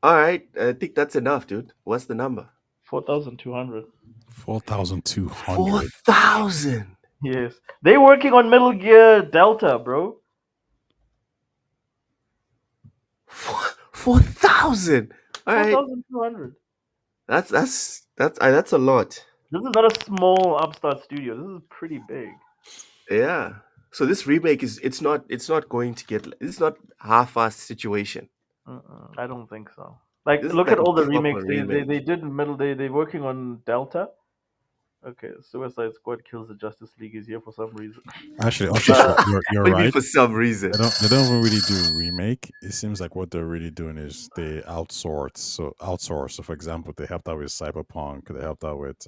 All right, I think that's enough, dude. What's the number? 4,200. 4,200. 4,000. Yes. They working on Metal Gear Delta, bro. 4,000. All right, 4,200. that's a lot. This is not a small upstart studio. This is pretty big. Yeah. So this remake it's not going to get, it's not half-assed situation. I don't think so. Like, This is look like at a all the proper remakes they remake. did in middle. They're working on Delta. Okay, Suicide Squad Kills the Justice League is here for some reason. Actually, you're What do you mean right. for some reason? They don't even really do remake. It seems like what they're really doing is they outsource. So for example, they helped out with Cyberpunk. They helped out with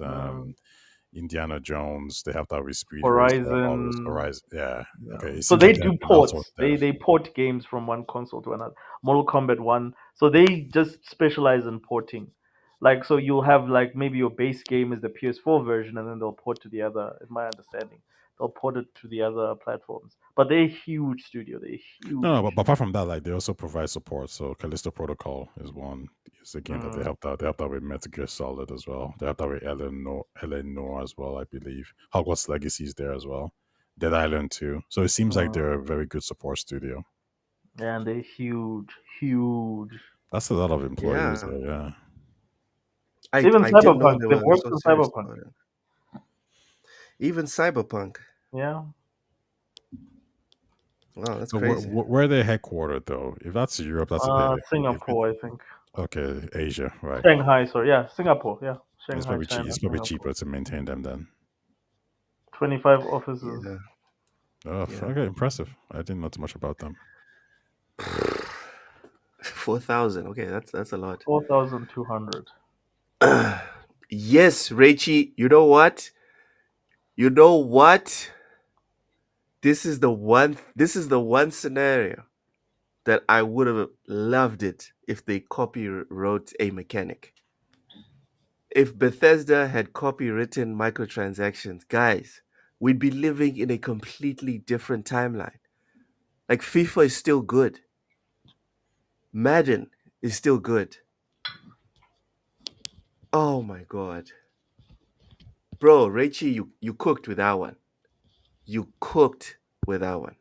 Indiana Jones. They helped out with Speed Racer. All those Horizon. Horizon. Yeah. Yeah. Okay. It So seems they like do they're ports. outsourced They devs. they port games from one console to another. Mortal Kombat 1. So they just specialize in porting. Like, so you'll have like maybe your base game is the PS4 version, and then they'll port to the other. In my understanding, they'll port it to the other platforms. But they're a huge studio. They're No, huge. but apart from that, like they also provide support. So Callisto Protocol is one. It's a game that they helped out. They helped out with Metal Gear Solid as well. They helped out with Eleanor as well, I believe. Hogwarts Legacy is there as well. Dead Island 2. So it seems like they're a very good support studio. And they're huge, huge. That's a lot of employees Yeah. there, yeah. Even I didn't know Cyberpunk. they They've were worked so on serious Cyberpunk. about it. Even Cyberpunk. Yeah. Wow, that's So crazy. where are they headquartered though? If that's Europe, that's a bit. Singapore, I think. Okay, Asia, right? Shanghai, sorry, yeah, Singapore, yeah, It's Shanghai, probably China. It's probably Singapore. cheaper to maintain them then. 25 offices. Yeah. Oh, Yeah. okay, impressive. I didn't know too much about them. 4,000. Okay, that's a lot. 4,200. Yes, Raichi, you know what? You know what? This is the one scenario that I would have loved it if they copywrote a mechanic. If Bethesda had copywritten microtransactions, guys, we'd be living in a completely different timeline. Like FIFA is still good. Madden is still good. Oh my god. Bro, Raichi, you cooked with that one. You cooked with that one.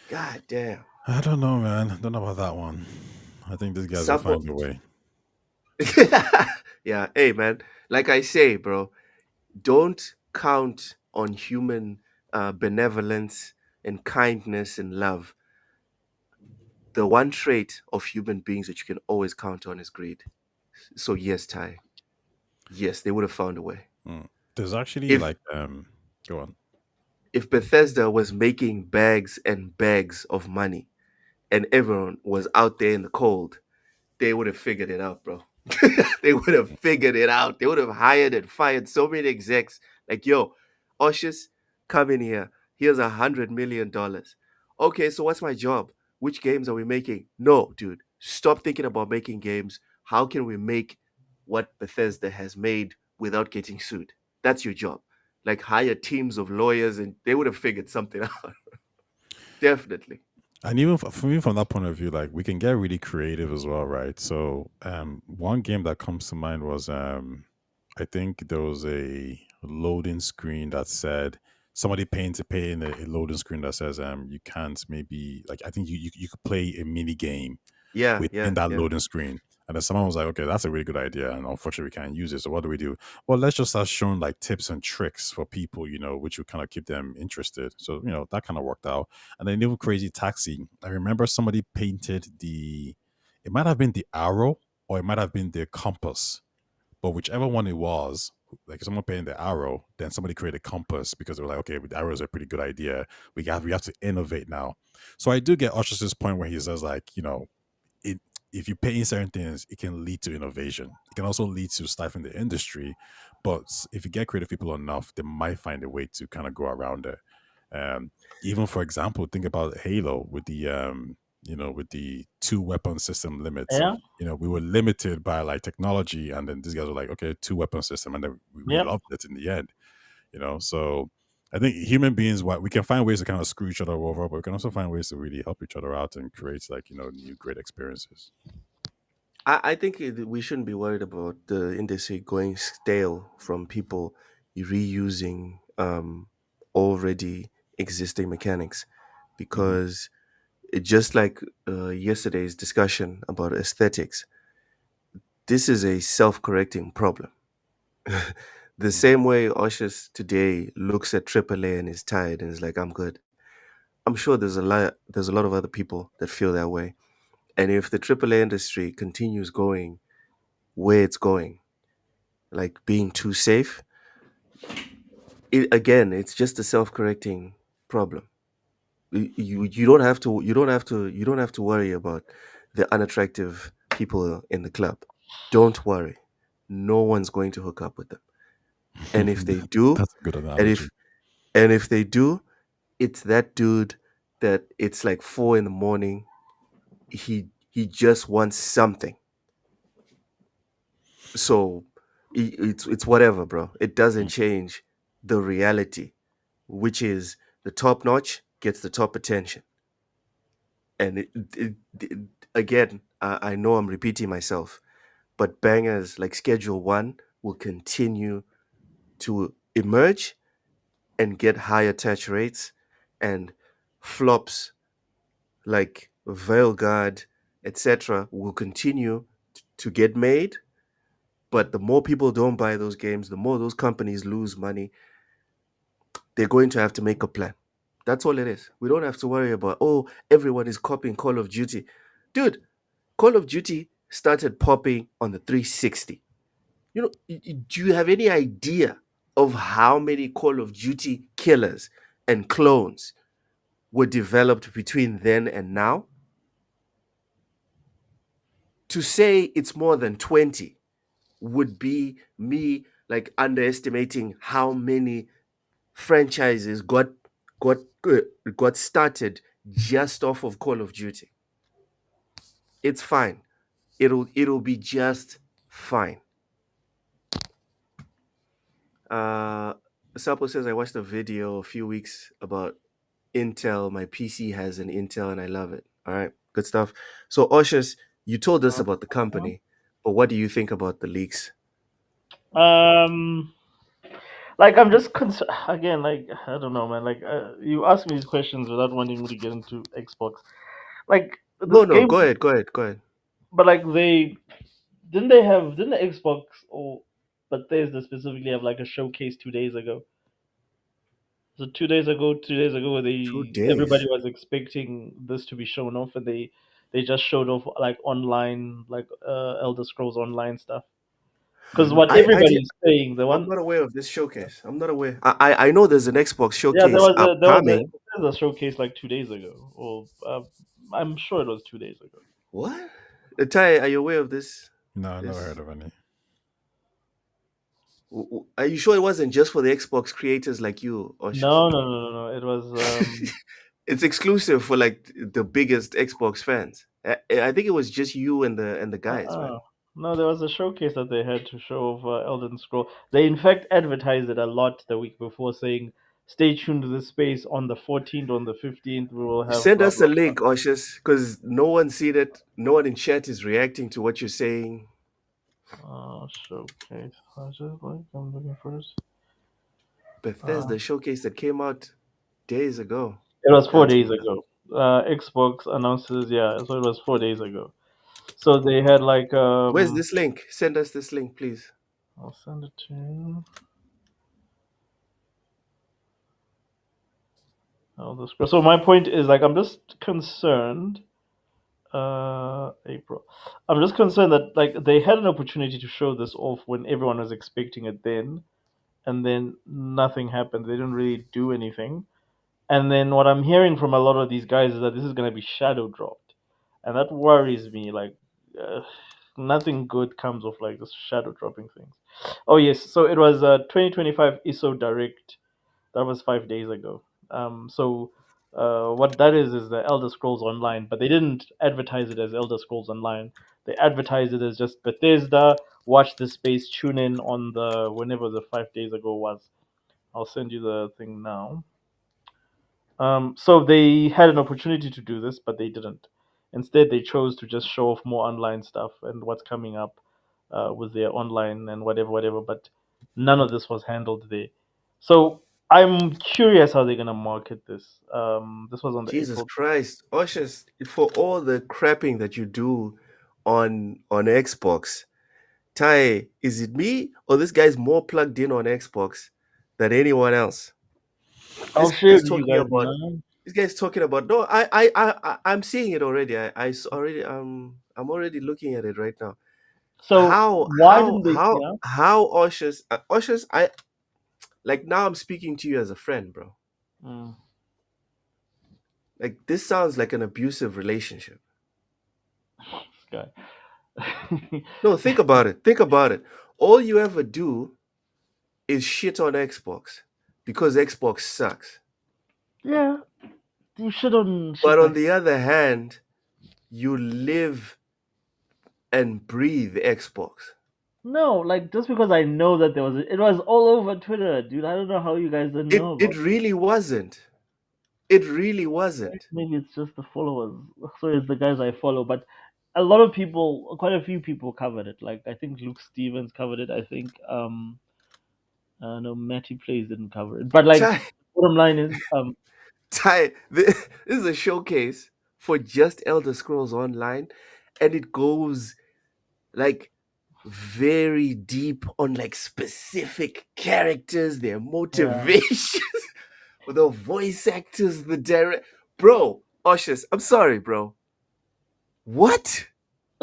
God damn. I don't know, man. I don't know about that one. I think these guys will Supple. find a way. Yeah, hey man, like I say, bro, don't count on human benevolence and kindness and love. The one trait of human beings that you can always count on is greed. So yes, Ty. Yes, they would have found a way. There's actually If like go on. if Bethesda was making bags and bags of money and everyone was out there in the cold, they would have figured it out, bro. They would have figured it out. They would have hired and fired so many execs. Like, yo, Oshus, come in here. Here's $100 million. Okay, so what's my job? Which games are we making? No, dude. Stop thinking about making games. How can we make what Bethesda has made without getting sued? That's your job. Like, hire teams of lawyers, and they would have figured something out. Definitely. And even for me, from that point of view, like we can get really creative as well, right? So, one game that comes to mind was, I think there was a loading screen that said somebody paying to pay in a loading screen that says, you can't maybe like I think you could play a mini game Yeah, within yeah, that yeah. loading screen. And then someone was like, okay, that's a really good idea. And unfortunately, we can't use it. So what do we do? Well, let's just start showing like tips and tricks for people, which would kind of keep them interested. So, that kind of worked out. And then even Crazy Taxi, I remember somebody painted it might have been the arrow or it might have been the compass, but whichever one it was, like someone painted the arrow, then somebody created a compass because they were like, okay, the arrow is a pretty good idea. We have to innovate now. So I do get Ushers' point where he says like, if you pay in certain things, it can lead to innovation. It can also lead to stifling the industry. But if you get creative people enough, they might find a way to kind of go around it. Even for example, think about Halo with the 2 weapon system limits. Yeah. We were limited by like technology, and then these guys were like, okay, 2 weapon system, and then we Yep. loved it in the end. So I think human beings, we can find ways to kind of screw each other over, but we can also find ways to really help each other out and create like new great experiences. I think we shouldn't be worried about the industry going stale from people reusing already existing mechanics, because just like yesterday's discussion about aesthetics, this is a self-correcting problem. The same way Oshus today looks at AAA and is tired and is like, I'm good. I'm sure there's a lot of other people that feel that way. And if the AAA industry continues going where it's going, like being too safe, it's just a self-correcting problem. You don't have to worry about the unattractive people in the club. Don't worry. No one's going to hook up with them. And if they do, That's a good and analogy. if they do, it's that dude that it's like 4 in the morning. He just wants something. So it's whatever, bro. It doesn't change the reality, which is the top notch gets the top attention. And again, I know I'm repeating myself, but bangers like Schedule 1 will continue to emerge and get high attach rates, and flops like Veilguard, etc., will continue to get made. But the more people don't buy those games, the more those companies lose money. They're going to have to make a plan. That's all it is. We don't have to worry about, oh, everyone is copying Call of Duty. Dude, Call of Duty started popping on the 360. Do you have any idea of how many Call of Duty killers and clones were developed between then and now? To say it's more than 20 would be me like underestimating how many franchises got started just off of Call of Duty. It's fine. It'll be just fine. Sapo says I watched a video a few weeks about Intel. My PC has an Intel and I love it. All right, good stuff. So Oshus, you told us about the company, but what do you think about the leaks? Like I'm just again, like I don't know, man. Like you ask me these questions without wanting me to get into Xbox. Like this No, game, go ahead. but like didn't the Xbox or Bethesda specifically have like a showcase 2 days ago? So 2 days ago, where 2 days. everybody was expecting this to be shown off, and they just showed off like online, like Elder Scrolls Online stuff. Because what everybody is saying, I'm not aware of this showcase. I'm not aware. I know there's an Xbox showcase there was upcoming. a showcase like 2 days ago, or I'm sure it was 2 days ago. What? Tai, are you aware of this? No, I never heard of any. Are you sure it wasn't just for the Xbox creators like you? Or No. It was. It's exclusive for like the biggest Xbox fans. I think it was just you and the guys, man. No, there was a showcase that they had to show of Elden Scroll. They in fact advertised it a lot the week before, saying, "Stay tuned to this space on the 14th, on the 15th. We will have." Send us a link, Oshus, because no one seen it. No one in chat is reacting to what you're saying. Showcase. I'm looking for this. Bethesda showcase that came out days ago. It was 4 days ago. Xbox announces, so it was 4 days ago. So they had like Where's this link? Send us this link, please. I'll send it to you. So my point is like I'm just concerned. April. I'm just concerned that like they had an opportunity to show this off when everyone was expecting it then, and then nothing happened. They didn't really do anything. And then what I'm hearing from a lot of these guys is that this is going to be shadow dropped, and that worries me. Like, nothing good comes of like this shadow dropping things. Oh yes, so it was 2025 ISO Direct. That was 5 days ago. What that is the Elder Scrolls Online, but they didn't advertise it as Elder Scrolls Online. They advertised it as just Bethesda. Watch the space. Tune in on the whenever the 5 days ago was. I'll send you the thing now. So they had an opportunity to do this, but they didn't. Instead, they chose to just show off more online stuff and what's coming up with their online and whatever. But none of this was handled there. So I'm curious how they're gonna market this. This was on the Jesus April. Christ, Oshus, for all the crapping that you do on Xbox, Ty, is it me or this guy's more plugged in on Xbox than anyone else? I'll This share guy's with you talking guys about. now. This guy's talking about. No, I'm seeing it already. Already. I'm already looking at it right now. So why didn't they? Yeah. How Oshus, Oshus, I like now. I'm speaking to you as a friend, bro. Mm, Like this sounds like an abusive relationship. this guy. No, think about it. Think about it. All you ever do is shit on Xbox because Xbox sucks. Yeah, you shouldn't. But on the other hand, you live and breathe Xbox. No, like just because I know that it was all over Twitter, dude. I don't know how you guys didn't know It about it. really wasn't. It really wasn't. Maybe it's just the followers. So it's the guys I follow, but a lot of people, quite a few people covered it. Like I think Luke Stevens covered it. I think no, Matty Plays didn't cover it. But like, Ty, bottom line is this is a showcase for just Elder Scrolls Online, and it goes like very deep on like specific characters, their motivations, the voice actors, the direct. Bro, Oshus, I'm sorry, bro. What?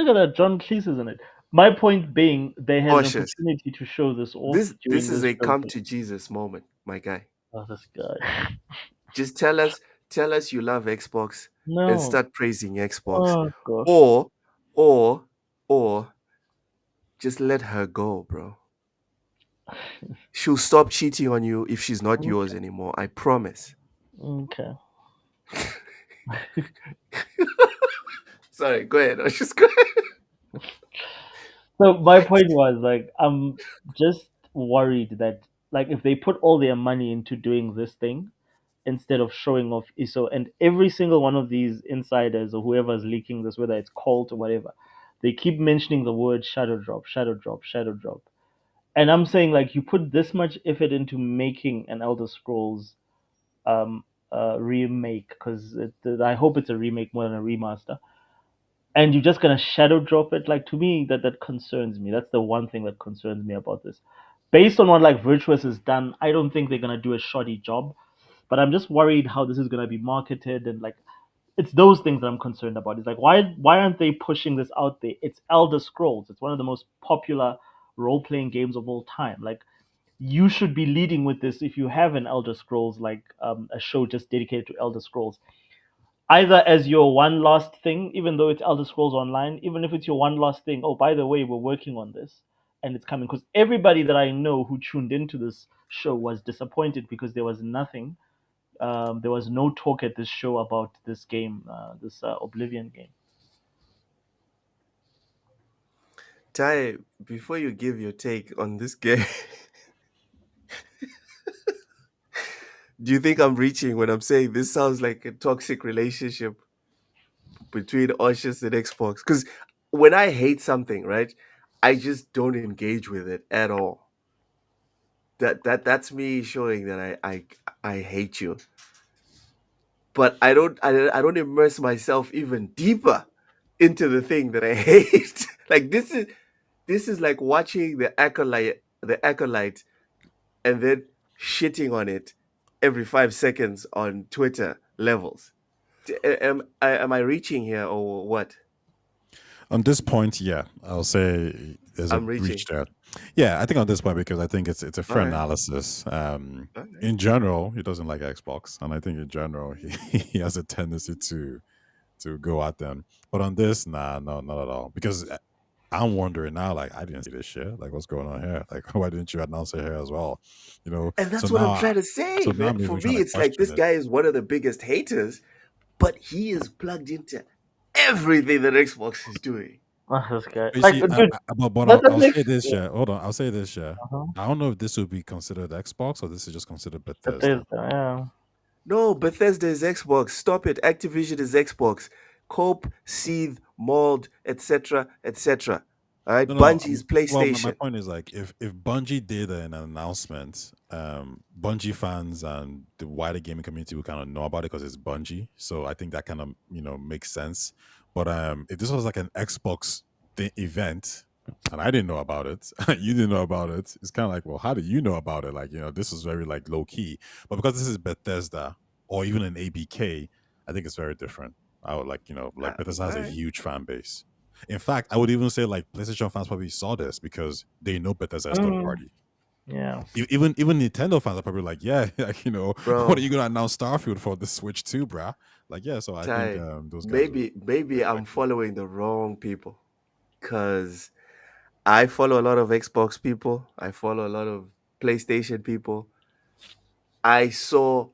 look at that, John Cleese is in it. My point being, they had an Oshus, opportunity to show this off this during is this a come showcase. to Jesus moment, my guy. Oh, this guy. Just tell us you love Xbox and No. start praising Xbox. Oh gosh. Or just let her go, bro. She'll stop cheating on you if she's not yours anymore. I promise. Okay. Sorry, go ahead. I was just go ahead. So my point was like I'm just worried that like if they put all their money into doing this thing instead of showing off ISO and every single one of these insiders or whoever's leaking this, whether it's Colt or whatever, they keep mentioning the word shadow drop, shadow drop, shadow drop. And I'm saying like you put this much effort into making an Elder Scrolls remake because I hope it's a remake more than a remaster and you're just gonna shadow drop it. Like to me, that concerns me. That's the one thing that concerns me about this. Based on what like Virtuous has done, I don't think they're gonna do a shoddy job. But I'm just worried how this is gonna be marketed and like it's those things that I'm concerned about. It's like why aren't they pushing this out there? It's Elder Scrolls. It's one of the most popular role playing games of all time. Like you should be leading with this if you have an Elder Scrolls like a show just dedicated to Elder Scrolls either as your one last thing, even though it's Elder Scrolls Online, even if it's your one last thing, oh, by the way, we're working on this and it's coming. Because everybody that I know who tuned into this show was disappointed because there was nothing. There was no talk at this show about this game, this Oblivion game. Ty, before you give your take on this game, do you think I'm reaching when I'm saying this sounds like a toxic relationship between Oshus and Xbox? Because when I hate something, right, I just don't engage with it at all. That's me showing that I hate you. But I don't immerse myself even deeper into the thing that I hate. Like this is like watching the acolyte, and then shitting on it every 5 seconds on Twitter levels. Am I reaching here or what? On this point, yeah, I'll say there's a I'm reaching. breach there. Yeah, I think on this point because I think it's a fair Alright. analysis. Okay. In general, he doesn't like Xbox, and I think in general he has a tendency to go at them. But on this, nah, no, not at all. Because I'm wondering now, like I didn't see this shit. Like what's going on here? Like why didn't you announce it here as well? You know. And that's So what I'm now, trying to say, so now man. I'm For even trying me, to it's like question this it. guy is one of the biggest haters, but he is plugged into everything that Xbox is doing. This guy, But you like, see, dude, but that I'll makes say this, yeah. Hold on, I'll say this, yeah. uh-huh. I don't know if this would be considered Xbox or this is just considered Bethesda. Bethesda, yeah. No, Bethesda is Xbox. Stop it. Activision is Xbox. Cope, Seethe, Mold, etc., etc. All right, No, Bungie is well, my PlayStation. point is like if Bungie did an announcement, Bungie fans and the wider gaming community will kind of know about it because it's Bungie. So I think that kind of makes sense. But if this was like an Xbox event and I didn't know about it, you didn't know about it, it's kind of like, well, how do you know about it? Like this is very like low key. But because this is Bethesda or even an ABK, I think it's very different. I would like Bethesda has a Alright. huge fan base. In fact, I would even say like PlayStation fans probably saw this because they know Bethesda is third party. Yeah. Even Nintendo fans are probably like, yeah, like, Bro. what are you gonna announce Starfield for the Switch too, bruh? Like, yeah. So I think those guys. Maybe I'm following the wrong people, because I follow a lot of Xbox people. I follow a lot of PlayStation people. I saw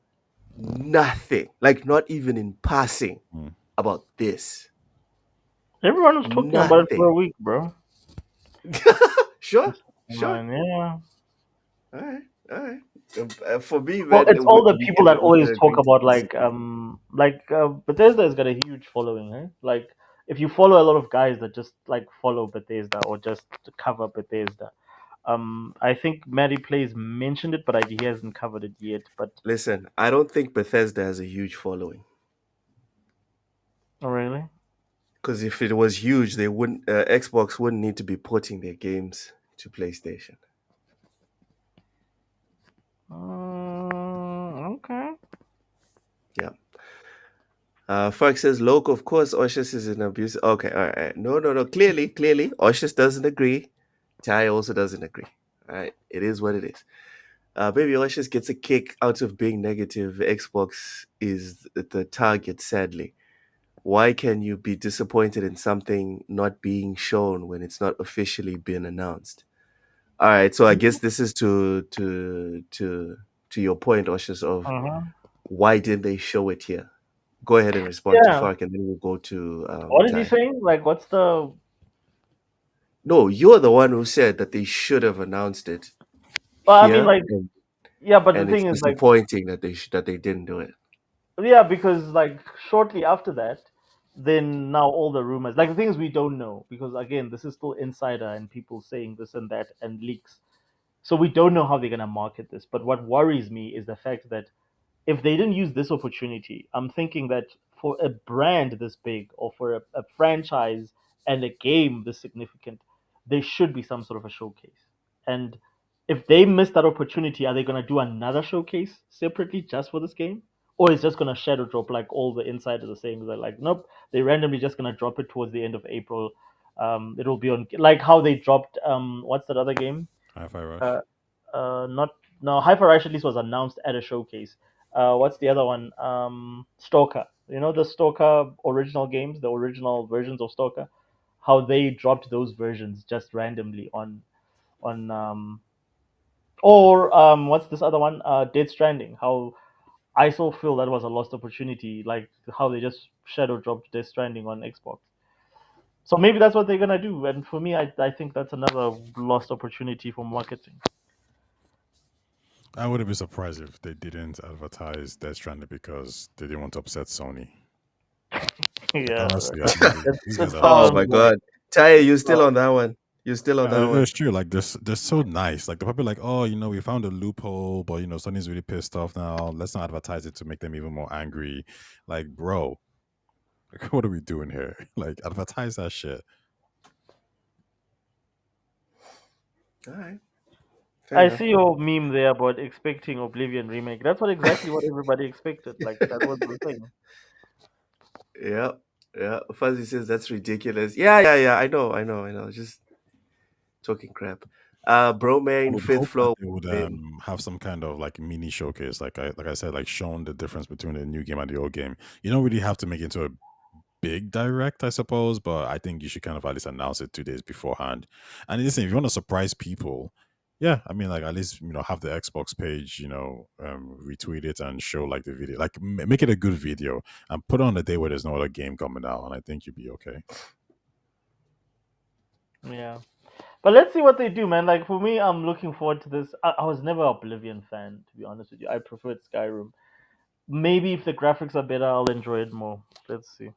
nothing, like not even in passing, about this. Everyone was talking about it for a Nothing. week, bro. Sure. Man, yeah. All right. For me, Well, man, it's all the we people can that always agree talk to about disagree. Bethesda has got a huge following, eh? Like if you follow a lot of guys that just like follow Bethesda or just cover Bethesda. I think Matty Plays mentioned it, but he hasn't covered it yet. But Listen, I don't think Bethesda has a huge following, oh, really? because if it was huge, they wouldn't. Xbox wouldn't need to be porting their games to PlayStation. Okay. Yeah. Fox says, Loco, of course, Oshus is an abuse. Okay, all right. No. Clearly, Oshus doesn't agree. Ty also doesn't agree. All right, it is what it is. Baby Oshus gets a kick out of being negative. Xbox is the target, sadly. Why can you be disappointed in something not being shown when it's not officially been announced? All right, so I guess this is to your point, Oshus, of Uh-huh. why didn't they show it here? Go ahead and respond to Yeah. Fark, and then we'll go to What is he Ty. saying? Like, what's the? No, you're the one who said that they should have announced it Well, I here, mean, like, yeah, but the and it's thing is, like, disappointing that they didn't do it. yeah, because like shortly after that, then now all the rumors, like the things we don't know, because again, this is still insider and people saying this and that and leaks. So we don't know how they're gonna market this. But what worries me is the fact that if they didn't use this opportunity, I'm thinking that for a brand this big or for a franchise and a game this significant, there should be some sort of a showcase. And if they miss that opportunity, are they going to do another showcase separately just for this game? Or is just going to shadow drop like all the insiders are saying? They're like, nope, they're randomly just going to drop it towards the end of April. It'll be on, like how they dropped, what's that other game? Hi-Fi Rush. Hi-Fi Rush at least was announced at a showcase. What's the other one? Stalker. You know the Stalker original games, the original versions of Stalker. How they dropped those versions just randomly on what's this other one? Dead Stranding. How I so feel that was a lost opportunity, like how they just shadow dropped Death Stranding on Xbox. So maybe that's what they're gonna do. And for me, I think that's another lost opportunity for marketing. I wouldn't be surprised if they didn't advertise Death Stranding because they didn't want to upset Sony. Yeah. Honestly, I think these guys are Oh Um, my God, Ty, you still on that one? You still on that No, one? it's true. Like they're so nice. Like they're probably like, oh, we found a loophole, but Sony's really pissed off now. Let's not advertise it to make them even more angry. Like, bro, Like, what are we doing here? Like, advertise that shit. All right. Fair I enough. see your meme there about expecting Oblivion remake. That's exactly what everybody expected. Like that was the thing. Yeah. Yeah. Fuzzy says that's ridiculous. Yeah. I know. Just talking crap. I Bromain, would fifth hope that floor. they would have some kind of like mini showcase, like I said, like showing the difference between the new game and the old game. You don't really have to make it into a big direct, I suppose, but I think you should kind of at least announce it 2 days beforehand. And listen, if you want to surprise people, yeah, I mean, like at least have the Xbox page, retweet it and show like the video, like make it a good video and put it on a day where there's no other game coming out, and I think you'll be okay. Yeah. But let's see what they do, man. Like for me, I'm looking forward to this. I was never an Oblivion fan, to be honest with you. I preferred Skyrim. Maybe if the graphics are better, I'll enjoy it more. Let's see.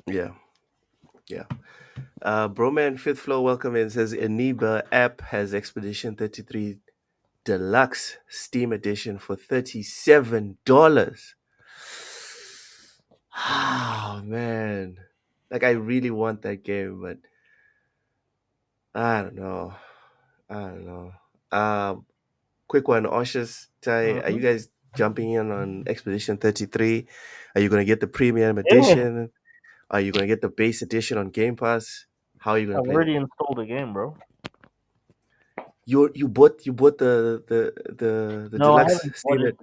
Yeah. Broman, fifth floor, welcome in. Says Aniba app has Expedition 33 Deluxe Steam Edition for $37. Oh man, like I really want that game, but I don't know. Quick one, Oshus, Tai, are you guys jumping in on Expedition 33? Are you gonna get the premium edition? Are you gonna get the base edition on Game Pass? How are you gonna I've play already it? installed the game, bro. You bought the No, I deluxe haven't bought Steam it.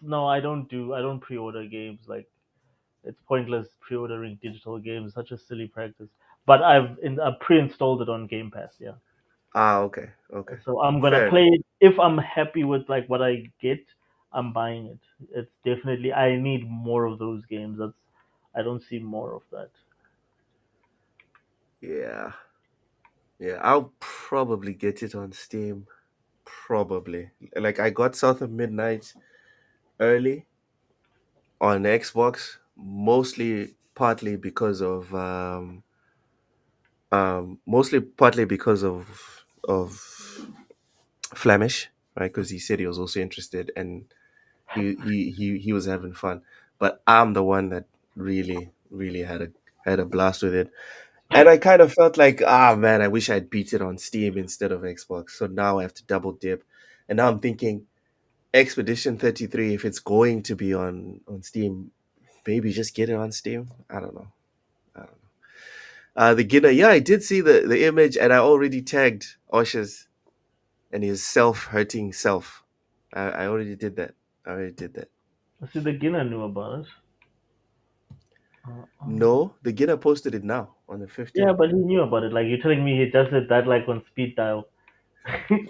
No, I don't pre-order games. Like it's pointless pre-ordering digital games. Such a silly practice. But I pre-installed it on Game Pass. Yeah. Okay. So I'm gonna Fair play enough. it. If I'm happy with like what I get, I'm buying it. It's definitely I need more of those games. I don't see more of that. Yeah. I'll probably get it on Steam. Probably. Like I got South of Midnight early on Xbox, partly because of Flemish, right? Because he said he was also interested and he was having fun. But I'm the one that really had a blast with it. And I kind of felt like, man, I wish I'd beat it on Steam instead of Xbox. So now I have to double dip. And now I'm thinking Expedition 33, if it's going to be on Steam, maybe just get it on Steam. I don't know. The Guinea, yeah, I did see the image and I already tagged Oshas and his self-hurting self. I already did that. See, the Guinea knew about it. No, the Guinea posted it now on the 15th. Yeah, but he knew about it. Like you're telling me, he just did that like on speed dial.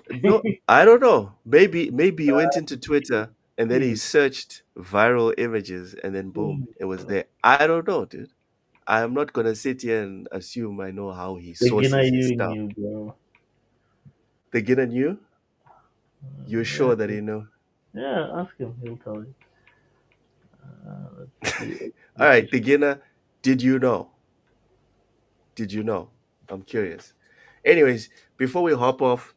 No, I don't know. Maybe he went into Twitter and then he searched viral images and then boom, it was there. I don't know, dude. I'm not gonna sit here and assume I know how he The Guinea sources his you stuff. knew, bro. The Guinea knew? You're sure that he knew? Yeah, ask him. He'll tell you. Let's see. All right, the Guinea, did you know? I'm curious. Anyways, before we hop off,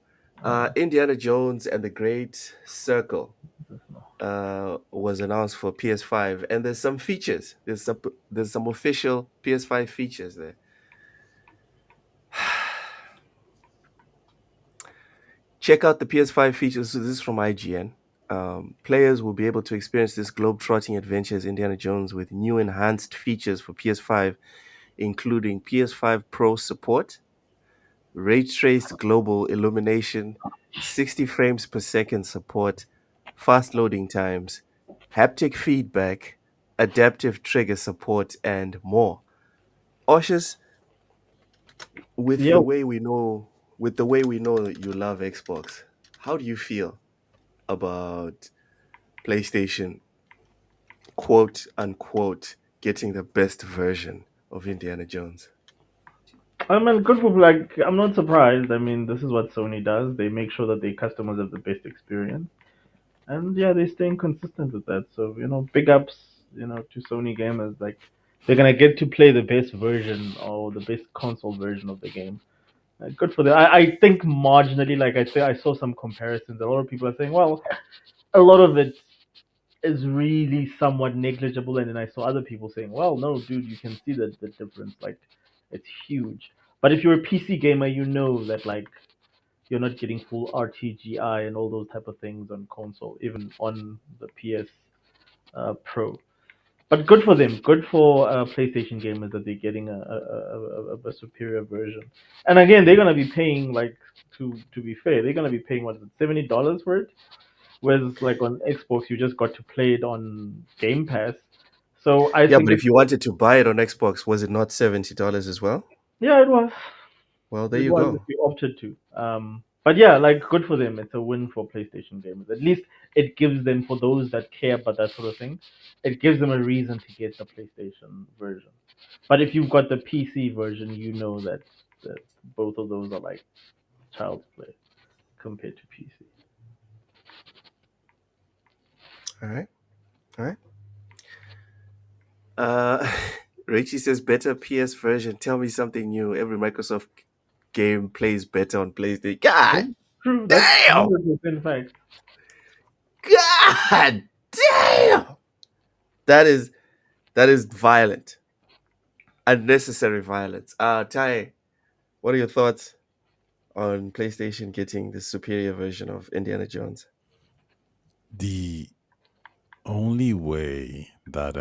Indiana Jones and the Great Circle was announced for PS5, and there's some features. There's some official PS5 features there. Check out the PS5 features. So this is from IGN. Players will be able to experience this globe-trotting adventure as Indiana Jones with new enhanced features for PS5, including PS5 Pro support, ray traced global illumination, 60 frames per second support, fast loading times, haptic feedback, adaptive trigger support, and more. Oshus, with Yeah. the way we know you love Xbox, how do you feel about PlayStation, quote unquote, getting the best version of Indiana Jones? I mean, good for like. I'm not surprised. I mean, this is what Sony does. They make sure that their customers have the best experience, and yeah, they're staying consistent with that. So big ups, to Sony gamers. Like, they're gonna get to play the best version or the best console version of the game. Good for them. I think marginally, like I saw some comparisons. A lot of people are saying, well, a lot of it is really somewhat negligible. And then I saw other people saying, "Well, no, dude, you can see the difference. Like, it's huge." But if you're a PC gamer, you know that like you're not getting full RTGI and all those type of things on console, even on the PS Pro. But good for them. Good for PlayStation gamers that they're getting a superior version. And again, they're gonna be paying like to be fair, they're gonna be paying what is it, $70 for it. Whereas like on Xbox, you just got to play it on Game Pass. So I Yeah, think but if you wanted to buy it on Xbox, was it not $70 as well? yeah, it was. Well, there It you was if go. you opted to. But yeah, like good for them. It's a win for PlayStation gamers. At least it gives them, for those that care about that sort of thing, it gives them a reason to get the PlayStation version. But if you've got the PC version, you know that both of those are like child's play compared to PC. All right. All right. Richie says better PS version. Tell me something new. Every Microsoft game plays better on PlayStation. God True, that's damn! 100% fact. God damn! That is violent. Unnecessary violence. Ty, what are your thoughts on PlayStation getting the superior version of Indiana Jones? The only way that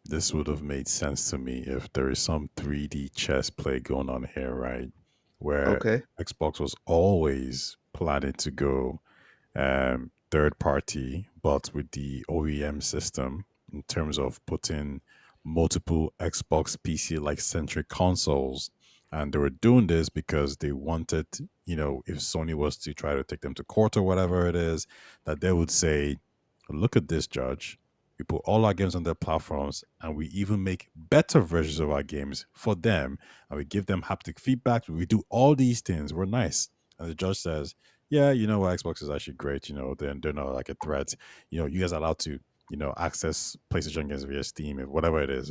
this would have made sense to me if there is some 3D chess play going on here, right? Where Okay. Xbox was always planning to go third party, but with the OEM system in terms of putting multiple Xbox PC like centric consoles. And they were doing this because they wanted, if Sony was to try to take them to court or whatever it is, that they would say, look at this, Judge. We put all our games on their platforms and we even make better versions of our games for them. And we give them haptic feedback. We do all these things. We're nice. And the judge says, yeah, Xbox is actually great. They're not like a threat. You guys are allowed to, access PlayStation games via Steam, whatever it is.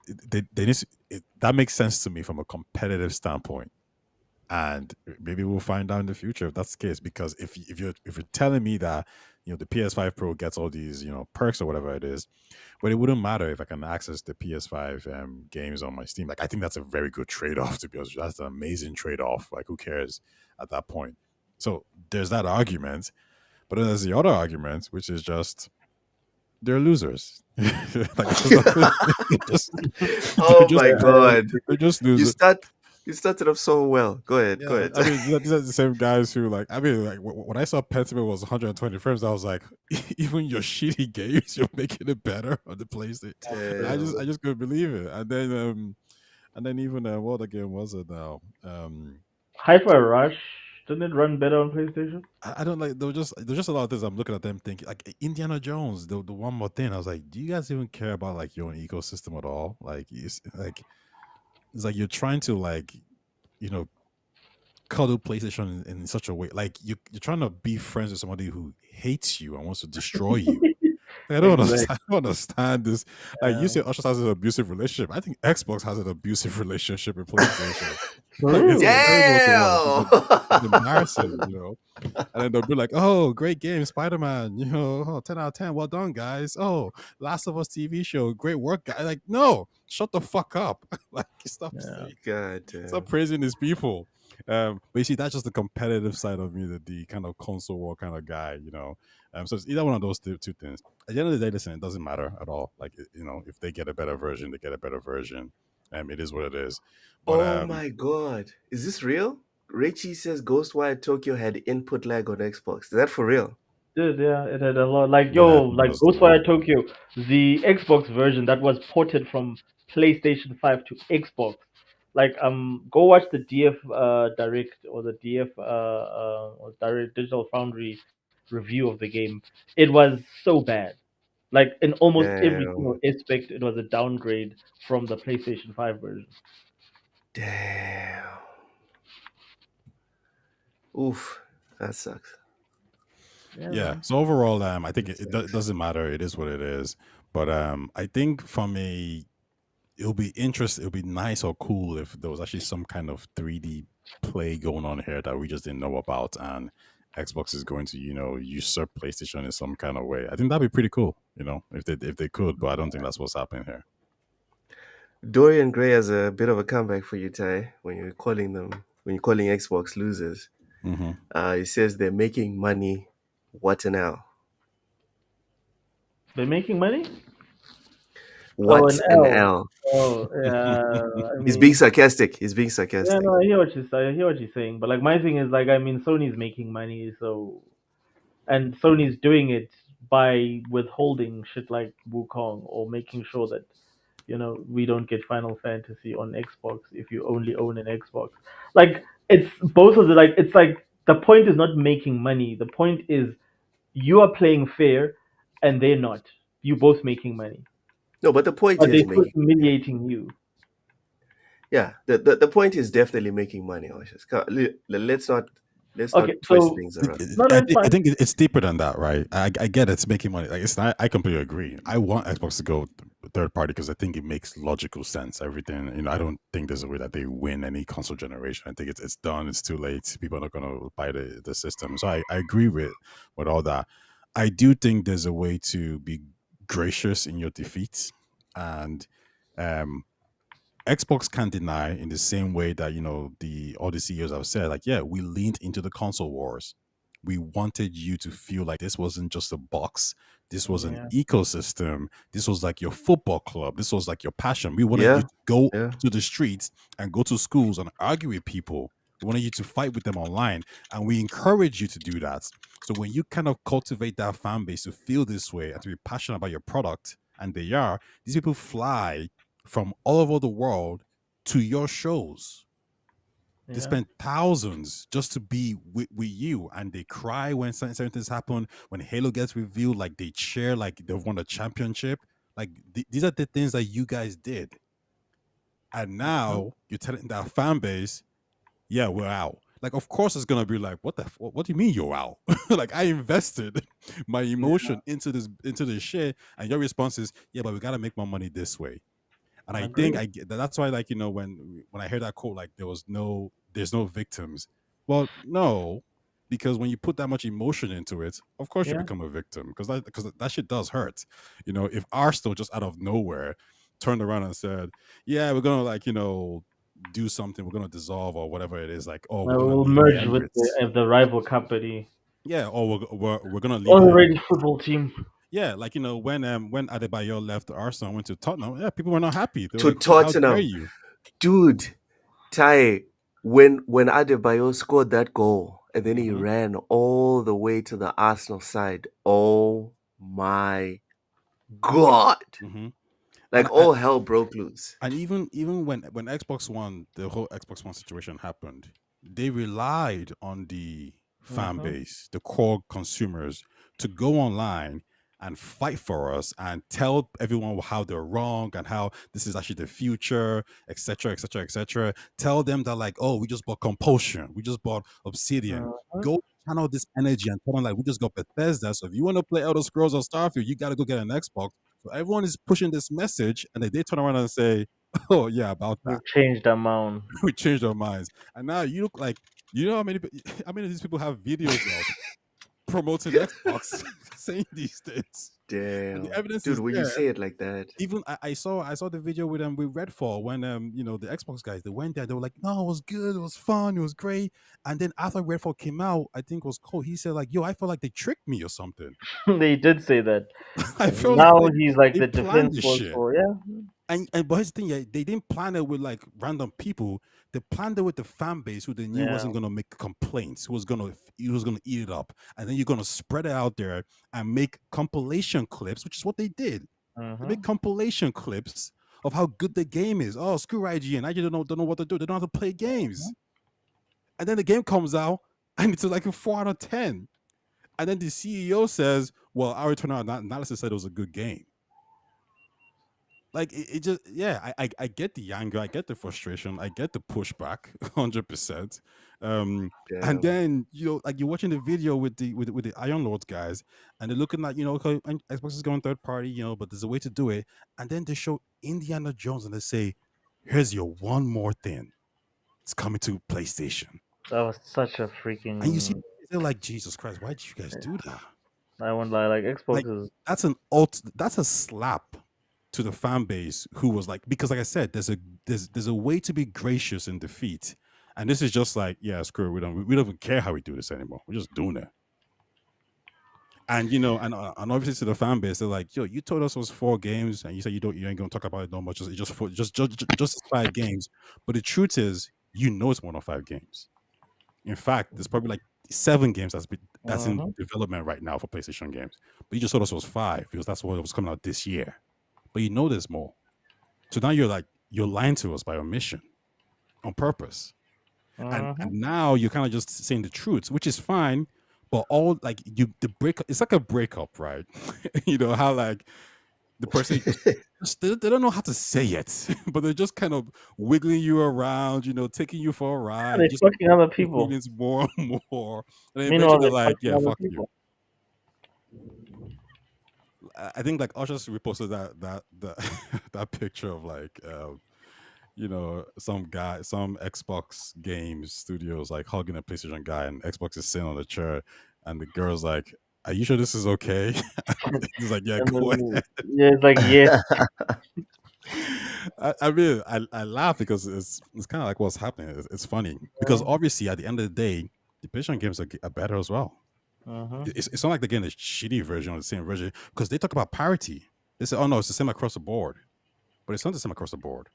That makes sense to me from a competitive standpoint. And maybe we'll find out in the future if that's the case. Because if you're telling me that the PS5 Pro gets all these perks or whatever it is, but it wouldn't matter if I can access the PS5 games on my Steam. Like I think that's a very good trade off. To be honest, that's an amazing trade off. Like who cares at that point? So there's that argument, but then there's the other argument, which is just they're losers. Oh my God! They're just losers. You started off so well. Go ahead. Yeah, Go ahead. I mean, these are the same guys who when I saw Pentiment was 120 frames, I was like, even your shitty games, you're making it better on the PlayStation. Damn. I just couldn't believe it. And then even what other game was it now? Hyper Rush, didn't it run better on PlayStation? I don't like. There was just a lot of things. I'm looking at them thinking like Indiana Jones. The one more thing, I was like, do you guys even care about like your own ecosystem at all? Like it's like you're trying to cuddle PlayStation in such a way, like you're trying to be friends with somebody who hates you and wants to destroy you. I don't understand this. Like you say, Usher has an abusive relationship. I think Xbox has an abusive relationship with PlayStation. It's embarrassing, And then they'll be like, "Oh, great game, Spider-Man! 10 out of 10. Well done, guys. Oh, Last of Us TV show, great work, guys." Like, no, shut the fuck up. Like, stop praising these people. But you see, that's just the competitive side of me, the kind of console war kind of guy, So it's either one of those two things. At the end of the day, listen, it doesn't matter at all. Like, if they get a better version, they get a better version. It is what it is. But, oh my God. Is this real? Richie says Ghostwire Tokyo had input lag on Xbox. Is that for real? Did, yeah, it had a lot. Like Ghostwire Tokyo, the Xbox version that was ported from PlayStation 5 to Xbox. Like, go watch the DF Direct or the DF or Direct Digital Foundry review of the game. It was so bad. Like in almost every single aspect, it was a downgrade from the PlayStation 5 version. Damn. Oof, that sucks. Yeah. So overall, I think it doesn't matter. It is what it is. But I think it'll be interesting. It'll be nice or cool if there was actually some kind of 3D play going on here that we just didn't know about, and Xbox is going to, usurp PlayStation in some kind of way. I think that'd be pretty cool, if they could, but I don't think that's what's happening here. Dorian Gray has a bit of a comeback for you, Ty, when you're calling Xbox losers. He says they're making money. What an L. They're making money? What an L. Oh, yeah. He's being sarcastic. Yeah, no, I hear what you're saying. But like my thing is like, I mean, Sony's making money, and Sony's doing it by withholding shit like Wukong or making sure that we don't get Final Fantasy on Xbox if you only own an Xbox. Like it's both of the like it's like the point is not making money. The point is you are playing fair and they're not. You both making money. No, but the point But is they're humiliating you. Yeah, the point is definitely making money. Let's not twist things around. I think it's deeper than that, right? I get it's making money. Like it's not. I completely agree. I want Xbox to go third party because I think it makes logical sense. Everything, I don't think there's a way that they win any console generation. I think it's done. It's too late. People are not going to buy the system. So I agree with all that. I do think there's a way to be gracious in your defeat, and Xbox can't deny in the same way that all the CEOs have said, like, yeah, we leaned into the console wars. We wanted you to feel like this wasn't just a box. This was an ecosystem. This was like your football club. This was like your passion. We wanted you to go to the streets and go to schools and argue with people. We wanted you to fight with them online, and we encourage you to do that. So when you kind of cultivate that fan base to feel this way and to be passionate about your product, and they are, these people fly from all over the world to your shows. They spend thousands just to be with you, and they cry when certain things happen. When Halo gets revealed, like they cheer like they've won a championship. Like these are the things that you guys did, and now you're telling that fan base, yeah, we're out. Like, of course, it's gonna be like, what do you mean you're out? Like, I invested my emotion into this shit, and your response is, yeah, but we gotta make more money this way. And I think that's why, like, when I hear that quote, like, there's no victims. Well, no, because when you put that much emotion into it, of course you become a victim, because that shit does hurt. If Arsenal just out of nowhere turned around and said, yeah, we're gonna do something, we're gonna dissolve or whatever it is, like, oh, we'll merge with the rival company. Yeah, or we're gonna leave already football team. Yeah, like when Adebayo left Arsenal and went to Tottenham, yeah, people were not happy. They to were like, Tottenham, how dare you? Dude, Ty, when Adebayo scored that goal and then he ran all the way to the Arsenal side, oh my God. Like, all hell broke loose. And even when Xbox One, the whole Xbox One situation happened, they relied on the fan base, the core consumers, to go online and fight for us and tell everyone how they're wrong and how this is actually the future, etc., etc., etc. Tell them that, like, oh, we just bought Compulsion, we just bought Obsidian. Go channel this energy and tell them, like, we just got Bethesda. So if you want to play Elder Scrolls or Starfield, you got to go get an Xbox. So everyone is pushing this message, and they turn around and say, oh, yeah, about that. We changed our mind. We changed our minds. And now you look like, how many of these people have videos of promoting Xbox saying these things? Damn. The evidence Dude, is when there. you say it like that. Even I saw the video with Redfall when the Xbox guys, they went there, they were like, no, it was good, it was fun, it was great. And then after Redfall came out, I think it was Cole, he said, like, yo, I felt like they tricked me or something. They did say that. I feel now like he's like the defense was for And but here's the thing, they didn't plan it with like random people. They planned it with the fan base who they knew wasn't gonna make complaints, who was gonna eat it up, and then you're gonna spread it out there and make compilation clips, which is what they did. They make compilation clips of how good the game is. Oh, screw IGN, I just don't know what to do. They don't have to play games. And then the game comes out and it's like a 4 out of 10. And then the CEO says, well, our return on analysis said it was a good game. Like, it just, I get the anger, I get the frustration, I get the pushback, 100%. And then, like, you're watching the video with the Iron Lords guys, and they're looking at, okay, Xbox is going third party, but there's a way to do it. And then they show Indiana Jones and they say, here's your one more thing. It's coming to PlayStation. That was such a freaking... And you see still like, Jesus Christ, why did you guys do that? I won't lie, like Xbox is That's a slap to the fan base who was like, because like I said, there's a way to be gracious in defeat, and this is just like, yeah, screw it, we don't even care how we do this anymore. We're just doing it. And and obviously to the fan base, they're like, yo, you told us it was 4 games, and you said you ain't gonna talk about it no much. Just 5 games. But the truth is, it's more than 5 games. In fact, there's probably like 7 games that's in development right now for PlayStation games. But you just told us it was 5 because that's what was coming out this year. But there's more. So now you're lying to us by omission, on purpose. And now you're kind of just saying the truth, which is fine. But all it's like a breakup, right? How like the person they don't know how to say it, but they're just kind of wiggling you around, taking you for a ride. They're just fucking other people. It's more and more. And then Meanwhile, eventually they're like, yeah, fucking fuck other you. I think like Usher reposted that picture of like some guy, some Xbox games studios like hugging a PlayStation guy, and Xbox is sitting on the chair, and the girl's like, "Are you sure this is okay?" He's like, "Yeah, go ahead." Yeah, it's like, yeah. I mean, I laugh because it's kind of like what's happening. It's funny because obviously at the end of the day, the PlayStation games are better as well. It's not like they're getting a shitty version or the same version, because they talk about parity. They say, "Oh no, it's the same across the board," but it's not the same across the board.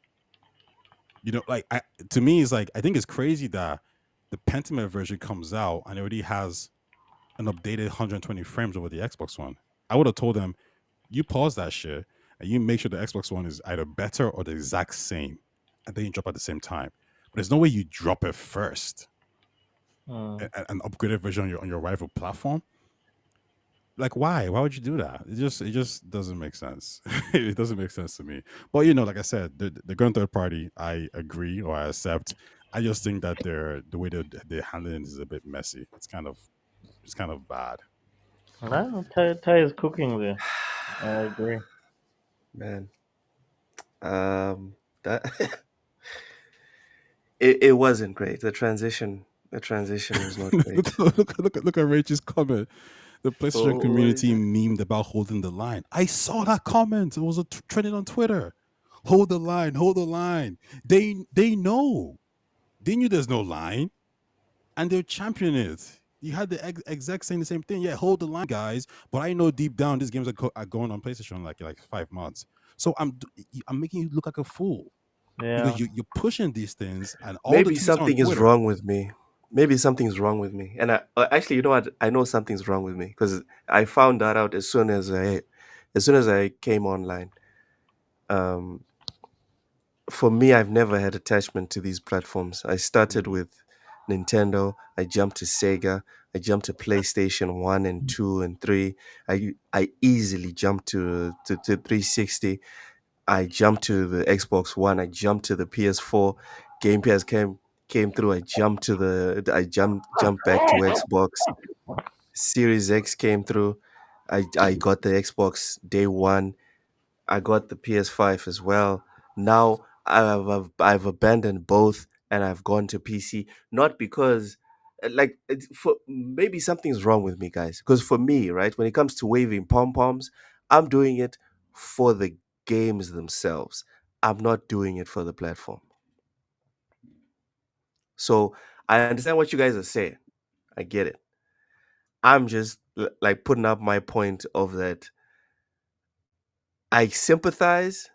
To me, it's like, I think it's crazy that the Pentiment version comes out and it already has an updated 120 frames over the Xbox One. I would have told them, you pause that shit and you make sure the Xbox One is either better or the exact same, and then you drop at the same time. But there's no way you drop it first, an upgraded version on your rival platform. Like, why? Why would you do that? It just doesn't make sense. It doesn't make sense to me. But like I said, the going third party, I agree or I accept. I just think that the way they're handling it is a bit messy. It's kind of bad. No, Ty is cooking there. I agree. Man, that it wasn't great. The transition was not great. look at Rachel's comment. The PlayStation community memed about holding the line. I saw that comment. It was trending on Twitter. Hold the line, hold the line. They know. They knew there's no line, and they're championing it. You had the exec saying the same thing. Yeah, hold the line, guys. But I know deep down these games are going on PlayStation like 5 months. So I'm making you look like a fool. Yeah. Because you're pushing these things, and all maybe something is wrong with me. Maybe something's wrong with me. And I actually, you know what? I know something's wrong with me because I found that out as soon as I came online. For me, I've never had attachment to these platforms. I started with Nintendo. I jumped to Sega. I jumped to PlayStation 1 and 2 and 3. I easily jumped to 360. I jumped to the Xbox One. I jumped to the PS4. Game Pass came through. I jumped back to Xbox. Series X came through. I got the Xbox day one. I got the PS5 as well. Now I've abandoned both and I've gone to PC. Not because for maybe something's wrong with me, guys. Because for me, right, when it comes to waving pom poms, I'm doing it for the games themselves. I'm not doing it for the platform. So I understand what you guys are saying. I get it. I'm just like putting up my point of that. I sympathize,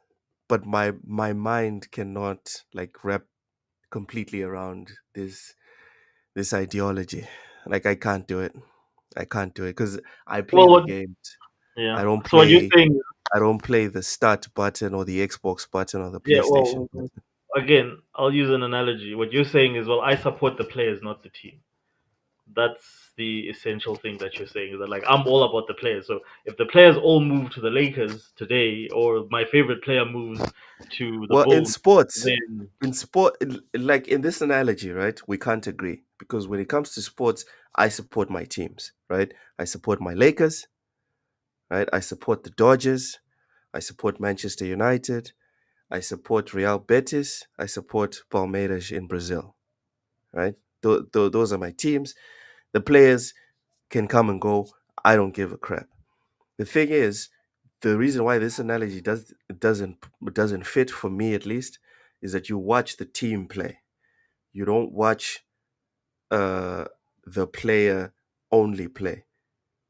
but my mind cannot like wrap completely around this ideology. Like I can't do it. I can't do it because I play the games. Yeah. I don't So what you're play. saying, I don't play the start button or the Xbox button or the PlayStation button. again, I'll use an analogy. What you're saying is, well, I support the players, not the team. That's the essential thing that you're saying, is that like I'm all about the players. So if the players all move to the Lakers today, or my favorite player moves to the Bulls, in sports, then like in this analogy, right, we can't agree because when it comes to sports, I support my teams, right? I support my Lakers, right? I support the Dodgers. I support Manchester United. I support Real Betis. I support Palmeiras in Brazil, right? Those are my teams. The players can come and go. I don't give a crap. The thing is, the reason why this analogy doesn't fit for me at least is that you watch the team play. You don't watch the player only play.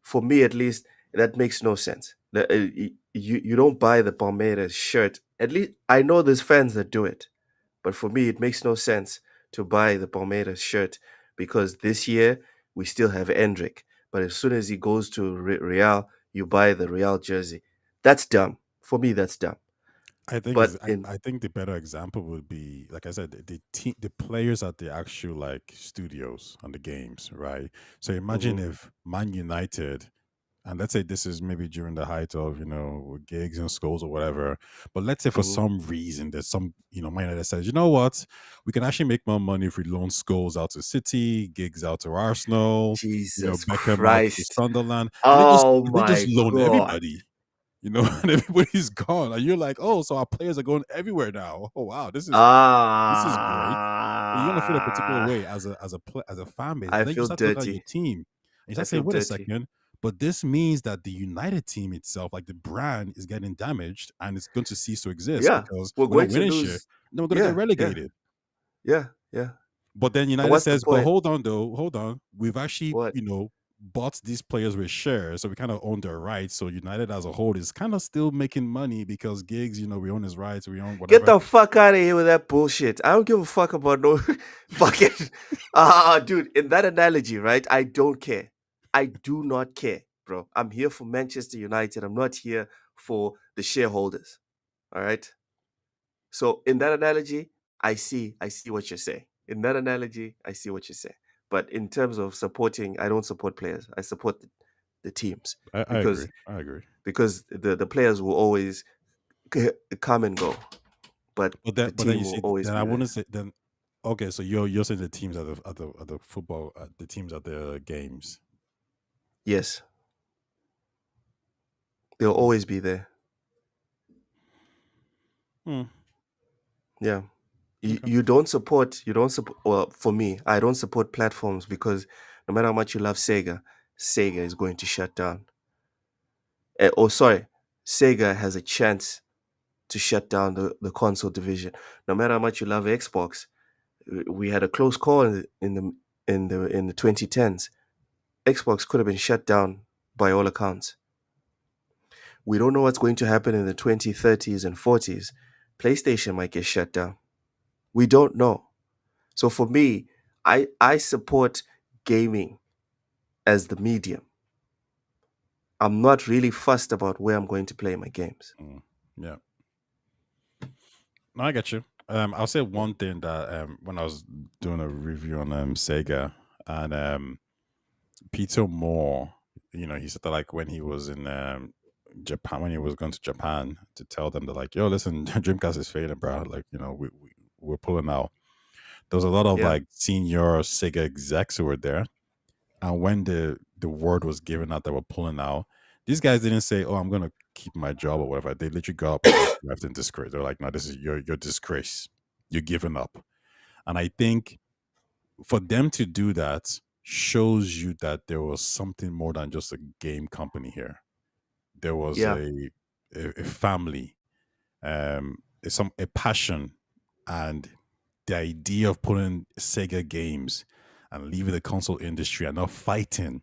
For me at least, that makes no sense. You don't buy the Palmeiras shirt. At least I know there's fans that do it, but for me it makes no sense to buy the Palmeiras shirt because this year we still have Endrick. But as soon as he goes to Real, you buy the Real jersey. That's dumb. For me, that's dumb. I think But in I think the better example would be, like I said, the team, the players at the actual like studios on the games, right? So imagine Mhm. if Man United, and let's say this is maybe during the height of gigs and schools or whatever, but let's say for Mhm. some reason there's some Man United says, you know what, we can actually make more money if we loan Scholes out to City, gigs out to Arsenal, Jesus Beckham out to Christ. Sunderland, and Oh they just my loan God. everybody. And everybody's gone, and you're like, oh, so our players are going everywhere now. Oh wow, this is great. And you're gonna feel a particular Ah, way as a fan base, I and then you feel start to look at your dirty. team, and you I start feel saying, wait a dirty. second, but this means that the United team itself, like the brand, is getting damaged, and it's going to cease to exist Yeah, because we're we're not going to winning shit. lose. Then we're gonna get Yeah, yeah, relegated. yeah, yeah. But then And United what's the says, but point? hold on though, hold on. We've actually, What? bought these players with shares, so we kind of own their rights. So United as a whole is kind of still making money because gigs, we own his rights, we own Get whatever. the fuck out of here with that bullshit. I don't give a fuck about no fucking. Dude, in that analogy, right? I don't care. I do not care, bro. I'm here for Manchester United. I'm not here for the shareholders. All right. So in that analogy, I see what you're saying. In that analogy, I see what you're saying. But in terms of supporting, I don't support players. I support the teams I because agree. I agree. the players will always come and go, but But the then team you will see, always then I be there. wouldn't say then. Okay, so you're saying the teams at the football, the teams at the games. Yes, they'll always be there. Hmm. Yeah. Okay. You don't support, well, for me, I don't support platforms because no matter how much you love Sega, Sega is going to shut down. Sorry, Sega has a chance to shut down the console division. No matter how much you love Xbox, we had a close call in the 2010s. Xbox could have been shut down by all accounts. We don't know what's going to happen in the 2030s and 40s. PlayStation might get shut down. We don't know. So for me, I support gaming as the medium. I'm not really fussed about where I'm going to play my games. Yeah. No, I get you. I'll say one thing that when I was doing a review on Sega, and Peter Moore, he said that like when he was in Japan, when he was going to Japan to tell them that like, yo, listen, Dreamcast is failing, bro. Like, we're pulling out. There was a lot of Yeah. like senior Sega execs who were there, and when the word was given out that we're pulling out, these guys didn't say, "Oh, I'm gonna keep my job" or whatever. They literally got up and just left in disgrace. They're like, "No, this is your disgrace. You're giving up." And I think for them to do that shows you that there was something more than just a game company here. There was Yeah. a family, a passion, and the idea of putting Sega games and leaving the console industry and not fighting,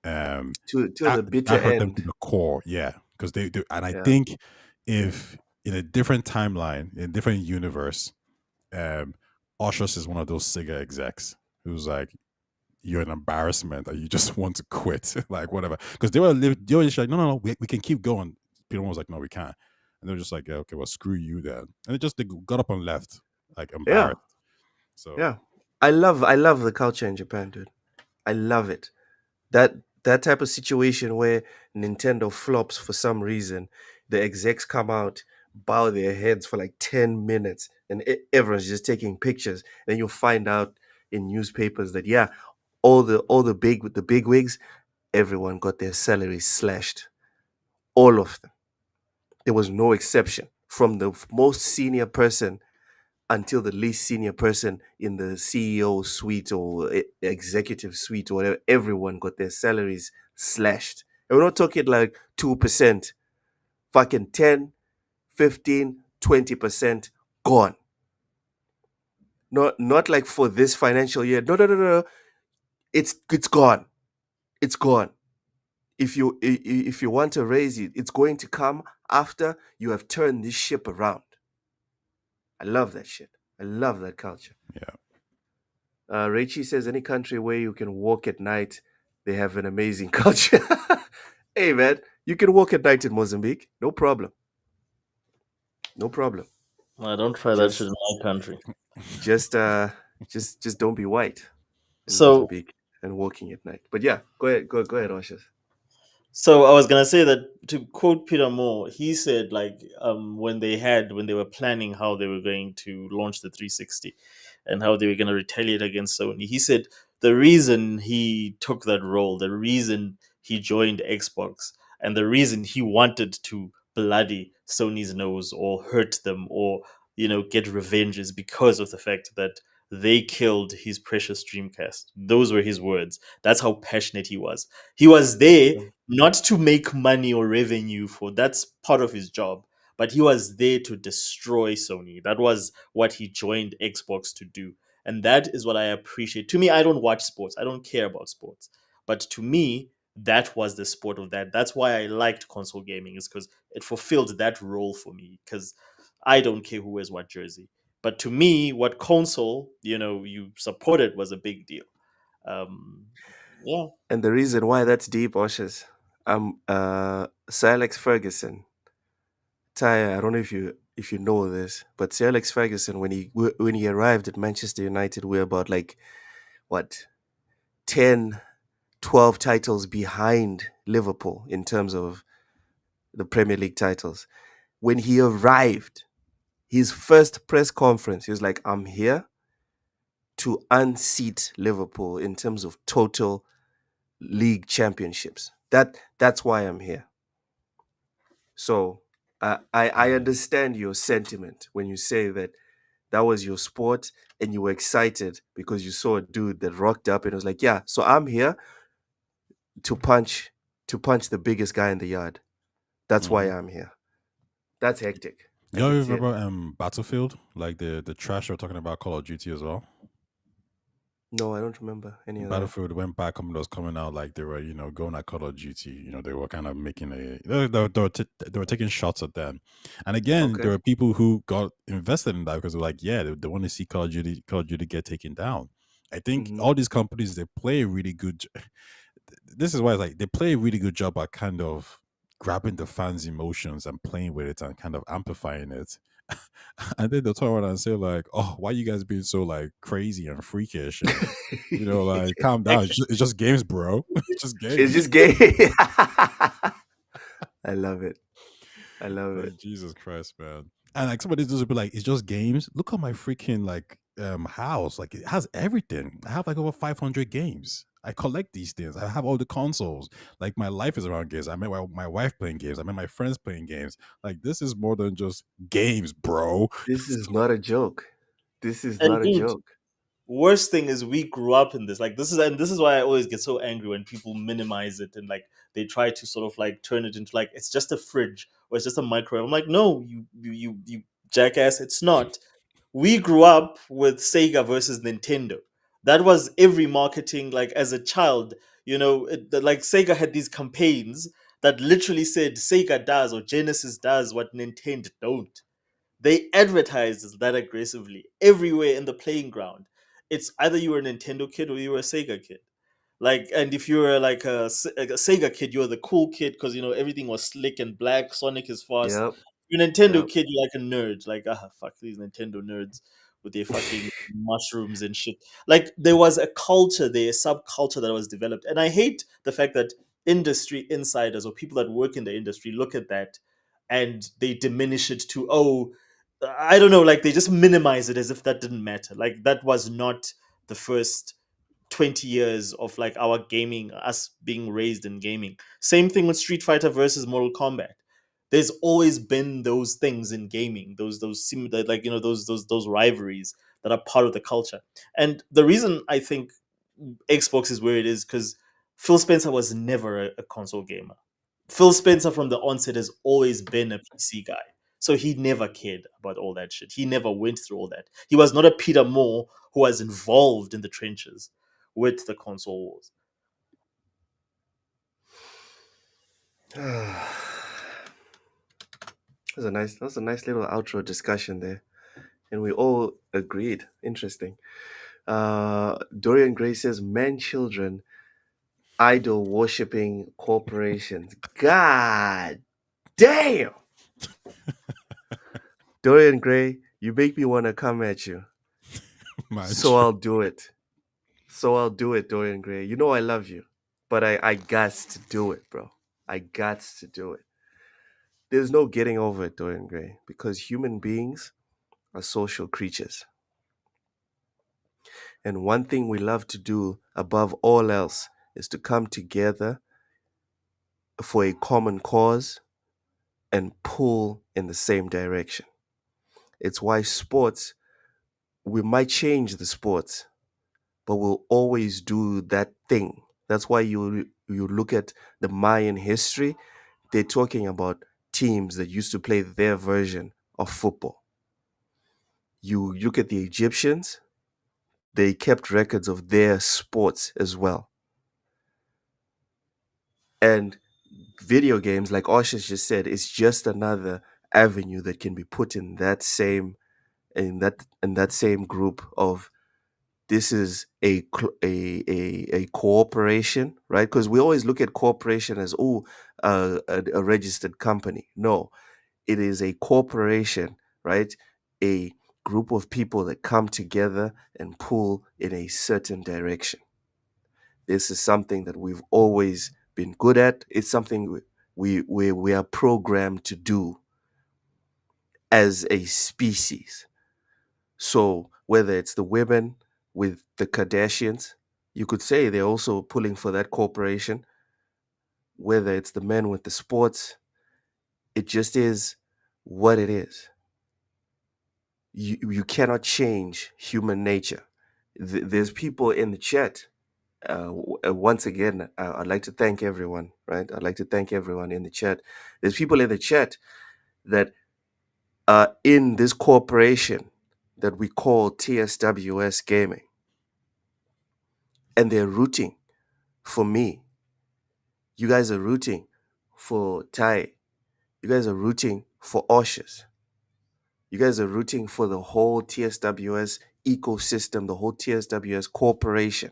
To that the bitter hurt them to end. the core. Yeah, because they and I Yeah. think if in a different timeline, in a different universe, Oshos is one of those Sega execs who's like, you're an embarrassment that you just want to quit, like whatever. Because they were just like, no, we can keep going. Peter was like, no, we can't. And they're just like, yeah, okay, well, screw you then. And they got up and left, like Yeah. embarrassed. So Yeah. I love the culture in Japan, dude. I love it. That type of situation where Nintendo flops for some reason, the execs come out, bow their heads for like 10 minutes, and everyone's just taking pictures. Then you'll find out in newspapers that yeah, all the big wigs, everyone got their salaries slashed. All of them. There was no exception. From the most senior person until the least senior person in the CEO suite or executive suite or whatever, everyone got their salaries slashed. And we're not talking like 2%, fucking 10, 15, 20% gone. Not like for this financial year. No. It's gone. It's gone. If you want to raise it, it's going to come after you have turned this ship around. I love that shit. I love that culture. Yeah. Raichi says any country where you can walk at night, they have an amazing culture. Hey man, you can walk at night in Mozambique, no problem. No problem. I don't try that shit in my country. Just don't be white in So Mozambique and walking at night. But yeah, go ahead, Oshas. So I was gonna say that, to quote Peter Moore, he said like when they were planning how they were going to launch the 360 and how they were going to retaliate against Sony. He said the reason he took that role, the reason he joined Xbox, and the reason he wanted to bloody Sony's nose or hurt them or get revenge is because of the fact that they killed his precious Dreamcast. Those were his words. That's how passionate he was. He was there not to make money or revenue, for that's part of his job, but he was there to destroy Sony. That was what he joined Xbox to do. And that is what I appreciate. To me, I don't watch sports. I don't care about sports. But to me, that was the sport of that. That's why I liked console gaming, is because it fulfilled that role for me. Because I don't care who wears what jersey. But to me, what console, you supported was a big deal. Yeah. And the reason why that's deep, Oshas, Sir Alex Ferguson. Ty, I don't know if you know this, but Sir Alex Ferguson, when he arrived at Manchester United, we're about like what 10, 12 titles behind Liverpool in terms of the Premier League titles. When he arrived, his first press conference, he was like, I'm here to unseat Liverpool in terms of total league championships. That's why I'm here. So I understand your sentiment when you say that was your sport and you were excited because you saw a dude that rocked up and was like, yeah, so I'm here to punch the biggest guy in the yard. That's why I'm here. That's hectic. You remember Battlefield, like the trash we're talking about, Call of Duty as well? No, I don't remember any of that. Battlefield went back, was coming out like they were, going at Call of Duty. They were kind of making they were taking shots at them. And again, there were people who got invested in that because they're like, yeah, they want to see Call of Duty get taken down. I think all these companies, they play a really good. This is why it's like they play a really good job at kind of grabbing the fans' emotions and playing with it and kind of amplifying it. And then they'll turn around and say like, "Oh, why you guys being so like crazy and freakish? And, like calm down. It's just games, bro. It's just games. It's just games." I love it. Jesus Christ, man. And like somebody just be like, "It's just games. Look at my freaking like house. Like it has everything. I have like over 500 games. I collect these things. I have all the consoles. Like my life is around games. I met my wife playing games. I met my friends playing games. Like this is more than just games, bro. This is not a joke. This is not a joke. Worst thing is we grew up in this. Like this is why I always get so angry when people minimize it and like they try to sort of like turn it into like it's just a fridge or it's just a microwave. I'm like, no, you jackass, it's not. We grew up with Sega versus Nintendo. That was every marketing. Like as a child, like Sega had these campaigns that literally said Sega does or Genesis does what Nintendo don't. They advertised that aggressively everywhere in the playing ground. It's either you were a Nintendo kid or you were a Sega kid. Like, and if you were like a Sega kid, you were the cool kid because everything was slick and black. Sonic is fast. Yep. You're a Nintendo kid, you're like a nerd. Like, fuck these Nintendo nerds with their fucking mushrooms and shit. Like, there was a culture there, a subculture that was developed. And I hate the fact that industry insiders or people that work in the industry look at that and they diminish it to, oh, I don't know, like they just minimize it as if that didn't matter. Like, that was not the first 20 years of like our gaming, us being raised in gaming. Same thing with Street Fighter versus Mortal Kombat. there's always been those things in gaming, those rivalries that are part of the culture. And the reason I think Xbox is where it is because Phil Spencer was never a console gamer. Phil Spencer from the onset has always been a PC guy. So he never cared about all that shit. He never went through all that. He was not a Peter Moore who was involved in the trenches with the console wars. That was a nice little outro discussion there, and we all agreed. Interesting. Dorian Gray says, "Men, children, idol worshipping corporations." God damn, Dorian Gray, you make me want to come at you. So I'll do it. Dorian Gray. You know I love you, but I got to do it, bro. I got to do it. There's no getting over it, Dorian Gray, because human beings are social creatures. And one thing we love to do above all else is to come together for a common cause and pull in the same direction. It's why sports, we might change the sports, but we'll always do that thing. That's why you look at the Mayan history, they're talking about teams that used to play their version of football. You look at the Egyptians, they kept records of their sports as well. And video games, like Oshish just said, is just another avenue that can be put in that same group of, this is a cooperation, right? Because we always look at cooperation as a registered company. No, it is a corporation, right? A group of people that come together and pull in a certain direction. This is something that we've always been good at. It's something we are programmed to do as a species. So whether it's the women with the Kardashians, you could say they're also pulling for that corporation. Whether it's the men with the sports, it just is what it is. You cannot change human nature. There's people in the chat. Once again, I'd like to thank everyone, right? I'd like to thank everyone in the chat. There's people in the chat that are in this corporation that we call TSWS Gaming. And they're rooting for me. You guys are rooting for Tai. You guys are rooting for Oshish. You guys are rooting for the whole TSWS ecosystem, the whole TSWS corporation.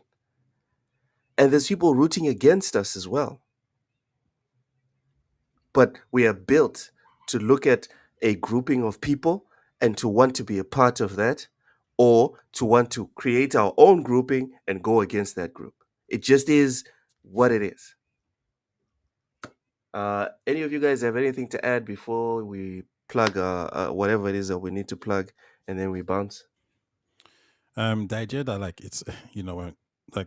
And there's people rooting against us as well. But we are built to look at a grouping of people and to want to be a part of that, or to want to create our own grouping and go against that group. It just is what it is. Any of you guys have anything to add before we plug whatever it is that we need to plug, and then we bounce? The idea that it's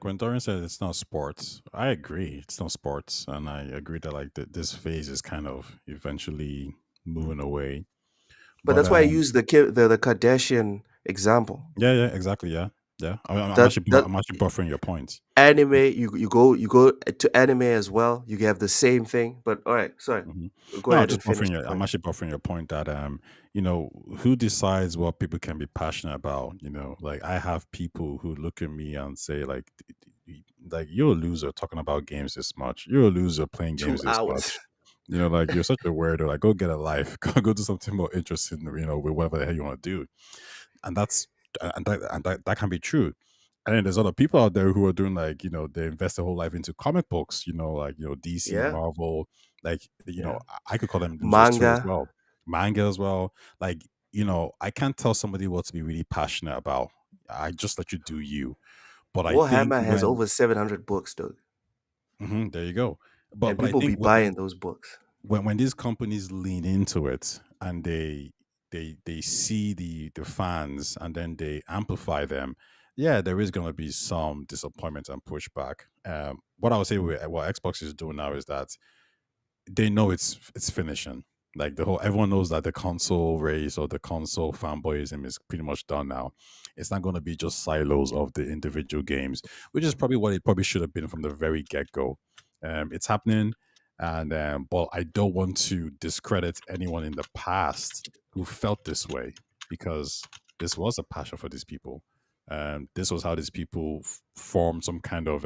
when Dorian said it's not sports, I agree it's not sports, and I agree that this phase is kind of eventually moving away. But that's why I use the Kardashian example. Yeah, exactly. Yeah. I'm actually buffering your points. Anime, you go to anime as well. You have the same thing. But all right, sorry. Go ahead. I'm actually buffering your point that who decides what people can be passionate about? Like I have people who look at me and say like you're a loser talking about games this much. You're a loser playing games this much. Like you're such a weirdo. Like go get a life. Go do something more interesting. With whatever the hell you want to do, and that can be true. And then there's other people out there who are doing they invest their whole life into comic books. DC, Marvel. I could call them manga as well. Manga as well. I can't tell somebody what to be really passionate about. I just let you do you. But Warhammer has over 700 books, though. There you go. But people be buying those books. When these companies lean into it and they see the fans and then they amplify them, there is going to be some disappointment and pushback. What I would say with what Xbox is doing now is that they know it's finishing. Like the whole everyone knows that the console race or the console fanboyism is pretty much done now. It's not going to be just silos of the individual games, which is probably what it probably should have been from the very get go. It's happening, and but I don't want to discredit anyone in the past who felt this way, because this was a passion for these people. This was how these people formed some kind of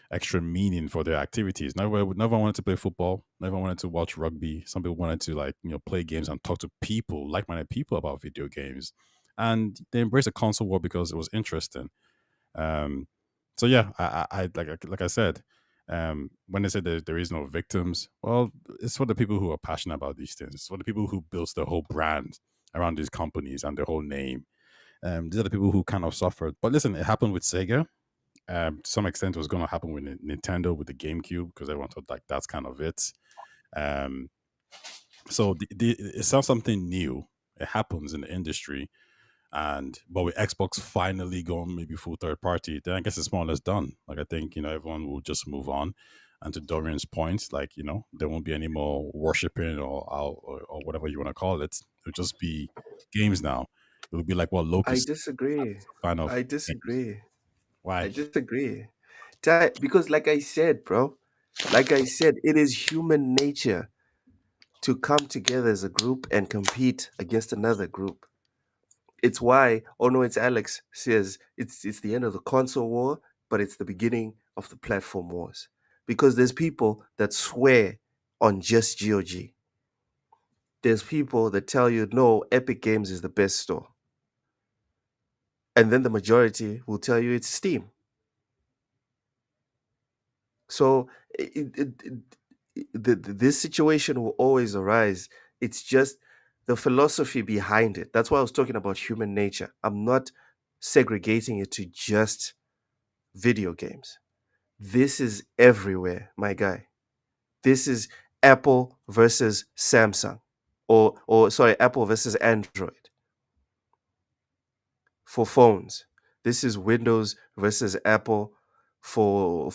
extra meaning for their activities. Never wanted to play football. Never wanted to watch rugby. Some people wanted to play games and talk to people, like-minded people about video games, and they embraced the console war because it was interesting. So yeah, I like I said, when they said there is no victims, well, it's for the people who are passionate about these things. It's for the people who built the whole brand around these companies and their whole name. These are the people who kind of suffered. But listen, it happened with Sega. To some extent, it was going to happen with Nintendo with the GameCube, because everyone thought like that's kind of it. So it's not something new. It happens in the industry, but with Xbox finally going maybe full third party, then I guess it's more or less done. Like I think everyone will just move on. And to Dorian's point, there won't be any more worshiping or whatever you want to call it. It'll just be games now. It'll be like what Locust. I disagree. I disagree. Games. Why? I disagree. Because like I said, bro, it is human nature to come together as a group and compete against another group. It's why it's Alex says it's the end of the console war, but it's the beginning of the platform wars. Because there's people that swear on just GOG. There's people that tell you, no, Epic Games is the best store. And then the majority will tell you it's Steam. So this situation will always arise. It's just the philosophy behind it. That's why I was talking about human nature. I'm not segregating it to just video games. This is everywhere, my guy. This is Apple versus Samsung, or sorry, Apple versus Android. For phones, this is Windows versus Apple for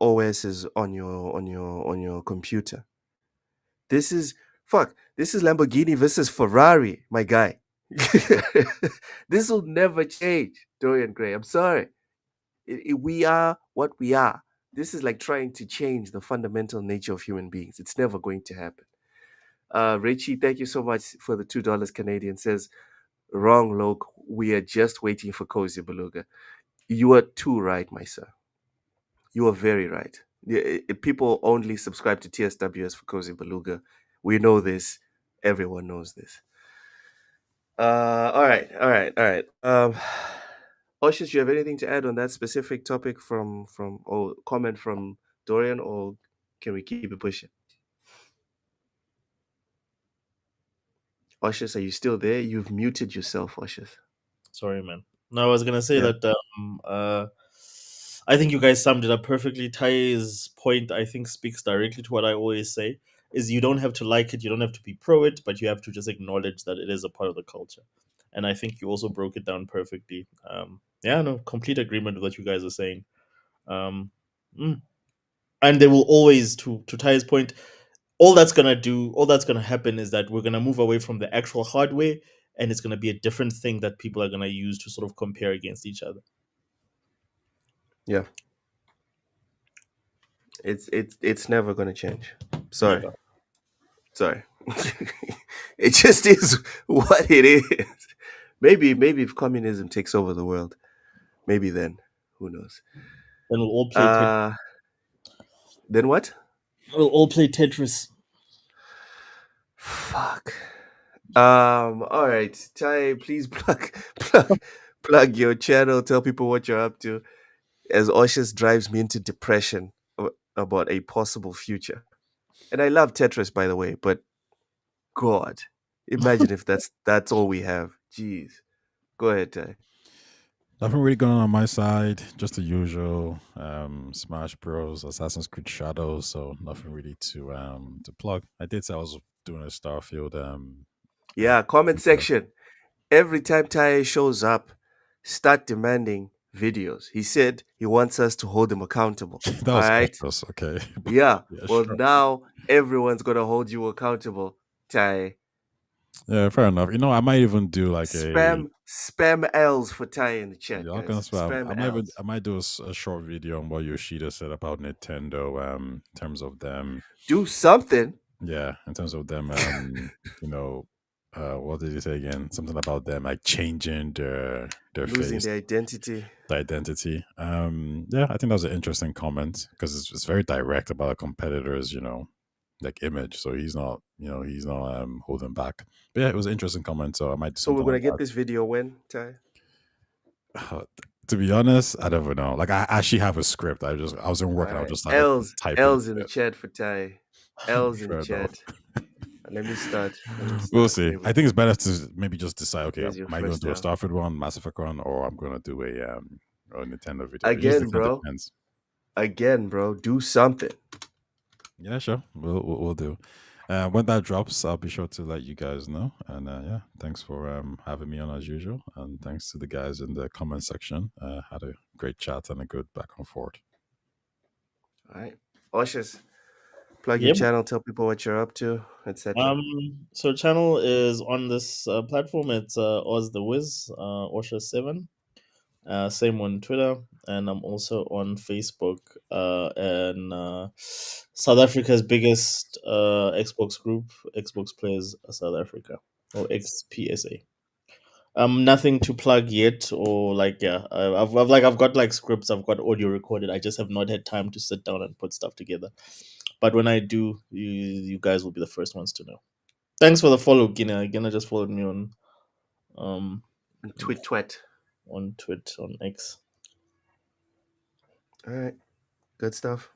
OSs on your computer. This is Lamborghini versus Ferrari, my guy. This will never change, Dorian Gray. I'm sorry. We are what we are. This is like trying to change the fundamental nature of human beings. It's never going to happen. Richie, thank you so much for the $2 Canadian. Says, wrong, Loke. We are just waiting for Cozy Beluga. You are too right, my sir. You are very right. People only subscribe to TSWS for Cozy Beluga. We know this. Everyone knows this. All right. Oshis, do you have anything to add on that specific topic from or comment from Dorian, or can we keep it pushing? Oshis, are you still there? You've muted yourself, Oshis. Sorry, man. No, I was gonna say that I think you guys summed it up perfectly. Ty's point, I think, speaks directly to what I always say: is you don't have to like it, you don't have to be pro it, but you have to just acknowledge that it is a part of the culture. And I think you also broke it down perfectly. Complete agreement with what you guys are saying. And there will always, to Ty's point, all that's gonna happen is that we're gonna move away from the actual hardware, and it's gonna be a different thing that people are gonna use to sort of compare against each other. Yeah. It's never gonna change. Sorry. Never. Sorry. It just is what it is. Maybe if communism takes over the world, maybe then, who knows? Then we'll all play Then what? We'll all play Tetris. Fuck. All right, Ty, please plug your channel. Tell people what you're up to, as Oshis drives me into depression about a possible future. And I love Tetris, by the way, but God, imagine if that's all we have. Jeez. Go ahead, Ty. Nothing really going on my side. Just the usual Smash Bros, Assassin's Creed Shadows. So nothing really to plug. I did say I was doing a Starfield. Yeah, comment section. Every time Ty shows up, start demanding videos. He said he wants us to hold him accountable. That was all right? okay. Yeah. Well, sure. now everyone's gonna hold you accountable. Ty. Yeah, fair enough. You know, I might even do like Spam L's for Ty in the chat, y'all guys. can spam. Spam I might do a short video on what Yoshida said about Nintendo. In terms of them. Do something. Yeah, in terms of them. You know, what did he say again? Something about them like changing their Losing face, their identity. the identity. Yeah, I think that was an interesting comment because it's very direct about a competitor's, you know, like image. So he's not holding back. But yeah, it was an interesting comment. So I might do So we're something gonna like get that. this video when, Ty? To be honest, I don't know. Like I actually have a script. I wasn't working. I Alright. just started typing. L's in the chat for Ty. L's in the Fair enough. chat. Let me start. We'll see. I think it's better to maybe just decide. Okay, Here's your am I going to first do a L. Starfield one, Mass Effect one, or I'm going to do a Nintendo video? It just Again, kinda bro. depends. Again, bro. Do something. Yeah, sure. We'll do. When that drops, I'll be sure to let you guys know. And yeah, thanks for having me on as usual. And thanks to the guys in the comment section. Had a great chat and a good back and forth. All right. Oshas, plug your Yep. channel, tell people what you're up to, etc. So channel is on this platform. It's Oz the Wiz, Osha7. Same on Twitter, and I'm also on Facebook. And South Africa's biggest Xbox group, Xbox Players South Africa, or XPSA. Nothing to plug yet, or like I've got like scripts, I've got audio recorded. I just have not had time to sit down and put stuff together. But when I do, you guys will be the first ones to know. Thanks for the follow, Gina. Gina just followed me on Twit. on X. All right. Good stuff.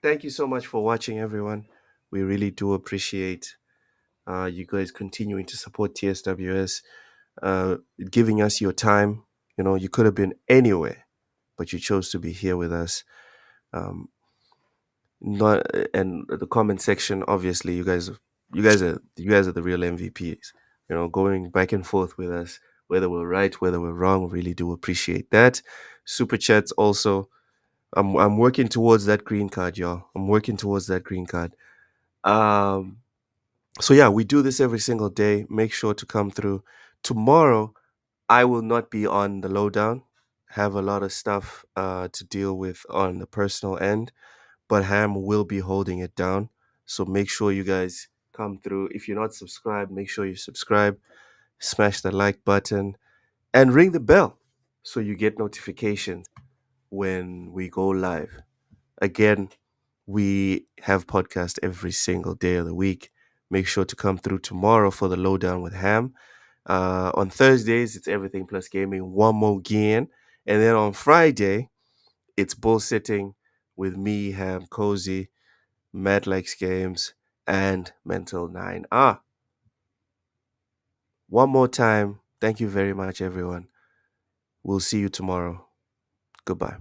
Thank you so much for watching, everyone. We really do appreciate you guys continuing to support TSWS, giving us your time. You know, you could have been anywhere, but you chose to be here with us. Not and the comment section, obviously, you guys are the real MVPs. You know, going back and forth with us, whether we're right, whether we're wrong, really do appreciate that. Super chats also. I'm working towards that green card, y'all. I'm working towards that green card. So yeah, we do this every single day. Make sure to come through. Tomorrow, I will not be on the lowdown. Have a lot of stuff to deal with on the personal end, but Ham will be holding it down. So make sure you guys come through. If you're not subscribed, make sure you subscribe, smash the like button, and ring the bell so you get notifications when we go live. Again, we have podcast every single day of the week. Make sure to come through tomorrow for the lowdown with Ham. On Thursdays, it's Everything Plus Gaming, one more again. And then on Friday, it's bull sitting with me, Ham, Cozy, Matt Likes Games, and Mental 9. One more time, thank you very much, everyone. We'll see you tomorrow. Goodbye.